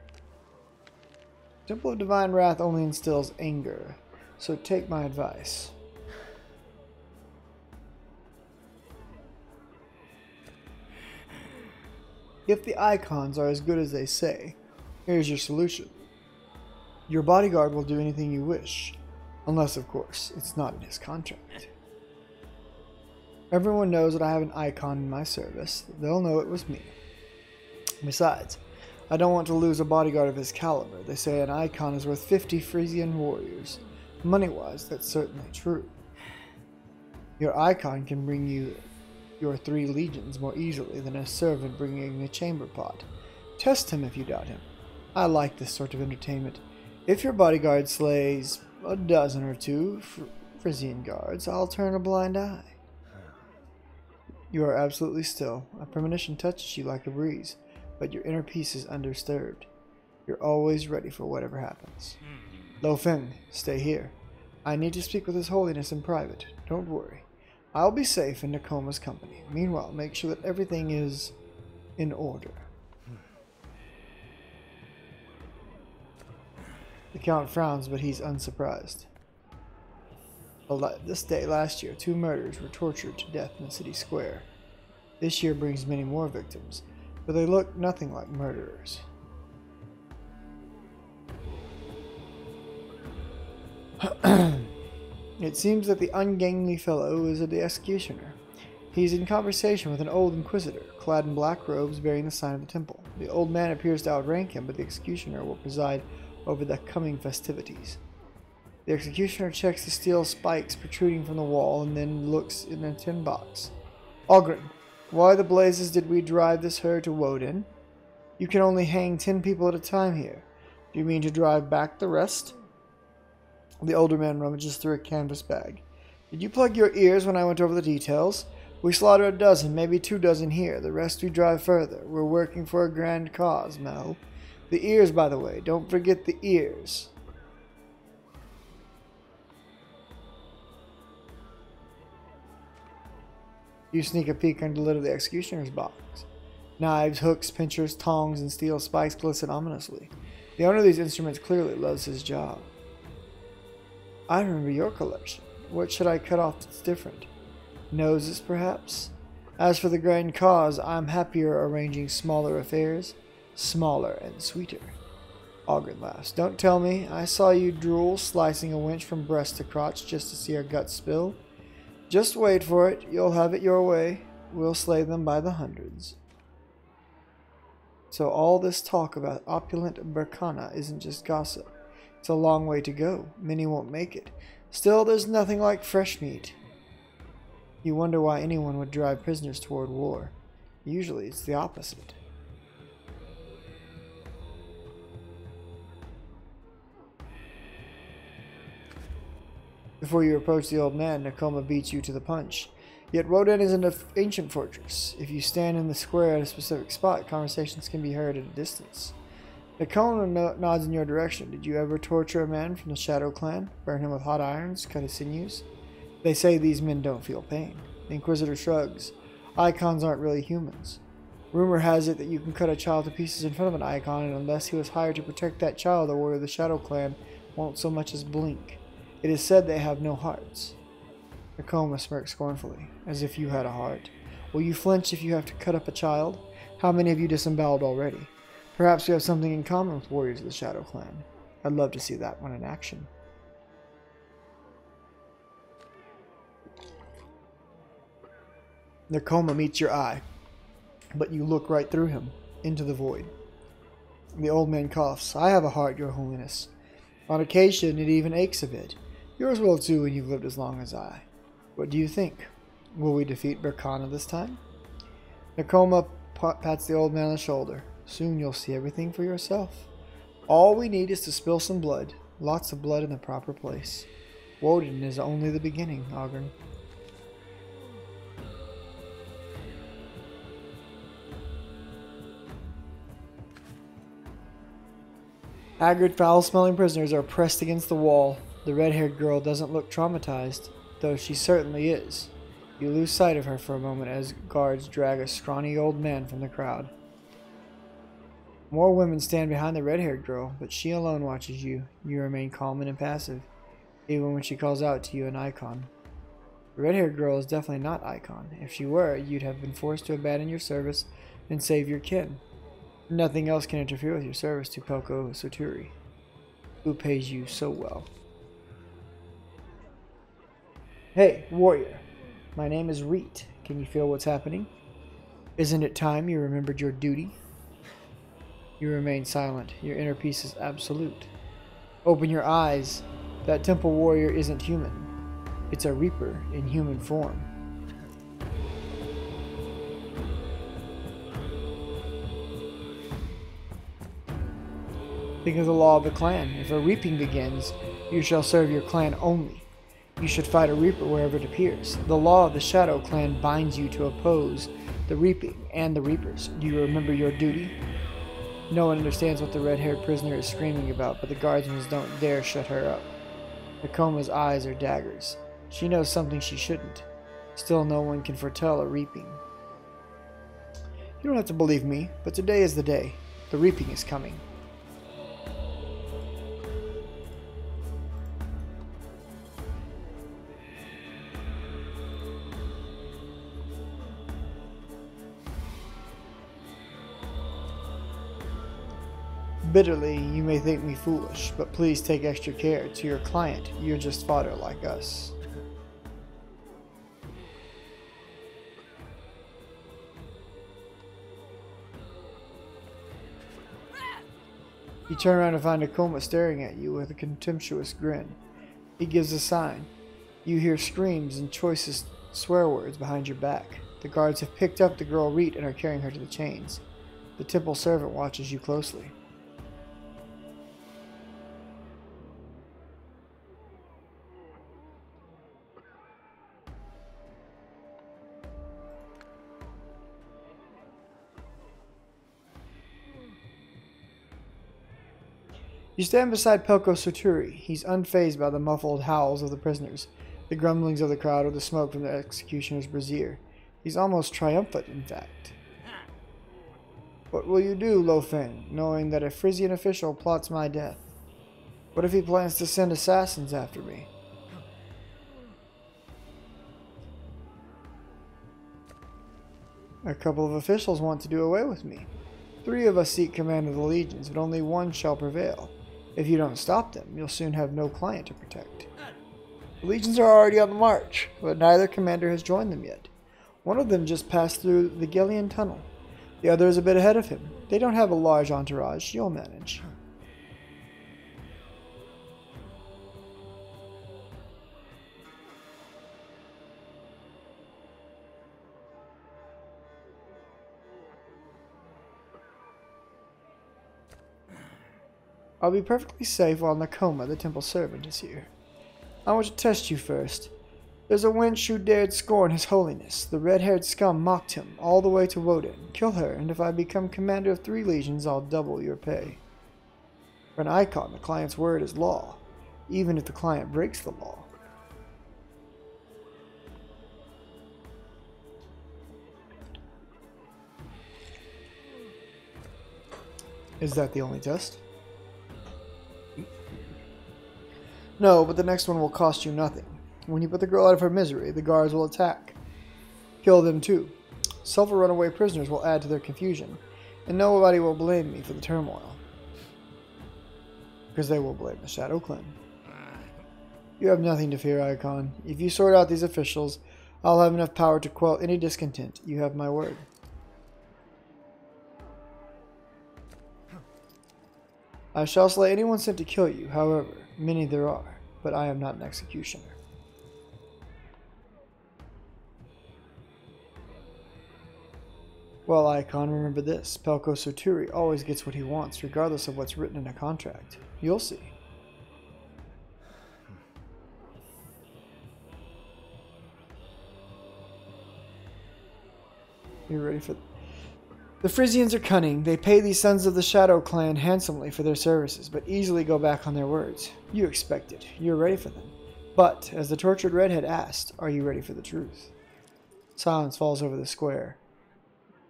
The Temple of Divine Wrath only instills anger, so take my advice. If the icons are as good as they say, here's your solution. Your bodyguard will do anything you wish, unless, of course, it's not in his contract. Everyone knows that I have an icon in my service. They'll know it was me. Besides, I don't want to lose a bodyguard of his caliber. They say an icon is worth 50 Frisian warriors. Money-wise, that's certainly true. Your icon can bring you your 3 legions more easily than a servant bringing a chamber pot. Test him if you doubt him. I like this sort of entertainment. If your bodyguard slays a dozen or 2 Frisian guards, I'll turn a blind eye. You are absolutely still. A premonition touches you like a breeze, but your inner peace is undisturbed. You're always ready for whatever happens. Lo Feng, stay here. I need to speak with His Holiness in private. Don't worry. I'll be safe in Nakoma's company. Meanwhile, make sure that everything is in order. The Count frowns, but he's unsurprised. This day last year, 2 murderers were tortured to death in the city square. This year brings many more victims, but they look nothing like murderers. It seems that the ungainly fellow is the executioner. He's in conversation with an old inquisitor, clad in black robes bearing the sign of the temple. The old man appears to outrank him, but the executioner will preside over the coming festivities. The executioner checks the steel spikes protruding from the wall and then looks in a tin box. Ogren, why the blazes did we drive this herd to Woden? You can only hang 10 people at a time here. Do you mean to drive back the rest? The older man rummages through a canvas bag. Did you plug your ears when I went over the details? We slaughter a dozen, maybe 2 dozen here. The rest we drive further. We're working for a grand cause, Mel. The ears, by the way. Don't forget the ears. You sneak a peek under the lid of the executioner's box. Knives, hooks, pincers, tongs, and steel spikes glisten ominously. The owner of these instruments clearly loves his job. I remember your collection. What should I cut off that's different? Noses, perhaps? As for the grand cause, I'm happier arranging smaller affairs. Smaller and sweeter. Ogren laughs. Don't tell me. I saw you drool, slicing a wench from breast to crotch just to see her guts spill. Just wait for it. You'll have it your way. We'll slay them by the hundreds. So all this talk about opulent Berkana isn't just gossip. It's a long way to go. Many won't make it. Still, there's nothing like fresh meat. You wonder why anyone would drive prisoners toward war. Usually it's the opposite. Before you approach the old man, Nakoma beats you to the punch. Yet Woden isn't an ancient fortress. If you stand in the square at a specific spot, conversations can be heard at a distance. Nakoma nods in your direction. Did you ever torture a man from the Shadow Clan? Burn him with hot irons? Cut his sinews? They say these men don't feel pain. The Inquisitor shrugs. Icons aren't really humans. Rumor has it that you can cut a child to pieces in front of an icon, and unless he was hired to protect that child, the warrior of the Shadow Clan won't so much as blink. It is said they have no hearts. Nakoma smirks scornfully, as if you had a heart. Will you flinch if you have to cut up a child? How many have you disemboweled already? Perhaps we have something in common with warriors of the Shadow Clan. I'd love to see that one in action. Nakoma meets your eye, but you look right through him, into the void. The old man coughs. I have a heart, your holiness. On occasion, it even aches a bit. Yours will too when you've lived as long as I. What do you think? Will we defeat Berkana this time? Nakoma pats the old man on the shoulder. Soon you'll see everything for yourself. All we need is to spill some blood. Lots of blood in the proper place. Woden is only the beginning, Ogren. Haggard, foul-smelling prisoners are pressed against the wall. The red-haired girl doesn't look traumatized, though she certainly is. You lose sight of her for a moment as guards drag a scrawny old man from the crowd. More women stand behind the red-haired girl, but she alone watches you. You remain calm and impassive, even when she calls out to you an icon. The red-haired girl is definitely not Icon. If she were, you'd have been forced to abandon your service and save your kin. Nothing else can interfere with your service to Pelko Soturi, who pays you so well. Hey, warrior. My name is Reet. Can you feel what's happening? Isn't it time you remembered your duty? You remain silent. Your inner peace is absolute. Open your eyes. That temple warrior isn't human. It's a reaper in human form. Think of the law of the clan. If a reaping begins, you shall serve your clan only. You should fight a reaper wherever it appears. The law of the Shadow Clan binds you to oppose the reaping and the reapers. Do you remember your duty? No one understands what the red-haired prisoner is screaming about, but the guardsmen don't dare shut her up. Nakoma's eyes are daggers. She knows something she shouldn't. Still, no one can foretell a reaping. You don't have to believe me, but today is the day. The reaping is coming. Bitterly, you may think me foolish, but please take extra care. To your client, you're just fodder like us. You turn around and find Nakoma staring at you with a contemptuous grin. He gives a sign. You hear screams and choicest swear words behind your back. The guards have picked up the girl Reet and are carrying her to the chains. The temple servant watches you closely. You stand beside Pelko Soturi. He's unfazed by the muffled howls of the prisoners, the grumblings of the crowd, or the smoke from the executioner's brazier. He's almost triumphant, in fact. What will you do, Lo Feng, knowing that a Frisian official plots my death? What if he plans to send assassins after me? A couple of officials want to do away with me. 3 of us seek command of the legions, but only 1 shall prevail. If you don't stop them, you'll soon have no client to protect. The legions are already on the march, but neither commander has joined them yet. One of them just passed through the Gillian tunnel. The other is a bit ahead of him. They don't have a large entourage. You'll manage. I'll be perfectly safe while Nakoma, the temple servant, is here. I want to test you first. There's a wench who dared scorn his holiness. The red-haired scum mocked him all the way to Woden. Kill her, and if I become commander of 3 legions, I'll double your pay. For an icon, the client's word is law, even if the client breaks the law. Is that the only test? No, but the next one will cost you nothing. When you put the girl out of her misery, the guards will attack. Kill them too. Several runaway prisoners will add to their confusion, and nobody will blame me for the turmoil. Because they will blame the Shadow Clan. You have nothing to fear, Icon. If you sort out these officials, I'll have enough power to quell any discontent. You have my word. I shall slay anyone sent to kill you, however, many there are, but I am not an executioner. Well, Icon, remember this. Pelko Soturi always gets what he wants, regardless of what's written in a contract. You'll see. You ready for... The Frisians are cunning. They pay these sons of the Shadow Clan handsomely for their services, but easily go back on their words. You expect it. You're ready for them. But, as the tortured redhead asked, are you ready for the truth? Silence falls over the square.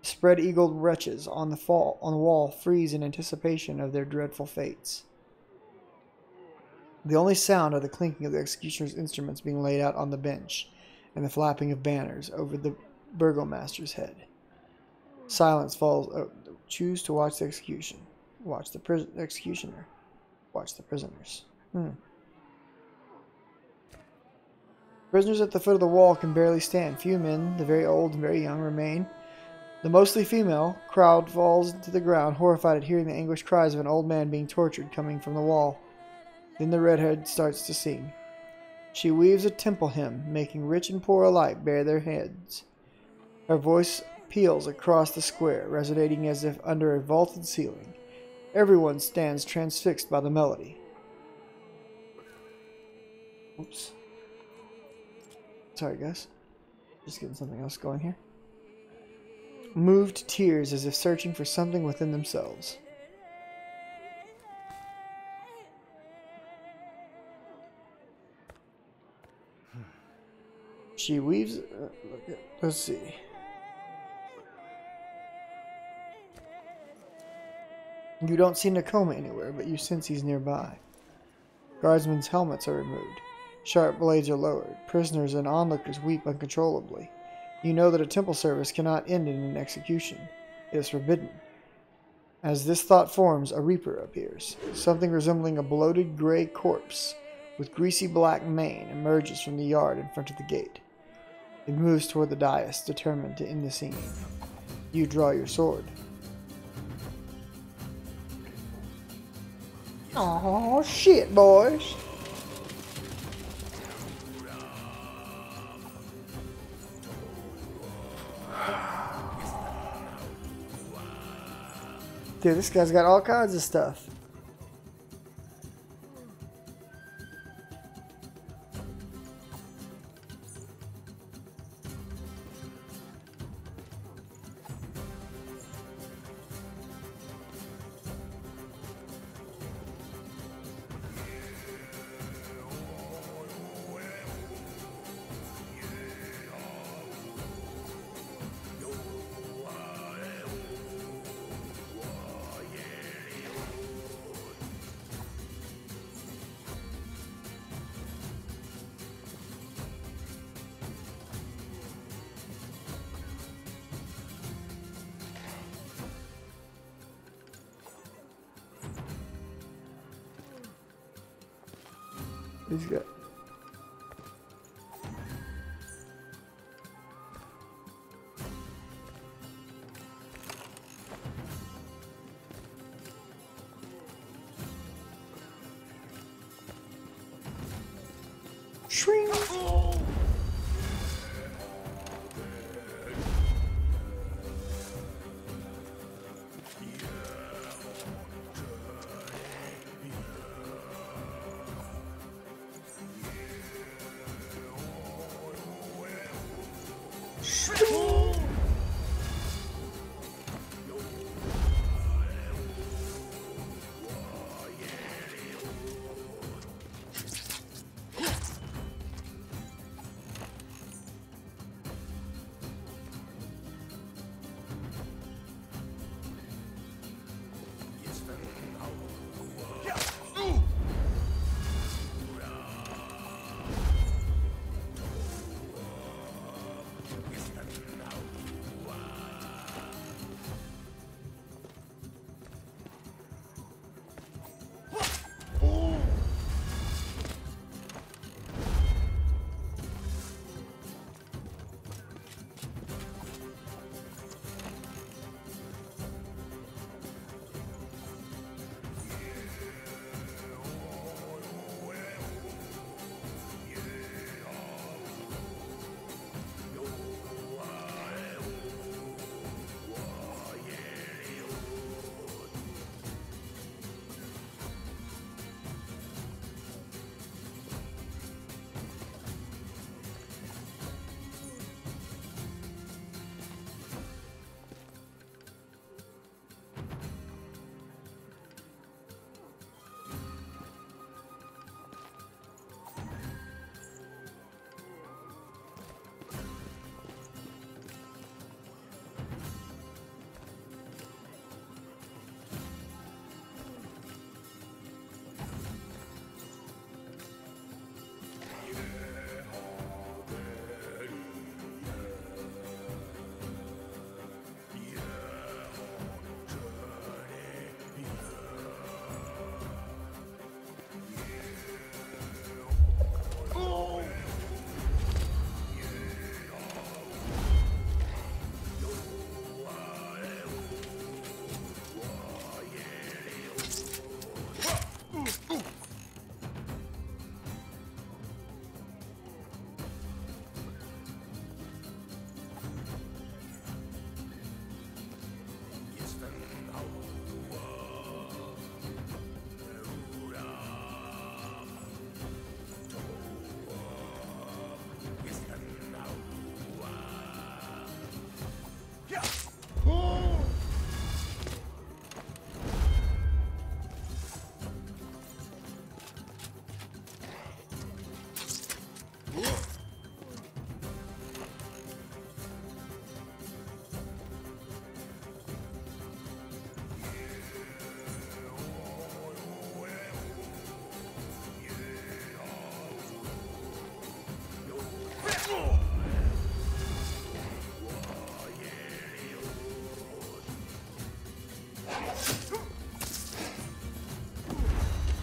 Spread-eagled wretches on the wall freeze in anticipation of their dreadful fates. The only sound are the clinking of the executioner's instruments being laid out on the bench, and the flapping of banners over the burgomaster's head. Silence falls. Oh, choose to watch the execution. Watch the executioner. Watch the prisoners. Prisoners at the foot of the wall can barely stand. Few men, the very old and very young, remain. The mostly female crowd falls to the ground, horrified at hearing the anguished cries of an old man being tortured coming from the wall. Then the redhead starts to sing. She weaves a temple hymn, making rich and poor alike bare their heads. Her voice peals across the square, resonating as if under a vaulted ceiling. Everyone stands transfixed by the melody. Oops. Sorry, guys. Just getting something else going here. Moved to tears as if searching for something within themselves. She weaves... let's see. You don't see Nakoma anywhere, but you sense he's nearby. Guardsmen's helmets are removed. Sharp blades are lowered. Prisoners and onlookers weep uncontrollably. You know that a temple service cannot end in an execution. It is forbidden. As this thought forms, a reaper appears. Something resembling a bloated gray corpse with greasy black mane emerges from the yard in front of the gate. It moves toward the dais, determined to end the scene. You draw your sword. Oh shit, boys. Dude, this guy's got all kinds of stuff. He's got. Shrink.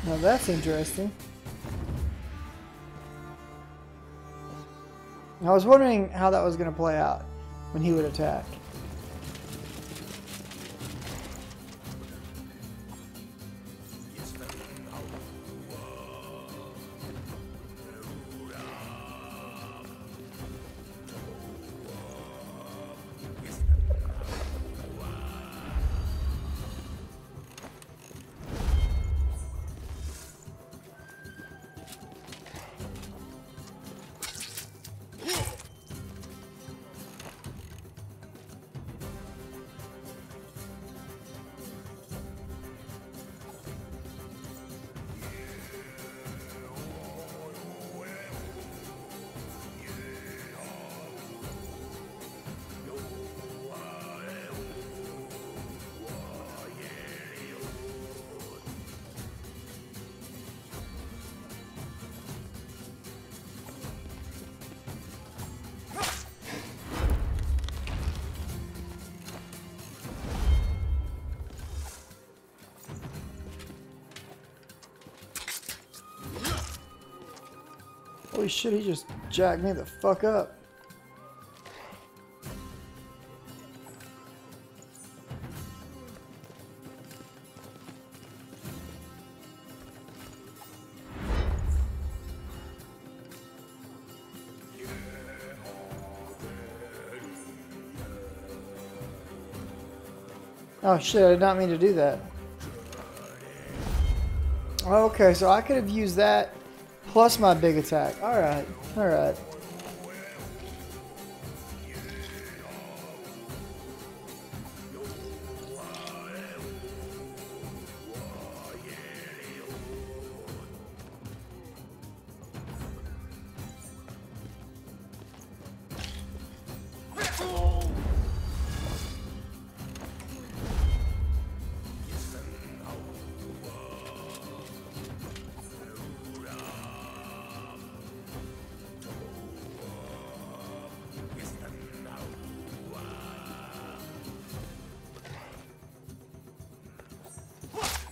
Now that's interesting. I was wondering how that was going to play out when he would attack. Holy shit, he just jacked me the fuck up. Oh shit, I did not mean to do that. Okay, so I could have used that plus my big attack. Alright, alright.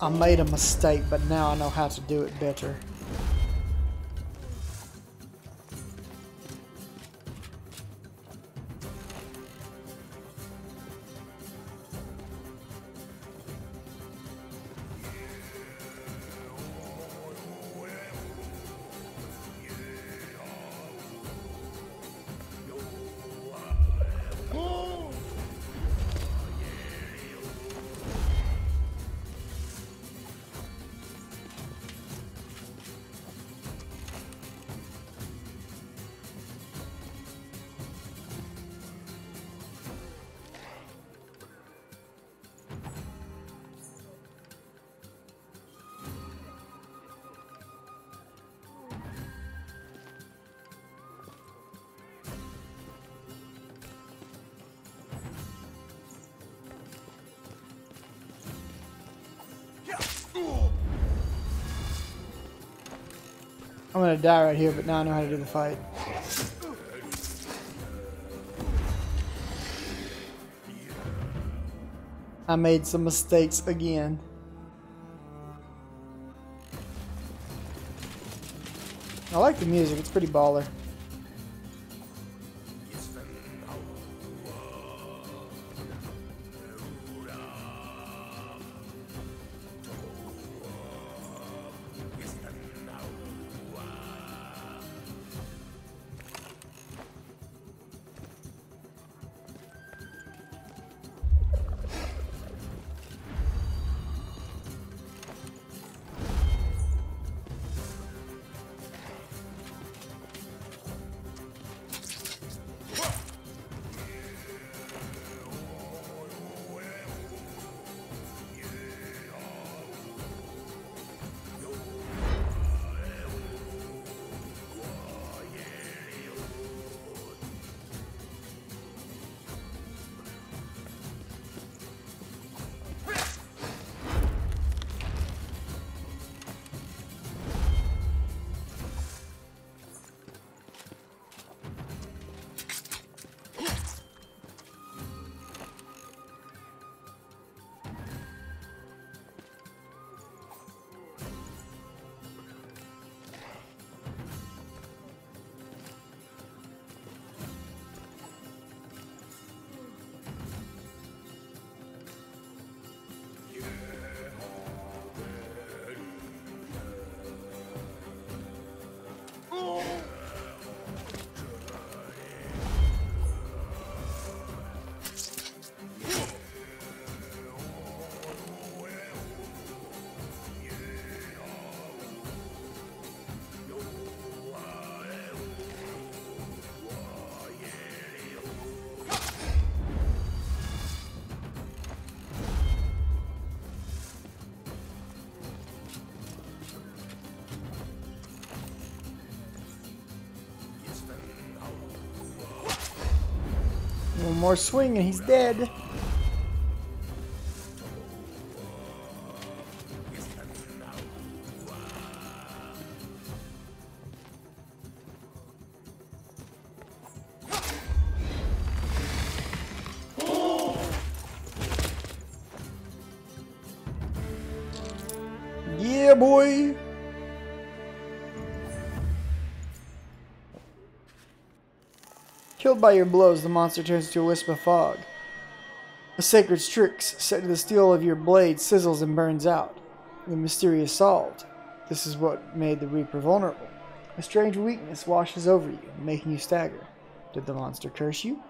I made a mistake, but now I know how to do it better. I'm gonna die right here, but now I know how to do the fight. I made some mistakes again. I like the music, it's pretty baller. One more swing and he's dead. Yeah, boy. Killed by your blows, the monster turns into a wisp of fog. A sacred strix set to the steel of your blade sizzles and burns out. The mystery is solved. This is what made the Reaper vulnerable. A strange weakness washes over you, making you stagger. Did the monster curse you?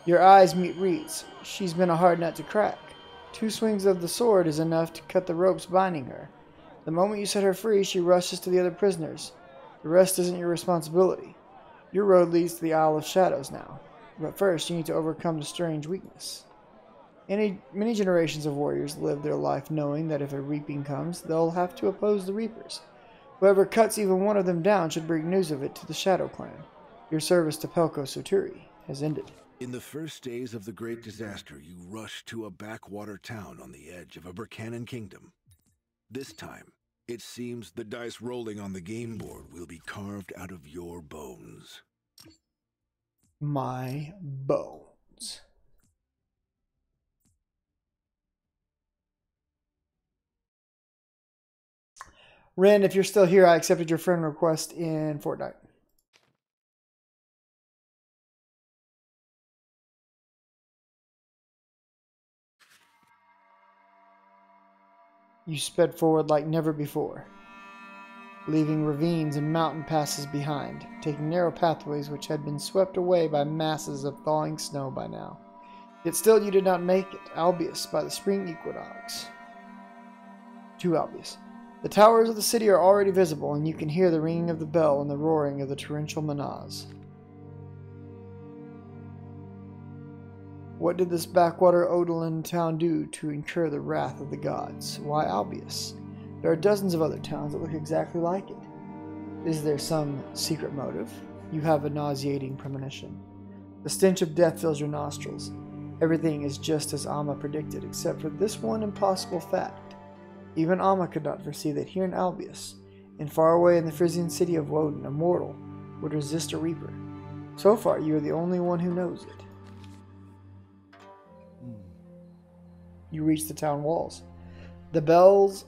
Your eyes meet Reed's. She's been a hard nut to crack. 2 swings of the sword is enough to cut the ropes binding her. The moment you set her free, she rushes to the other prisoners. The rest isn't your responsibility. Your road leads to the Isle of Shadows now. But first, you need to overcome the strange weakness. Many generations of warriors live their life knowing that if a reaping comes, they'll have to oppose the reapers. Whoever cuts even one of them down should bring news of it to the Shadow Clan. Your service to Pelko Soturi has ended. In the first days of the Great Disaster, you rushed to a backwater town on the edge of a Burkanan kingdom. This time, it seems the dice rolling on the game board will be carved out of your bones. My bones. Ren, if you're still here, I accepted your friend request in Fortnite. You sped forward like never before, leaving ravines and mountain passes behind, taking narrow pathways which had been swept away by masses of thawing snow by now. Yet still you did not make it, Albius, by the spring equinox. To Albius. The towers of the city are already visible, and you can hear the ringing of the bell and the roaring of the torrential Manaz. What did this backwater Odolan town do to incur the wrath of the gods? Why Albius? There are dozens of other towns that look exactly like it. Is there some secret motive? You have a nauseating premonition. The stench of death fills your nostrils. Everything is just as Amma predicted, except for this one impossible fact. Even Amma could not foresee that here in Albius, and far away in the Frisian city of Woden, a mortal would resist a reaper. So far, you are the only one who knows it. You reach the town walls. The bells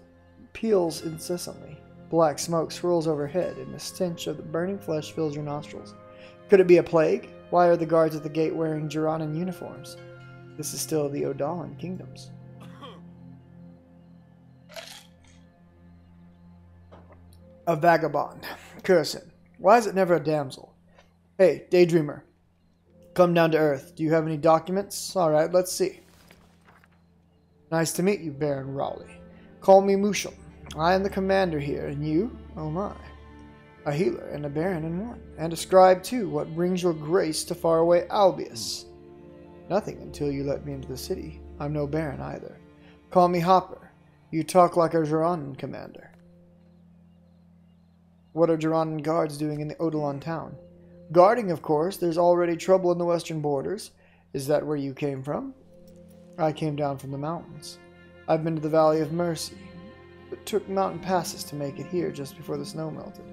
peals incessantly. Black smoke swirls overhead, and the stench of the burning flesh fills your nostrils. Could it be a plague? Why are the guards at the gate wearing Jiranan uniforms? This is still the Odalan kingdoms. A vagabond. Curse him. Why is it never a damsel? Hey, daydreamer. Come down to earth. Do you have any documents? Alright, let's see. Nice to meet you, Baron Rowley. Call me Mushel. I am the commander here, and you? Oh my. A healer and a baron in one. And a scribe too. What brings your grace to faraway Albius? Nothing until you let me into the city. I'm no baron either. Call me Hopper. You talk like a Jiranan commander. What are Jiranan guards doing in the Odolan town? Guarding, of course. There's already trouble in the western borders. Is that where you came from? I came down from the mountains. I've been to the Valley of Mercy. It took mountain passes to make it here just before the snow melted.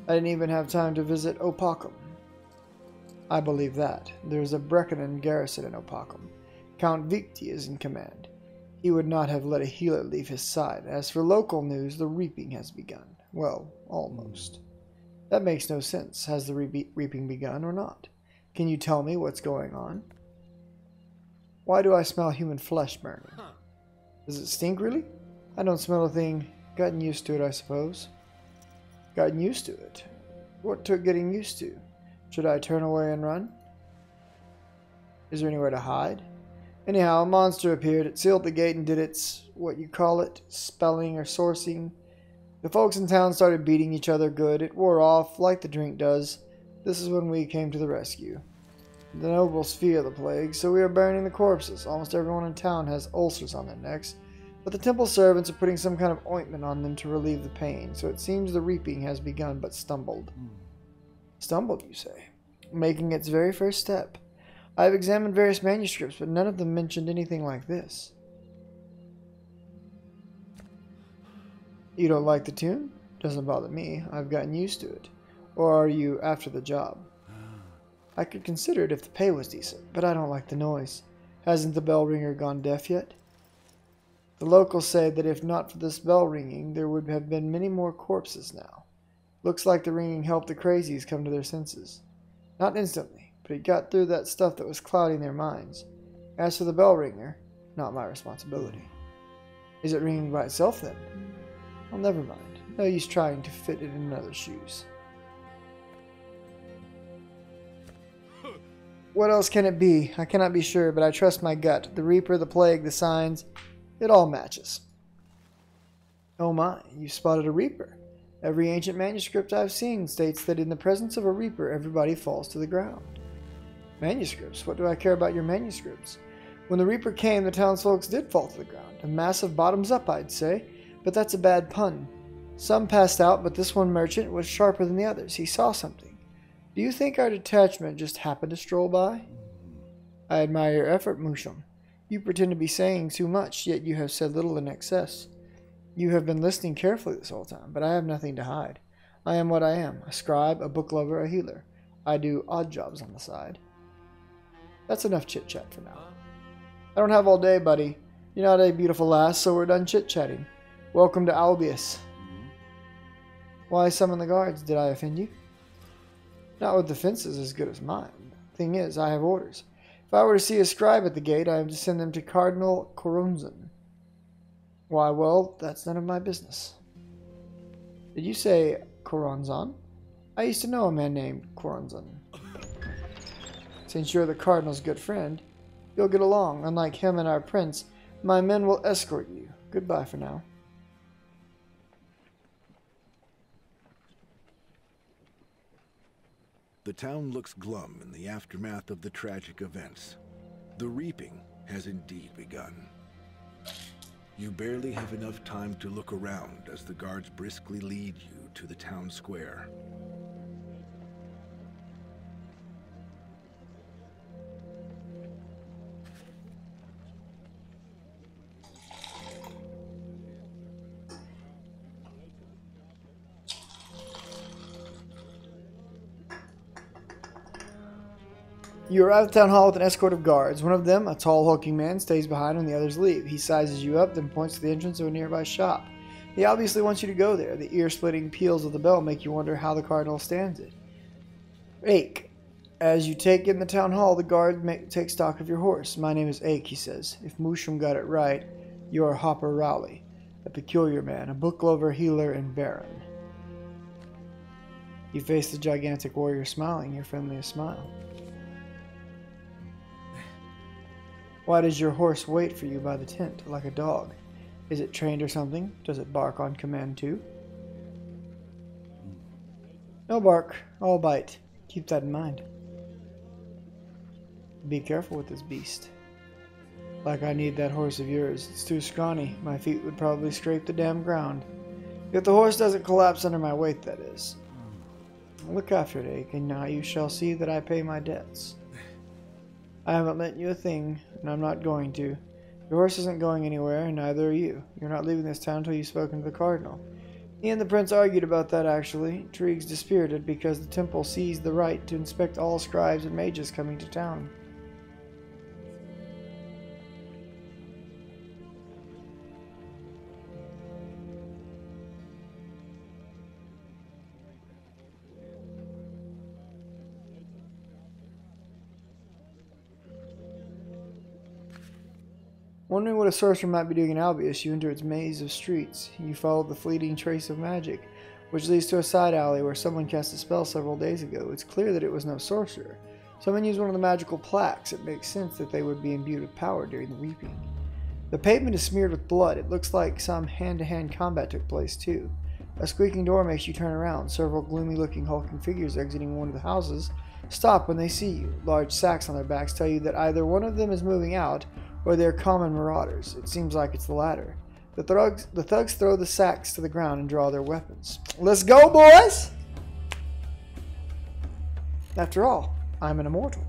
I didn't even have time to visit Opakum. I believe that. There's a Breckanan garrison in Opakum. Count Victi is in command. He would not have let a healer leave his side. As for local news, the reaping has begun. Well, almost. That makes no sense. Has the reaping begun or not? Can you tell me what's going on? Why do I smell human flesh burning? Does it stink, really? I don't smell a thing. Gotten used to it, I suppose. Gotten used to it? What took getting used to? Should I turn away and run? Is there anywhere to hide? Anyhow, a monster appeared. It sealed the gate and did its, what you call it, spelling or sourcing. The folks in town started beating each other good. It wore off, like the drink does. This is when we came to the rescue. The nobles fear the plague, so we are burning the corpses. Almost everyone in town has ulcers on their necks, but the temple servants are putting some kind of ointment on them to relieve the pain, so it seems the reaping has begun but stumbled. Stumbled, you say? Making its very first step. I have examined various manuscripts, but none of them mentioned anything like this. You don't like the tune? Doesn't bother me. I've gotten used to it. Or are you after the job? I could consider it if the pay was decent, but I don't like the noise. Hasn't the bell ringer gone deaf yet? The locals say that if not for this bell ringing, there would have been many more corpses now. Looks like the ringing helped the crazies come to their senses. Not instantly, but he got through that stuff that was clouding their minds. As for the bell ringer, not my responsibility. Is it ringing by itself then? Well, never mind. No use trying to fit it in another's shoes. What else can it be? I cannot be sure, but I trust my gut. The Reaper, the Plague, the signs, it all matches. Oh my, you spotted a Reaper. Every ancient manuscript I've seen states that in the presence of a Reaper, everybody falls to the ground. Manuscripts? What do I care about your manuscripts? When the Reaper came, the townsfolk did fall to the ground. A massive bottoms up, I'd say, but that's a bad pun. Some passed out, but this one merchant was sharper than the others. He saw something. Do you think our detachment just happened to stroll by? I admire your effort, Musham. You pretend to be saying too much, yet you have said little in excess. You have been listening carefully this whole time, but I have nothing to hide. I am what I am, a scribe, a book lover, a healer. I do odd jobs on the side. That's enough chit-chat for now. I don't have all day, buddy. You're not a beautiful lass, so we're done chit-chatting. Welcome to Albius. Why summon the guards? Did I offend you? Not with defenses as good as mine. Thing is, I have orders. If I were to see a scribe at the gate, I am to send them to Cardinal Coronzon. Why, well, that's none of my business. Did you say Coronzon? I used to know a man named Coronzon. Since you're the Cardinal's good friend, you'll get along. Unlike him and our prince, my men will escort you. Goodbye for now. The town looks glum in the aftermath of the tragic events. The reaping has indeed begun. You barely have enough time to look around as the guards briskly lead you to the town square. You arrive at the town hall with an escort of guards. One of them, a tall, hulking man, stays behind when the others leave. He sizes you up, then points to the entrance of a nearby shop. He obviously wants you to go there. The ear-splitting peals of the bell make you wonder how the Cardinal stands it. Ake. As you take in the town hall, the guard take stock of your horse. My name is Ake, he says. If Musham got it right, you're Hopper Rowley, a peculiar man, a book lover, healer, and baron. You face the gigantic warrior smiling, your friendliest smile. Why does your horse wait for you by the tent, like a dog? Is it trained or something? Does it bark on command too? No bark, all bite. Keep that in mind. Be careful with this beast. Like I need that horse of yours. It's too scrawny. My feet would probably scrape the damn ground. If the horse doesn't collapse under my weight, that is. Look after it, Ake, and now you shall see that I pay my debts. I haven't lent you a thing, and I'm not going to. Your horse isn't going anywhere, and neither are you. You're not leaving this town until you've spoken to the Cardinal. He and the Prince argued about that, actually. Intrigues dispirited because the temple seized the right to inspect all scribes and mages coming to town. Wondering what a sorcerer might be doing in Albius, you enter its maze of streets. You follow the fleeting trace of magic, which leads to a side alley where someone cast a spell several days ago. It's clear that it was no sorcerer. Someone used one of the magical plaques. It makes sense that they would be imbued with power during the reaping. The pavement is smeared with blood. It looks like some hand-to-hand combat took place, too. A squeaking door makes you turn around. Several gloomy-looking hulking figures exiting one of the houses stop when they see you. Large sacks on their backs tell you that either one of them is moving out, or they're common marauders. It seems like it's the latter. The thugs throw the sacks to the ground and draw their weapons. Let's go, boys! After all, I'm an immortal.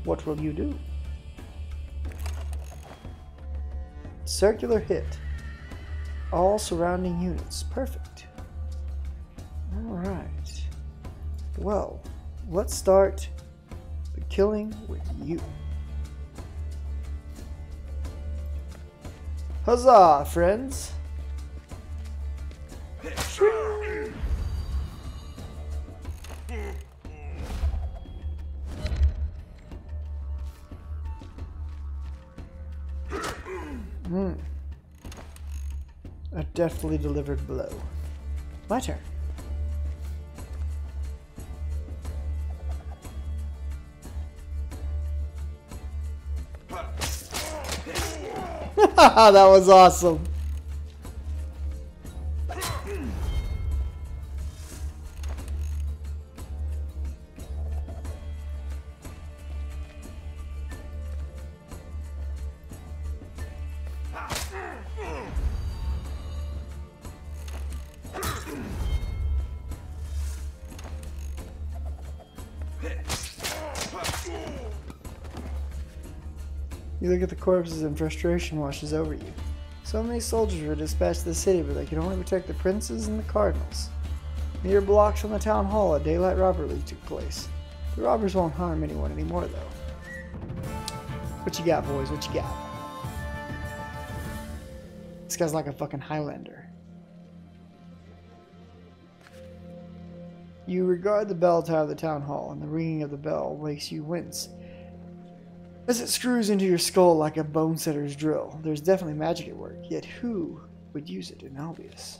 What will you do? Circular hit. All surrounding units. Perfect. Alright. Well, let's start the killing with you. Huzzah, friends! deftly delivered blow. My turn. That was awesome. You look at the corpses and frustration washes over you. So many soldiers were dispatched to the city, but they could only protect the princes and the cardinals. Mere blocks from the town hall, a daylight robbery took place. The robbers won't harm anyone anymore, though. What you got, boys? What you got? This guy's like a fucking Highlander. You regard the bell tower of the town hall, and the ringing of the bell makes you wince as it screws into your skull like a bone setter's drill. There's definitely magic at work, yet who would use it in Albius?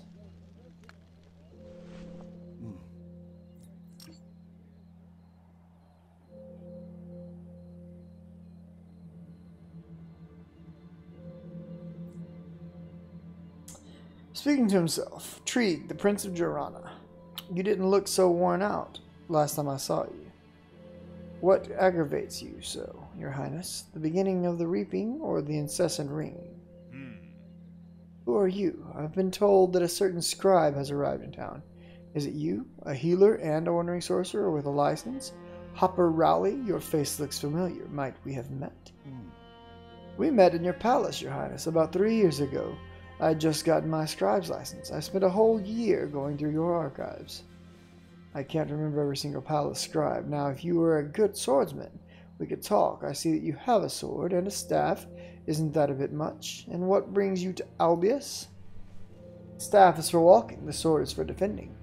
Speaking to himself, Trieg, the Prince of Jorana. You didn't look so worn out last time I saw you. What aggravates you so, Your Highness? The beginning of the reaping or the incessant ringing? Who are you? I've been told that a certain scribe has arrived in town. Is it you, a healer and a wandering sorcerer with a license? Hopper Rowley, your face looks familiar. Might we have met? We met in your palace, Your Highness, about 3 years ago. I had just gotten my scribe's license. I spent a whole year going through your archives. I can't remember every single palace scribe. Now, if you were a good swordsman, we could talk. I see that you have a sword and a staff. Isn't that a bit much? And what brings you to Albius? Staff is for walking. The sword is for defending.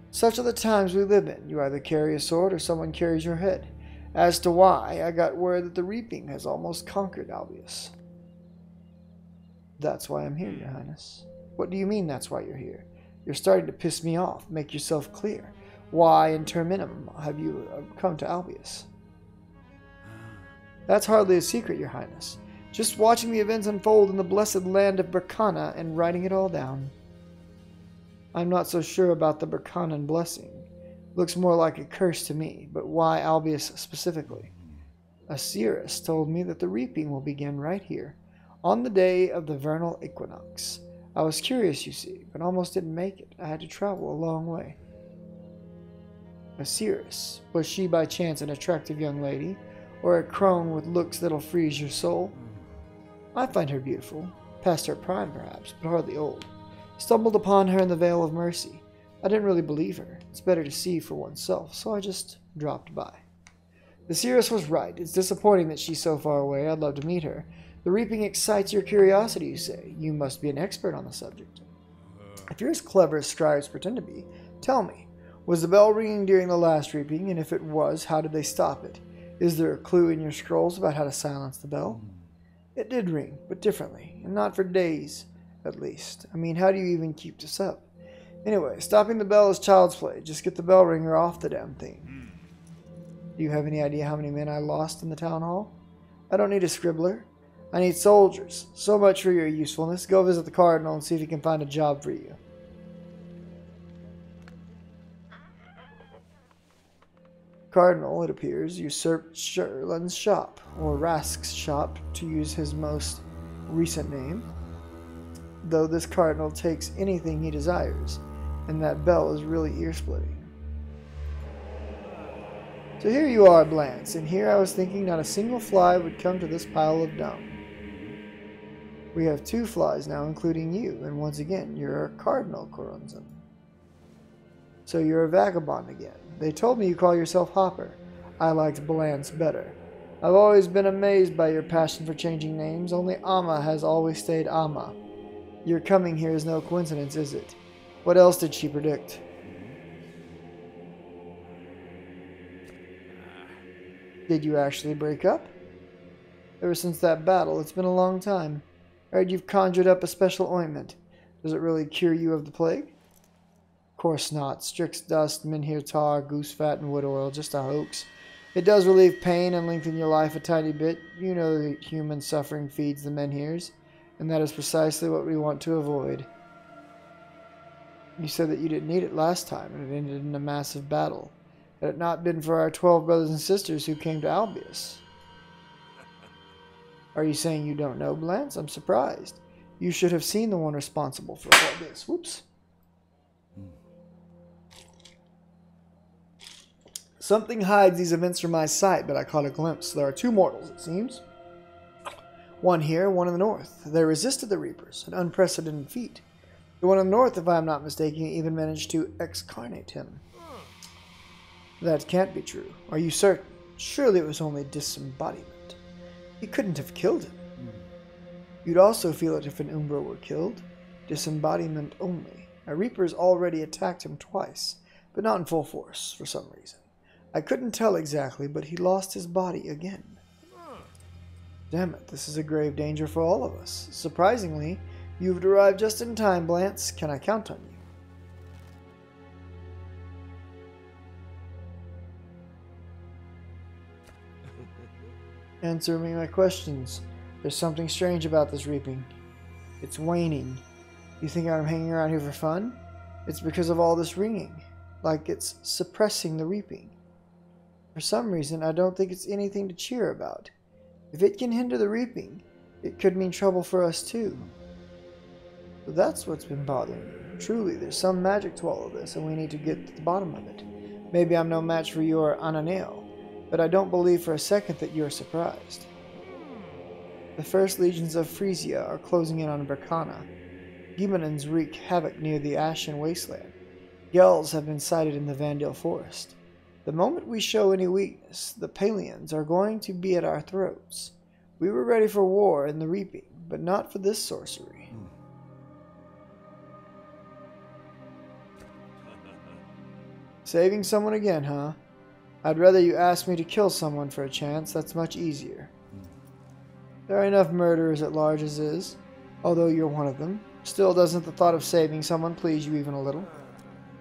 Such are the times we live in. You either carry a sword or someone carries your head. As to why, I got word that the reaping has almost conquered Albius. That's why I'm here, Your Highness. What do you mean that's why you're here? You're starting to piss me off. Make yourself clear. Why, in terminum, have you come to Albius? That's hardly a secret, Your Highness. Just watching the events unfold in the blessed land of Berkana and writing it all down. I'm not so sure about the Berkanan blessing. Looks more like a curse to me, but why Albius specifically? Asiris told me that the reaping will begin right here, on the day of the vernal equinox. I was curious, you see, but almost didn't make it. I had to travel a long way. Asiris, was she by chance an attractive young lady, or a crone with looks that'll freeze your soul? I find her beautiful, past her prime perhaps, but hardly old. Stumbled upon her in the Vale of Mercy. I didn't really believe her. It's better to see for oneself, so I just dropped by. Asiris was right. It's disappointing that she's so far away. I'd love to meet her. The reaping excites your curiosity, you say. You must be an expert on the subject. If you're as clever as scribes pretend to be, tell me, was the bell ringing during the last reaping, and if it was, how did they stop it? Is there a clue in your scrolls about how to silence the bell? It did ring, but differently, and not for days, at least. I mean, how do you even keep this up? Anyway, stopping the bell is child's play. Just get the bell ringer off the damn thing. Do you have any idea how many men I lost in the town hall? I don't need a scribbler. I need soldiers. So much for your usefulness. Go visit the cardinal and see if he can find a job for you. Cardinal, it appears, usurped Sherlin's shop, or Rask's shop, to use his most recent name, though this cardinal takes anything he desires, and that bell is really ear-splitting. So here you are, Blance, and here I was thinking not a single fly would come to this pile of dung. We have 2 flies now, including you, and once again, you're a Cardinal Coronzon. So you're a vagabond again. They told me you call yourself Hopper. I liked Blance better. I've always been amazed by your passion for changing names. Only Amma has always stayed Amma. Your coming here is no coincidence, is it? What else did she predict? Did you actually break up? Ever since that battle, it's been a long time. I heard you've conjured up a special ointment. Does it really cure you of the plague? Of course not. Strix dust, menhir tar, goose fat, and wood oil. Just a hoax. It does relieve pain and lengthen your life a tiny bit. You know that human suffering feeds the menhirs, and that is precisely what we want to avoid. You said that you didn't need it last time, and it ended in a massive battle. Had it not been for our 12 brothers and sisters who came to Albius. Are you saying you don't know, Blance? I'm surprised. You should have seen the one responsible for all this. Whoops. Something hides these events from my sight, but I caught a glimpse. There are two mortals, it seems. One here, one in the north. They resisted the Reapers, an unprecedented feat. The one in the north, if I am not mistaken, even managed to excarnate him. That can't be true. Are you certain? Surely it was only disembodiment. He couldn't have killed him. You'd also feel it if an Umbra were killed. Disembodiment only. A Reaper's already attacked him twice, but not in full force, for some reason. I couldn't tell exactly, but he lost his body again. Damn it, this is a grave danger for all of us. Surprisingly, you've arrived just in time, Blance. Can I count on you? Answer me my questions. There's something strange about this reaping. It's waning. You think I'm hanging around here for fun? It's because of all this ringing. Like it's suppressing the reaping. For some reason, I don't think it's anything to cheer about. If it can hinder the reaping, it could mean trouble for us too. So that's what's been bothering you. Truly, there's some magic to all of this, and we need to get to the bottom of it. Maybe I'm no match for your Ananeo, but I don't believe for a second that you're surprised. The first legions of Frisia are closing in on Berkana. Gimonins wreak havoc near the Ashen Wasteland. Gells have been sighted in the Vandale Forest. The moment we show any weakness, the Palians are going to be at our throats. We were ready for war and the reaping, but not for this sorcery. Saving someone again, huh? I'd rather you ask me to kill someone for a chance. That's much easier. There are enough murderers at large as is, although you're one of them. Still, doesn't the thought of saving someone please you even a little?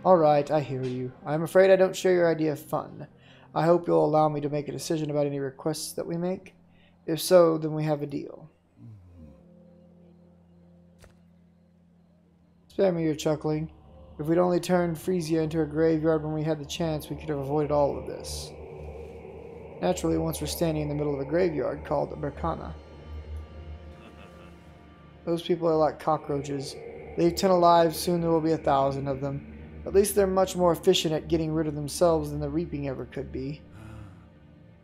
Alright, I hear you. I'm afraid I don't share your idea of fun. I hope you'll allow me to make a decision about any requests that we make. If so, then we have a deal. Spare me your chuckling. If we'd only turned Frisia into a graveyard when we had the chance, we could have avoided all of this. Naturally, once we're standing in the middle of a graveyard called Berkana. Those people are like cockroaches. Leave 10 alive, soon there will be 1,000 of them. At least they're much more efficient at getting rid of themselves than the reaping ever could be.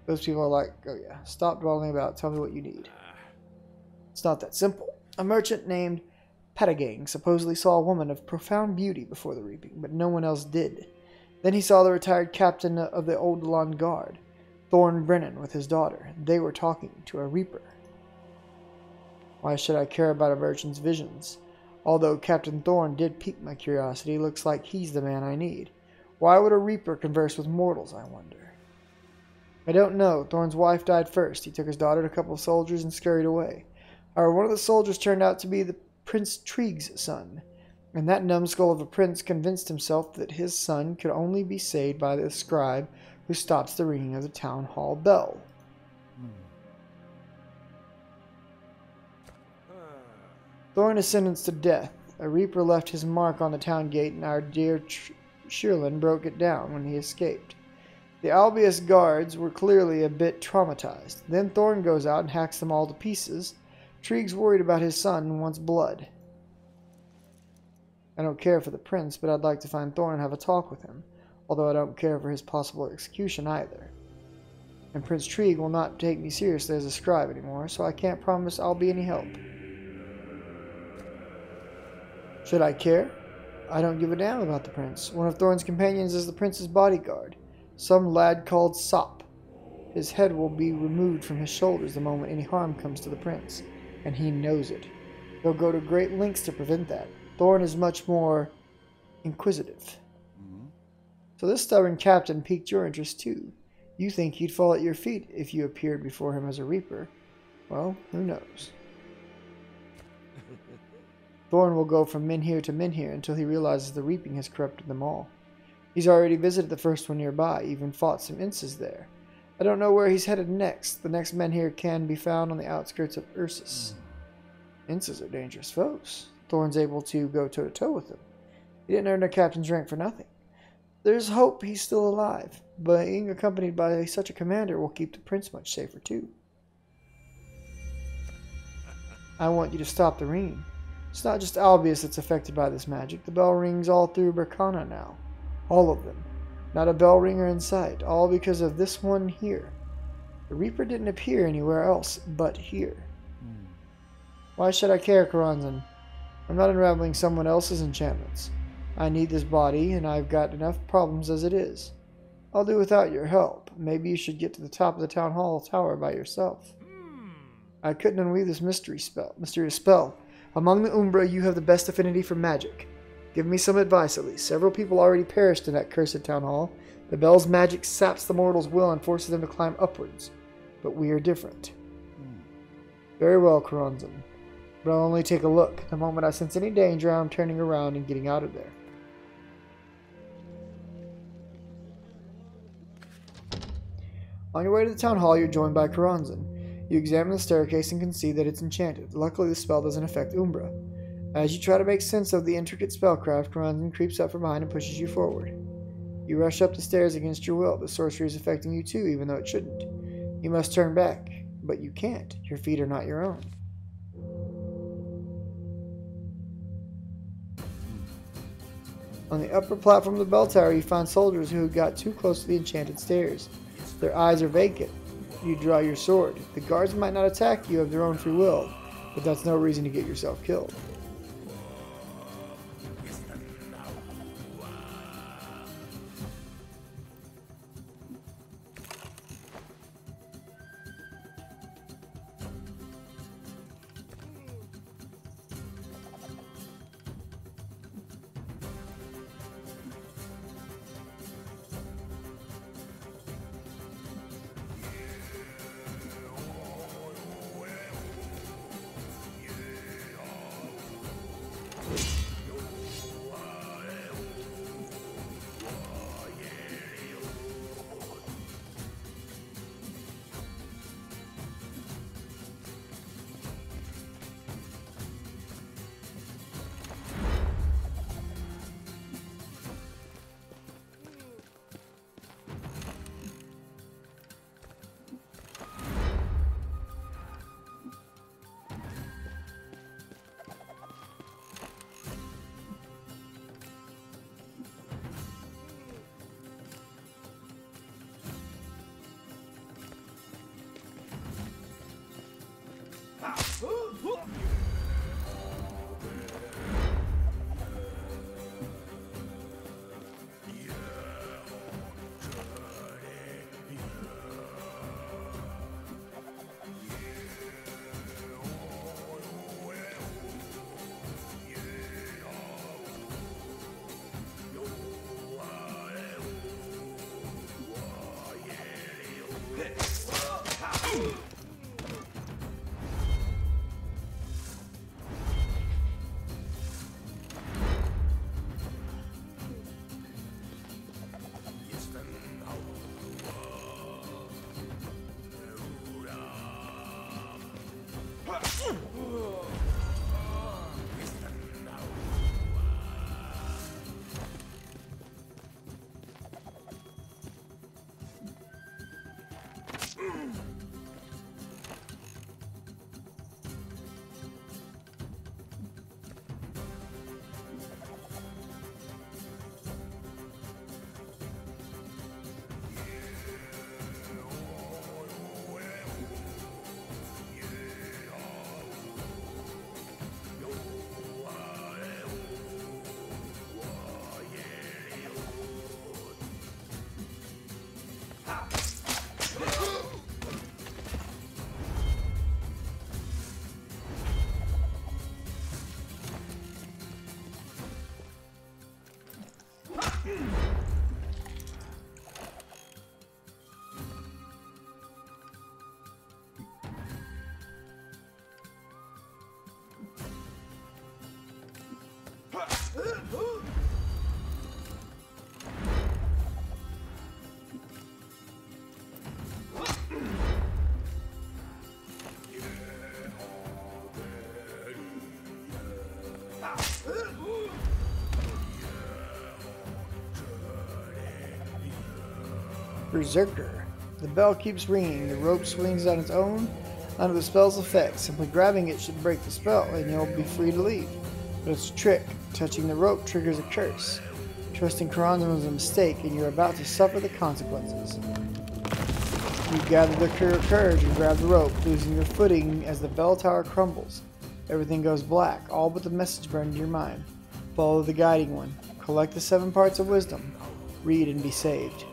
Those people are like, oh yeah, stop dwelling about, tell me what you need. It's not that simple. A merchant named Patagang supposedly saw a woman of profound beauty before the reaping, but no one else did. Then he saw the retired captain of the Odalon Guard, Thorn Brennan, with his daughter. They were talking to a reaper. Why should I care about a merchant's visions? Although Captain Thorn did pique my curiosity, looks like he's the man I need. Why would a reaper converse with mortals, I wonder? I don't know. Thorn's wife died first. He took his daughter and a couple of soldiers and scurried away. However, one of the soldiers turned out to be the Prince Trieg's son, and that numbskull of a prince convinced himself that his son could only be saved by the scribe who stops the ringing of the town hall bell. Thorn is sentenced to death. A reaper left his mark on the town gate, and our dear Shirlin broke it down when he escaped. The Albius guards were clearly a bit traumatized. Then Thorn goes out and hacks them all to pieces. Trieg's worried about his son and wants blood. I don't care for the prince, but I'd like to find Thorn and have a talk with him, although I don't care for his possible execution either. And Prince Trieg will not take me seriously as a scribe anymore, so I can't promise I'll be any help. Should I care? I don't give a damn about the prince. One of Thorn's companions is the prince's bodyguard, some lad called Sop. His head will be removed from his shoulders the moment any harm comes to the prince, and he knows it. He'll go to great lengths to prevent that. Thorn is much more inquisitive. So this stubborn captain piqued your interest too. You think he'd fall at your feet if you appeared before him as a reaper. Well, who knows? Thorn will go from Minhir to Minhir until he realizes the reaping has corrupted them all. He's already visited the first one nearby, even fought some Inces there. I don't know where he's headed next. The next Menhir can be found on the outskirts of Ursus. Inces are dangerous foes. Thorn's able to go toe-to-toe with them. He didn't earn a captain's rank for nothing. There's hope he's still alive. Being accompanied by such a commander will keep the prince much safer too. I want you to stop the ringing. It's not just Albius that's affected by this magic. The bell rings all through Berkana now. All of them. Not a bell ringer in sight. All because of this one here. The Reaper didn't appear anywhere else but here. Why should I care, Karanzan? I'm not unraveling someone else's enchantments. I need this body, and I've got enough problems as it is. I'll do without your help. Maybe you should get to the top of the town hall tower by yourself. I couldn't unweave this mysterious spell. Among the Umbra, you have the best affinity for magic. Give me some advice, at least. Several people already perished in that cursed town hall. The bell's magic saps the mortal's will and forces them to climb upwards. But we are different. Very well, Karanzan. But I'll only take a look. The moment I sense any danger, I'm turning around and getting out of there. On your way to the town hall, you're joined by Karanzan. You examine the staircase and can see that it's enchanted. Luckily, the spell doesn't affect Umbra. As you try to make sense of the intricate spellcraft, Karanzan creeps up from behind and pushes you forward. You rush up the stairs against your will. The sorcery is affecting you too, even though it shouldn't. You must turn back, but you can't. Your feet are not your own. On the upper platform of the bell tower, you find soldiers who got too close to the enchanted stairs. Their eyes are vacant. You draw your sword. The guards might not attack you of their own free will, but that's no reason to get yourself killed. Berserker. The bell keeps ringing. The rope swings on its own under the spell's effect. Simply grabbing it should break the spell, and you'll be free to leave. But it's a trick. Touching the rope triggers a curse. Trusting Karanzan was a mistake, and you're about to suffer the consequences. You gather the courage and grab the rope, losing your footing as the bell tower crumbles. Everything goes black, all but the message burned into your mind. Follow the guiding one. Collect the 7 parts of wisdom. Read and be saved.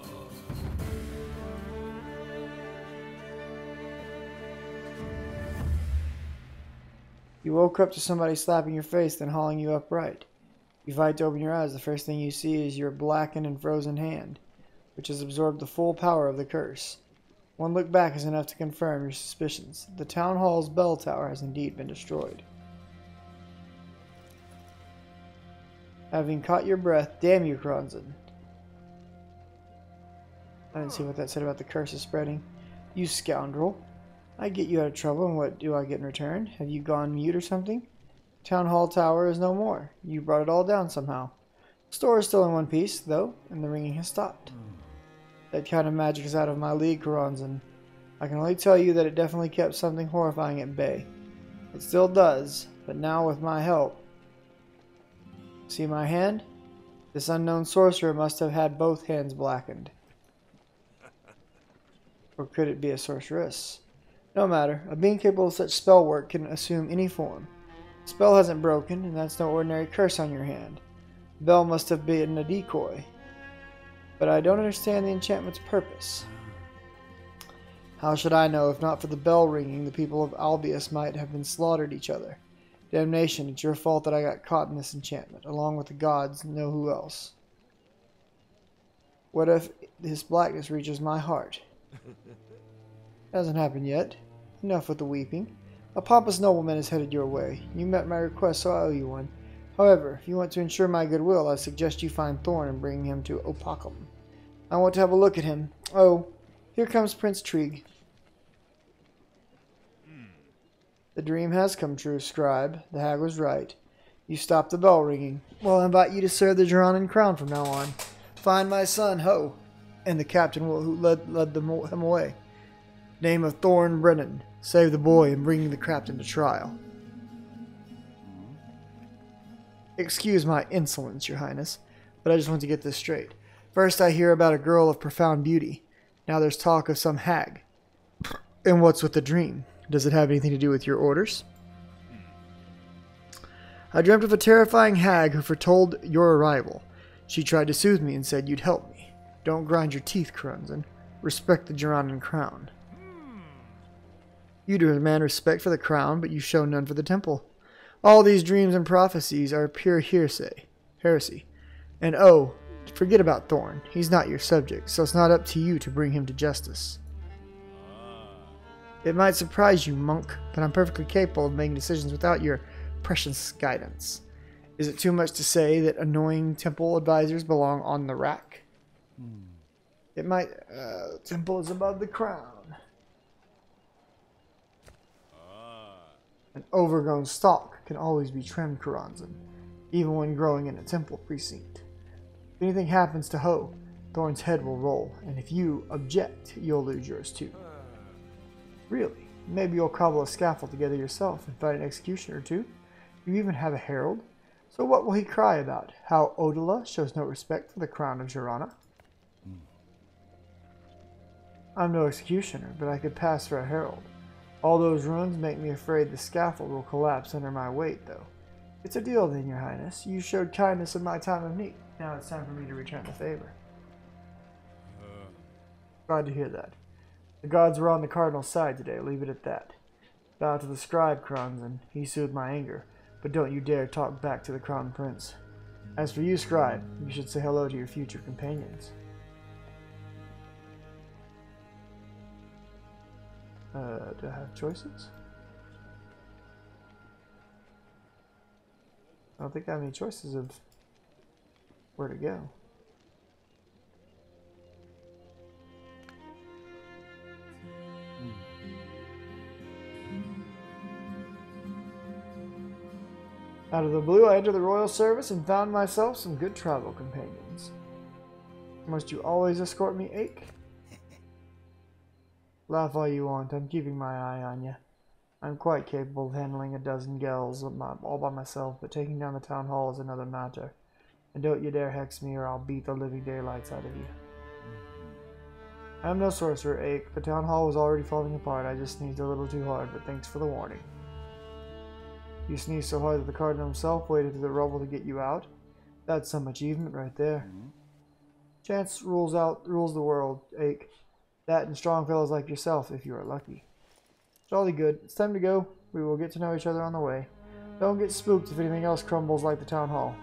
You woke up to somebody slapping your face, then hauling you upright. You fight to open your eyes. The first thing you see is your blackened and frozen hand, which has absorbed the full power of the curse. One look back is enough to confirm your suspicions. The town hall's bell tower has indeed been destroyed. Having caught your breath, damn you, Karanzan. I didn't see what that said about the curse is spreading. You scoundrel. I get you out of trouble, and what do I get in return? Have you gone mute or something? Town hall tower is no more. You brought it all down somehow. The store is still in one piece, though, and the ringing has stopped. That kind of magic is out of my league, Karanzan. I can only tell you that it definitely kept something horrifying at bay. It still does, but now with my help. See my hand? This unknown sorcerer must have had both hands blackened. Or could it be a sorceress? No matter. A being capable of such spell work can assume any form. The spell hasn't broken, and that's no ordinary curse on your hand. The bell must have been a decoy. But I don't understand the enchantment's purpose. How should I know? If not for the bell ringing, the people of Albius might have been slaughtered each other. Damnation, it's your fault that I got caught in this enchantment, along with the gods and know who else. What if this blackness reaches my heart? Hasn't happened yet. Enough with the weeping. A pompous nobleman is headed your way. You met my request, so I owe you one. However, if you want to ensure my goodwill, I suggest you find Thorn and bring him to Opacum. I want to have a look at him. Oh, here comes Prince Trig. The dream has come true, scribe. The hag was right. You stopped the bell ringing. Well, I invite you to serve the Jaranan crown from now on. Find my son, Ho, and the captain who led him away. Name of Thorn Brennan. Save the boy and bring the captain to trial. Excuse my insolence, your highness, but I just want to get this straight. First I hear about a girl of profound beauty. Now there's talk of some hag. And what's with the dream? Does it have anything to do with your orders? I dreamt of a terrifying hag who foretold your arrival. She tried to soothe me and said you'd help me. Don't grind your teeth, Karanzan. Respect the Jaranan crown. You demand respect for the crown, but you show none for the temple. All these dreams and prophecies are pure heresy. And oh, forget about Thorn. He's not your subject, so it's not up to you to bring him to justice. It might surprise you, monk, but I'm perfectly capable of making decisions without your precious guidance. Is it too much to say that annoying temple advisors belong on the rack? It might... temple is above the crown. An overgrown stalk can always be trimmed, Karanzan, even when growing in a temple precinct. If anything happens to Ho, Thorn's head will roll, and if you object, you'll lose yours too. Really? Maybe you'll cobble a scaffold together yourself and find an executioner or two. You even have a herald. So what will he cry about? How Odala shows no respect for the crown of Jarana? I'm no executioner, but I could pass for a herald. All those ruins make me afraid the scaffold will collapse under my weight, though. It's a deal then, your highness. You showed kindness in my time of need. Now it's time for me to return the favor. Glad to hear that. The gods were on the cardinal's side today. Leave it at that. Bow to the scribe, Karanzan. He soothed my anger. But don't you dare talk back to the crown prince. As for you, scribe, you should say hello to your future companions. Do I have choices? I don't think I have any choices of where to go. Out of the blue, I entered the royal service and found myself some good travel companions. Must you always escort me, Ache? Laugh all you want. I'm keeping my eye on you. I'm quite capable of handling a dozen gals all by myself, but taking down the town hall is another matter. And don't you dare hex me or I'll beat the living daylights out of you. I'm no sorcerer, Ake. The town hall was already falling apart. I just sneezed a little too hard, but thanks for the warning. You sneezed so hard that the cardinal himself waited through the rubble to get you out? That's some achievement right there. Chance rules the world, Ake. That and strong fellows like yourself, if you are lucky. Jolly good. It's time to go. We will get to know each other on the way. Don't get spooked if anything else crumbles like the town hall.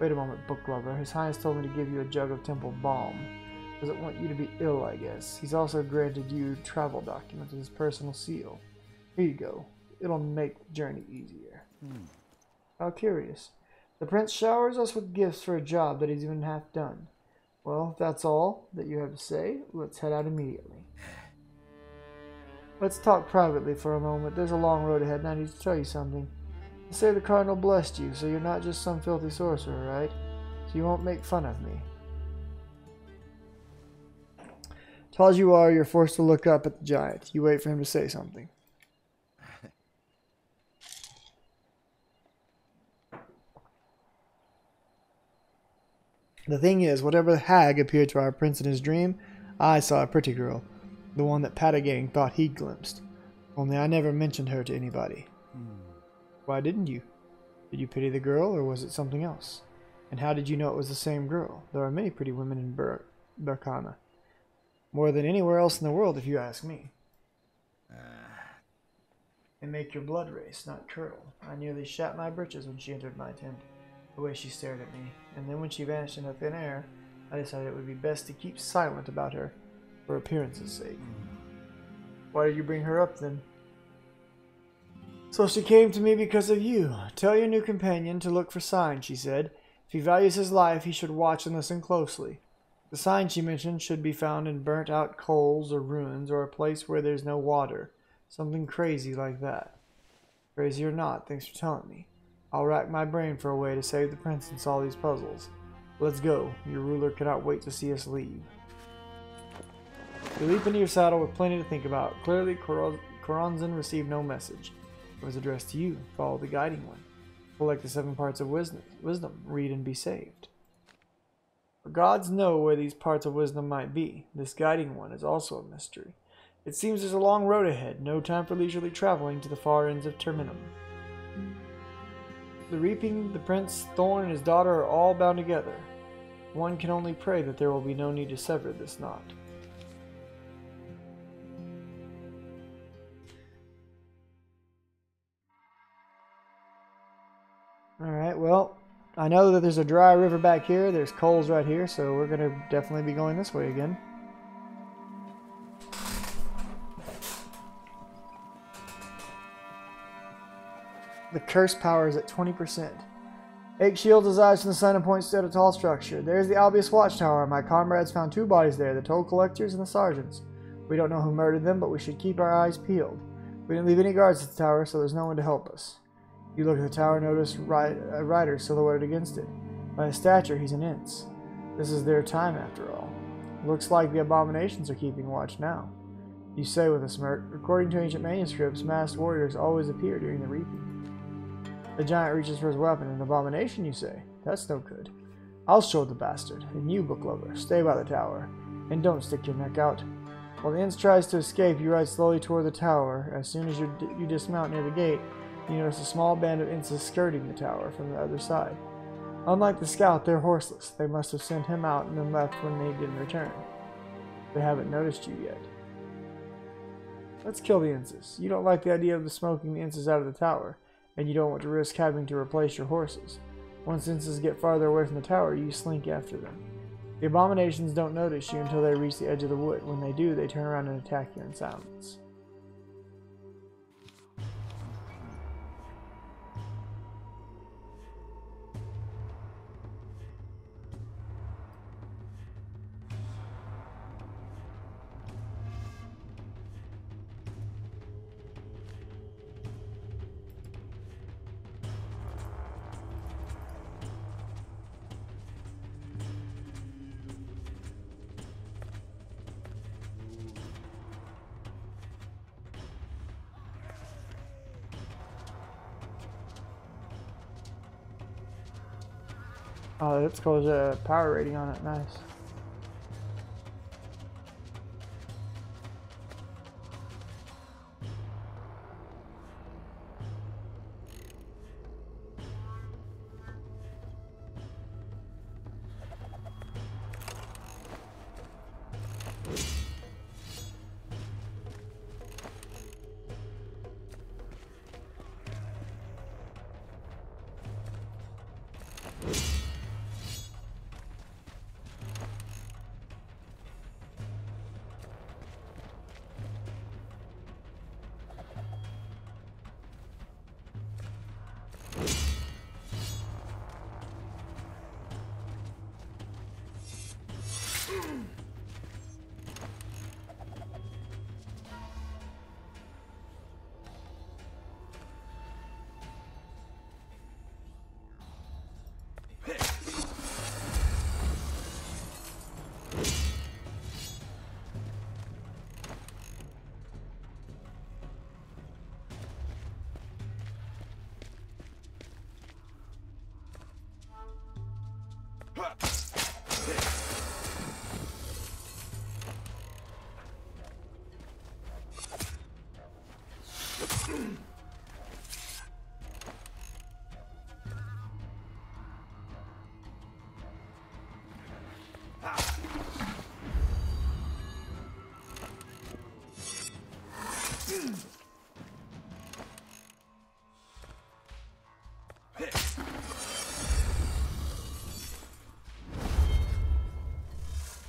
Wait a moment, book lover. His Highness told me to give you a jug of temple balm. Doesn't want you to be ill, I guess. He's also granted you travel documents with his personal seal. Here you go. It'll make the journey easier. How curious. The prince showers us with gifts for a job that he's even half done. Well, if that's all that you have to say, let's head out immediately. Let's talk privately for a moment. There's a long road ahead and I need to tell you something. They say the cardinal blessed you, so you're not just some filthy sorcerer, right? So you won't make fun of me. Tall as you are, you're forced to look up at the giant. You wait for him to say something. The thing is, whatever hag appeared to our prince in his dream, I saw a pretty girl. The one that Patagang thought he'd glimpsed. Only I never mentioned her to anybody. Why didn't you? Did you pity the girl, or was it something else? And how did you know it was the same girl? There are many pretty women in Burkana. More than anywhere else in the world, if you ask me. They make your blood race, not curdle. I nearly shat my britches when she entered my tent, the way she stared at me. And then when she vanished into thin air, I decided it would be best to keep silent about her, for appearance's sake. Why did you bring her up, then? So she came to me because of you. Tell your new companion to look for signs, she said. If he values his life, he should watch and listen closely. The sign she mentioned should be found in burnt-out coals or ruins or a place where there's no water. Something crazy like that. Crazy or not, thanks for telling me. I'll rack my brain for a way to save the prince and solve these puzzles. Let's go. Your ruler cannot wait to see us leave. You leap into your saddle with plenty to think about. Clearly, Coronzon received no message. It was addressed to you. Follow the guiding one. Collect the 7 parts of wisdom. Read and be saved. The gods know where these parts of wisdom might be. This guiding one is also a mystery. It seems there's a long road ahead. No time for leisurely traveling to the far ends of Terminum. The reaping, the prince, Thorn, and his daughter are all bound together. One can only pray that there will be no need to sever this knot. Alright, well, I know that there's a dry river back here, there's coals right here, so we're going to definitely be going this way again. The curse power is at 20%. Ake shields his eyes from the sun and points at a tall structure. There's the Albius Watchtower. My comrades found 2 bodies there, the toll collectors and the sergeants. We don't know who murdered them, but we should keep our eyes peeled. We didn't leave any guards at the tower, so there's no one to help us. You look at the tower and notice a rider silhouetted against it. By his stature, he's an Ince. This is their time, after all. Looks like the abominations are keeping watch now. You say with a smirk, according to ancient manuscripts, masked warriors always appear during the reaping. The giant reaches for his weapon. An abomination, you say? That's no good. I'll show the bastard. And you, book lover, stay by the tower. And don't stick your neck out. While the Ince tries to escape, you ride slowly toward the tower. As soon as you dismount near the gate, you notice a small band of Inces skirting the tower from the other side. Unlike the scout, they're horseless. They must have sent him out and then left when they didn't return. They haven't noticed you yet. Let's kill the Inces. You don't like the idea of smoking the Inces out of the tower, and you don't want to risk having to replace your horses. Once Inces get farther away from the tower, you slink after them. The abominations don't notice you until they reach the edge of the wood. When they do, they turn around and attack you in silence. Oh, that's called a power rating on it. Nice.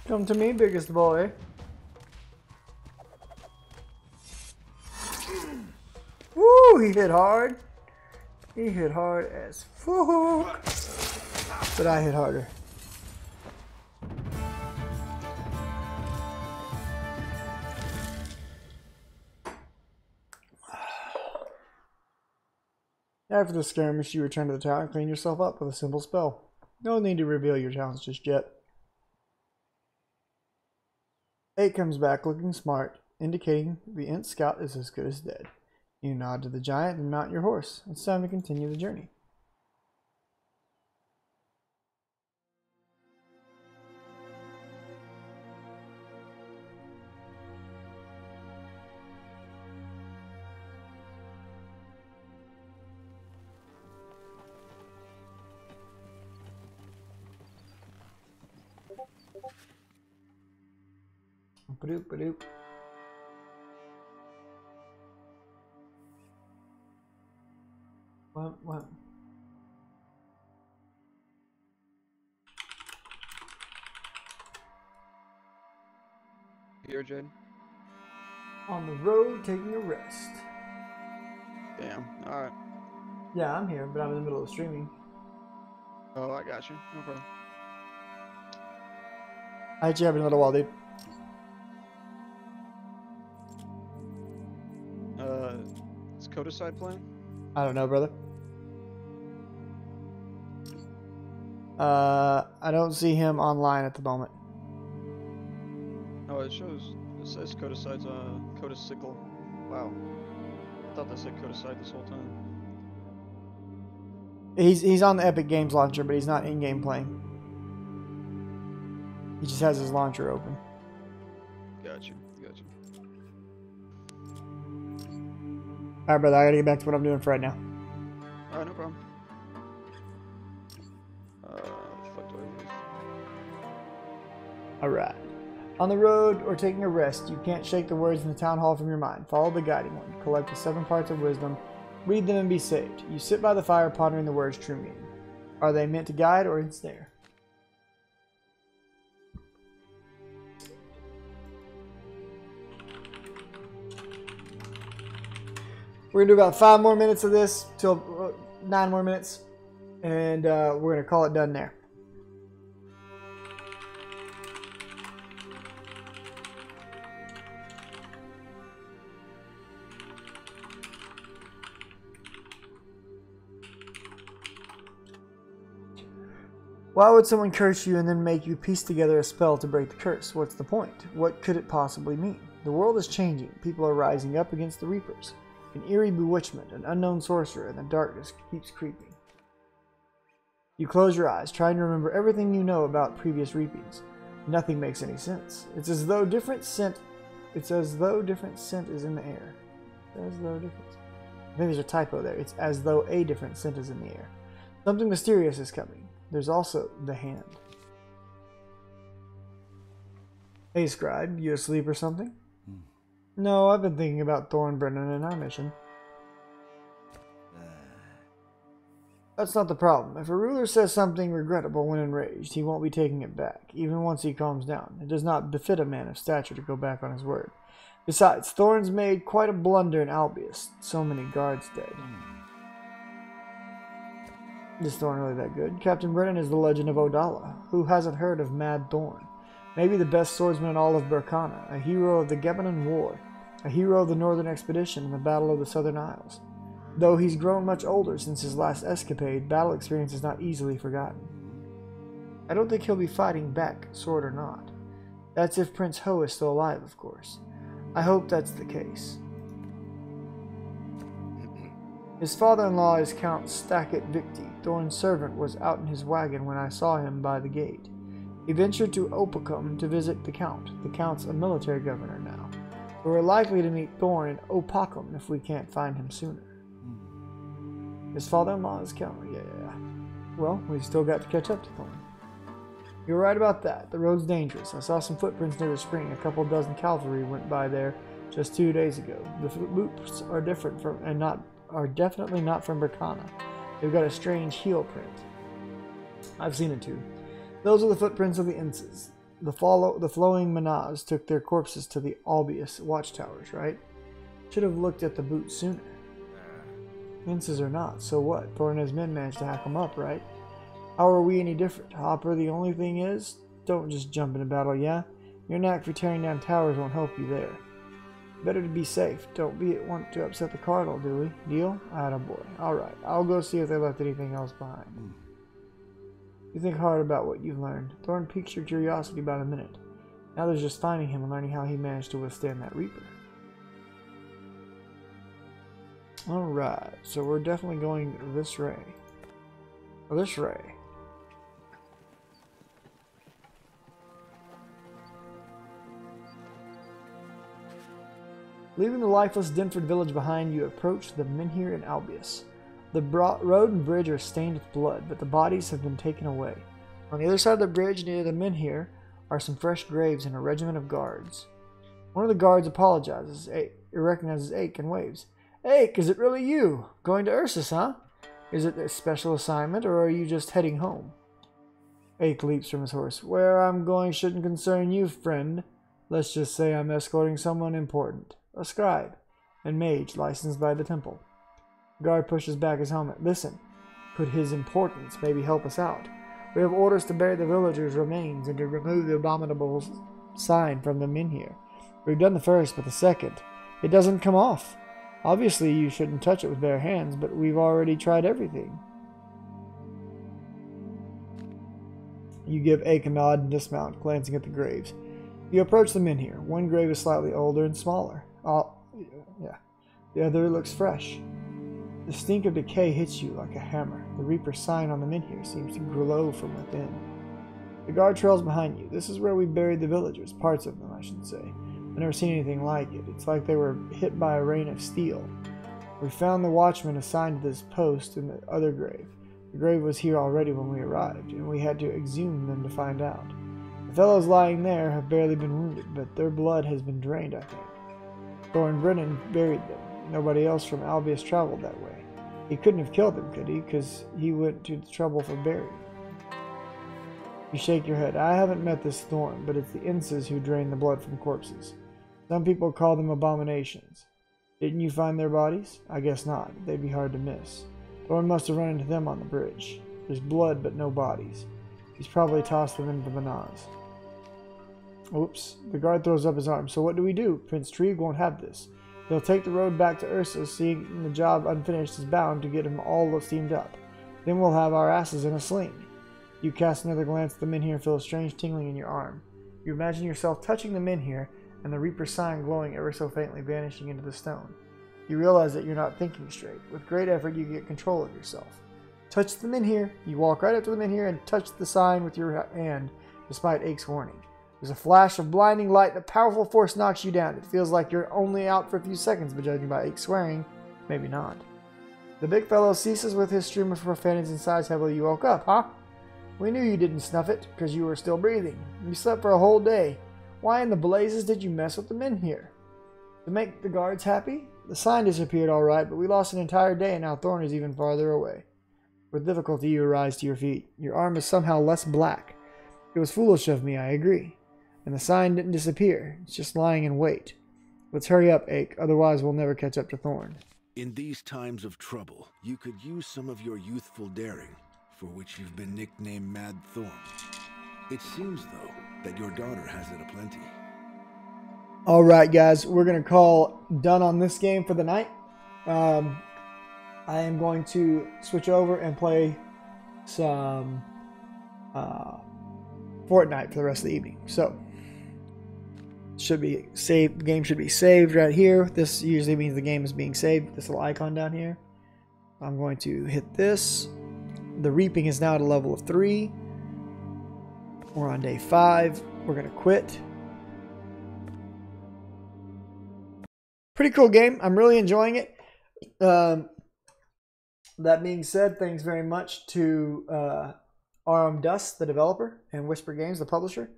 Come to me, biggest boy. Woo, he hit hard. He hit hard as fuck. But I hit harder. After the skirmish, you return to the tower and clean yourself up with a simple spell. No need to reveal your talents just yet. 8 comes back looking smart, indicating the Ent Scout is as good as dead. You nod to the giant and mount your horse. It's time to continue the journey. Ba-doop, ba-doop. What? Here, Jade. On the road, taking a rest. Damn. All right. Yeah, I'm here, but I'm in the middle of streaming. Oh, I got you. No problem. I hit you up in a little while, dude. Is Codicide playing? I don't know, brother. I don't see him online at the moment. Oh, it says Codicide's Codicicle. Wow. I thought that said Codicide this whole time. He's on the Epic Games launcher, but he's not in-game playing. He just has his launcher open. Gotcha. Alright, brother, I gotta get back to what I'm doing for right now. Alright, no problem. Fuck do I use? Alright. On the road or taking a rest, you can't shake the words in the town hall from your mind. Follow the guiding one. Collect the 7 parts of wisdom. Read them and be saved. You sit by the fire pondering the words' true meaning. Are they meant to guide or ensnare? We're going to do about 5 more minutes of this, till 9 more minutes, and we're going to call it done there. Why would someone curse you and then make you piece together a spell to break the curse? What's the point? What could it possibly mean? The world is changing. People are rising up against the Reapers. An eerie bewitchment, an unknown sorcerer, and the darkness keeps creeping. You close your eyes, trying to remember everything you know about previous reapings. Nothing makes any sense. It's as though different scent is in the air. As though different. I think there's a typo there. It's as though a different scent is in the air. Something mysterious is coming. There's also the hand. Hey, Scribe, you asleep or something? No, I've been thinking about Thornbrennan and our mission. That's not the problem. If a ruler says something regrettable when enraged, he won't be taking it back, even once he calms down. It does not befit a man of stature to go back on his word. Besides, Thorn's made quite a blunder in Albius. So many guards dead. Is Thorn really that good? Captain Brennan is the legend of Odala. Who hasn't heard of Mad Thorn? Maybe the best swordsman in all of Burkana, a hero of the Gebanon War, a hero of the Northern Expedition and the Battle of the Southern Isles. Though he's grown much older since his last escapade, battle experience is not easily forgotten. I don't think he'll be fighting back, sword or not. That's if Prince Ho is still alive, of course. I hope that's the case. His father-in-law is Count Stackett Victi. Thorn's servant was out in his wagon when I saw him by the gate. He ventured to Opacum to visit the Count. The Count's a military governor now. So we're likely to meet Thorn in Opacum if we can't find him sooner. His father-in-law is Count. Yeah. Well, we still got to catch up to Thorn. You're right about that. The road's dangerous. I saw some footprints near the spring. A couple dozen cavalry went by there just 2 days ago. The boots are different from are definitely not from Burkana. They've got a strange heel print. I've seen it too. Those are the footprints of the Inces. The flowing Manaz took their corpses to the Albius watchtowers, right? Should have looked at the boots sooner. Inces or not, so what? Thor and his men managed to hack them up, right? How are we any different? Hopper, the only thing is, don't just jump into battle, yeah? Your knack for tearing down towers won't help you there. Better to be safe. Don't want to upset the Cardinal, do we? Deal? Attaboy. Alright, I'll go see if they left anything else behind. You think hard about what you've learned. Thorn piques your curiosity by the minute. Now there's just finding him and learning how he managed to withstand that Reaper. Alright, so we're definitely going this way. This way. Leaving the lifeless Denford village behind, you approach the Menhir and Albius. The road and bridge are stained with blood, but the bodies have been taken away. On the other side of the bridge, near the Menhir, are some fresh graves and a regiment of guards. One of the guards apologizes. Recognizes Ake and waves. Ake, is it really you? Going to Ursus, huh? Is it a special assignment, or are you just heading home? Ake leaps from his horse. Where I'm going shouldn't concern you, friend. Let's just say I'm escorting someone important. A scribe and mage licensed by the temple. The guard pushes back his helmet. Listen, could his importance maybe help us out? We have orders to bury the villagers' remains and to remove the abominable sign from the Menhir. We've done the first, but the second, it doesn't come off. Obviously, you shouldn't touch it with bare hands, but we've already tried everything. You give Ake a nod and dismount, glancing at the graves. You approach the Menhir. One grave is slightly older and smaller. The other looks fresh. The stink of decay hits you like a hammer. The Reaper's sign on the Menhir seems to glow from within. The guard trails behind you. This is where we buried the villagers, parts of them, I should say. I've never seen anything like it. It's like they were hit by a rain of steel. We found the watchman assigned to this post in the other grave. The grave was here already when we arrived, and we had to exhume them to find out. The fellows lying there have barely been wounded, but their blood has been drained, I think. Thorn Brennan buried them. Nobody else from Albius traveled that way. He couldn't have killed them, could he? Because he went to the trouble for burying. You shake your head. I haven't met this Thorn, but it's the Inces who drain the blood from corpses. Some people call them abominations. Didn't you find their bodies? I guess not. They'd be hard to miss. Thorn must have run into them on the bridge. There's blood, but no bodies. He's probably tossed them into the Manaz. Oops. The guard throws up his arm. So what do we do? Prince Trieg won't have this. He'll take the road back to Ursa, seeing the job unfinished is bound to get him all steamed up. Then we'll have our asses in a sling. You cast another glance at the Menhir and feel a strange tingling in your arm. You imagine yourself touching the Menhir and the Reaper's sign glowing ever so faintly, vanishing into the stone. You realize that you're not thinking straight. With great effort, you get control of yourself. Touch the men here. You walk right up to the men here and touch the sign with your hand, despite Ake's warning. There's a flash of blinding light and a powerful force knocks you down. It feels like you're only out for a few seconds, but judging by Ake swearing, maybe not. The big fellow ceases with his stream of profanities and sighs heavily. You woke up, huh? We knew you didn't snuff it, because you were still breathing. You slept for a whole day. Why in the blazes did you mess with the men here? To make the guards happy? The sign disappeared all right, but we lost an entire day, and now Thorn is even farther away. With difficulty, you rise to your feet. Your arm is somehow less black. It was foolish of me, I agree. And the sign didn't disappear. It's just lying in wait. Let's hurry up, Ake, otherwise we'll never catch up to Thorn. In these times of trouble, you could use some of your youthful daring, for which you've been nicknamed Mad Thorn. It seems, though, that your daughter has it aplenty. Alright, guys, we're going to call done on this game for the night. I am going to switch over and play some Fortnite for the rest of the evening. So, should be saved. The game should be saved right here. This usually means the game is being saved. This little icon down here. I'm going to hit this. The reaping is now at a level of 3. We're on day 5. We're going to quit. Pretty cool game. I'm really enjoying it. That being said, thanks very much to RM Dust, the developer, and Whisper Games, the publisher,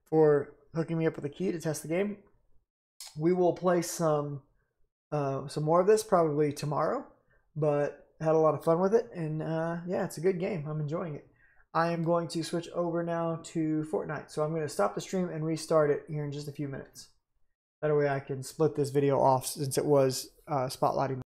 for hooking me up with a key to test the game. We will play some more of this probably tomorrow, but had a lot of fun with it, and yeah, it's a good game. I'm enjoying it. I am going to switch over now to Fortnite, so I'm going to stop the stream and restart it here in just a few minutes. That way I can split this video off since it was spotlighting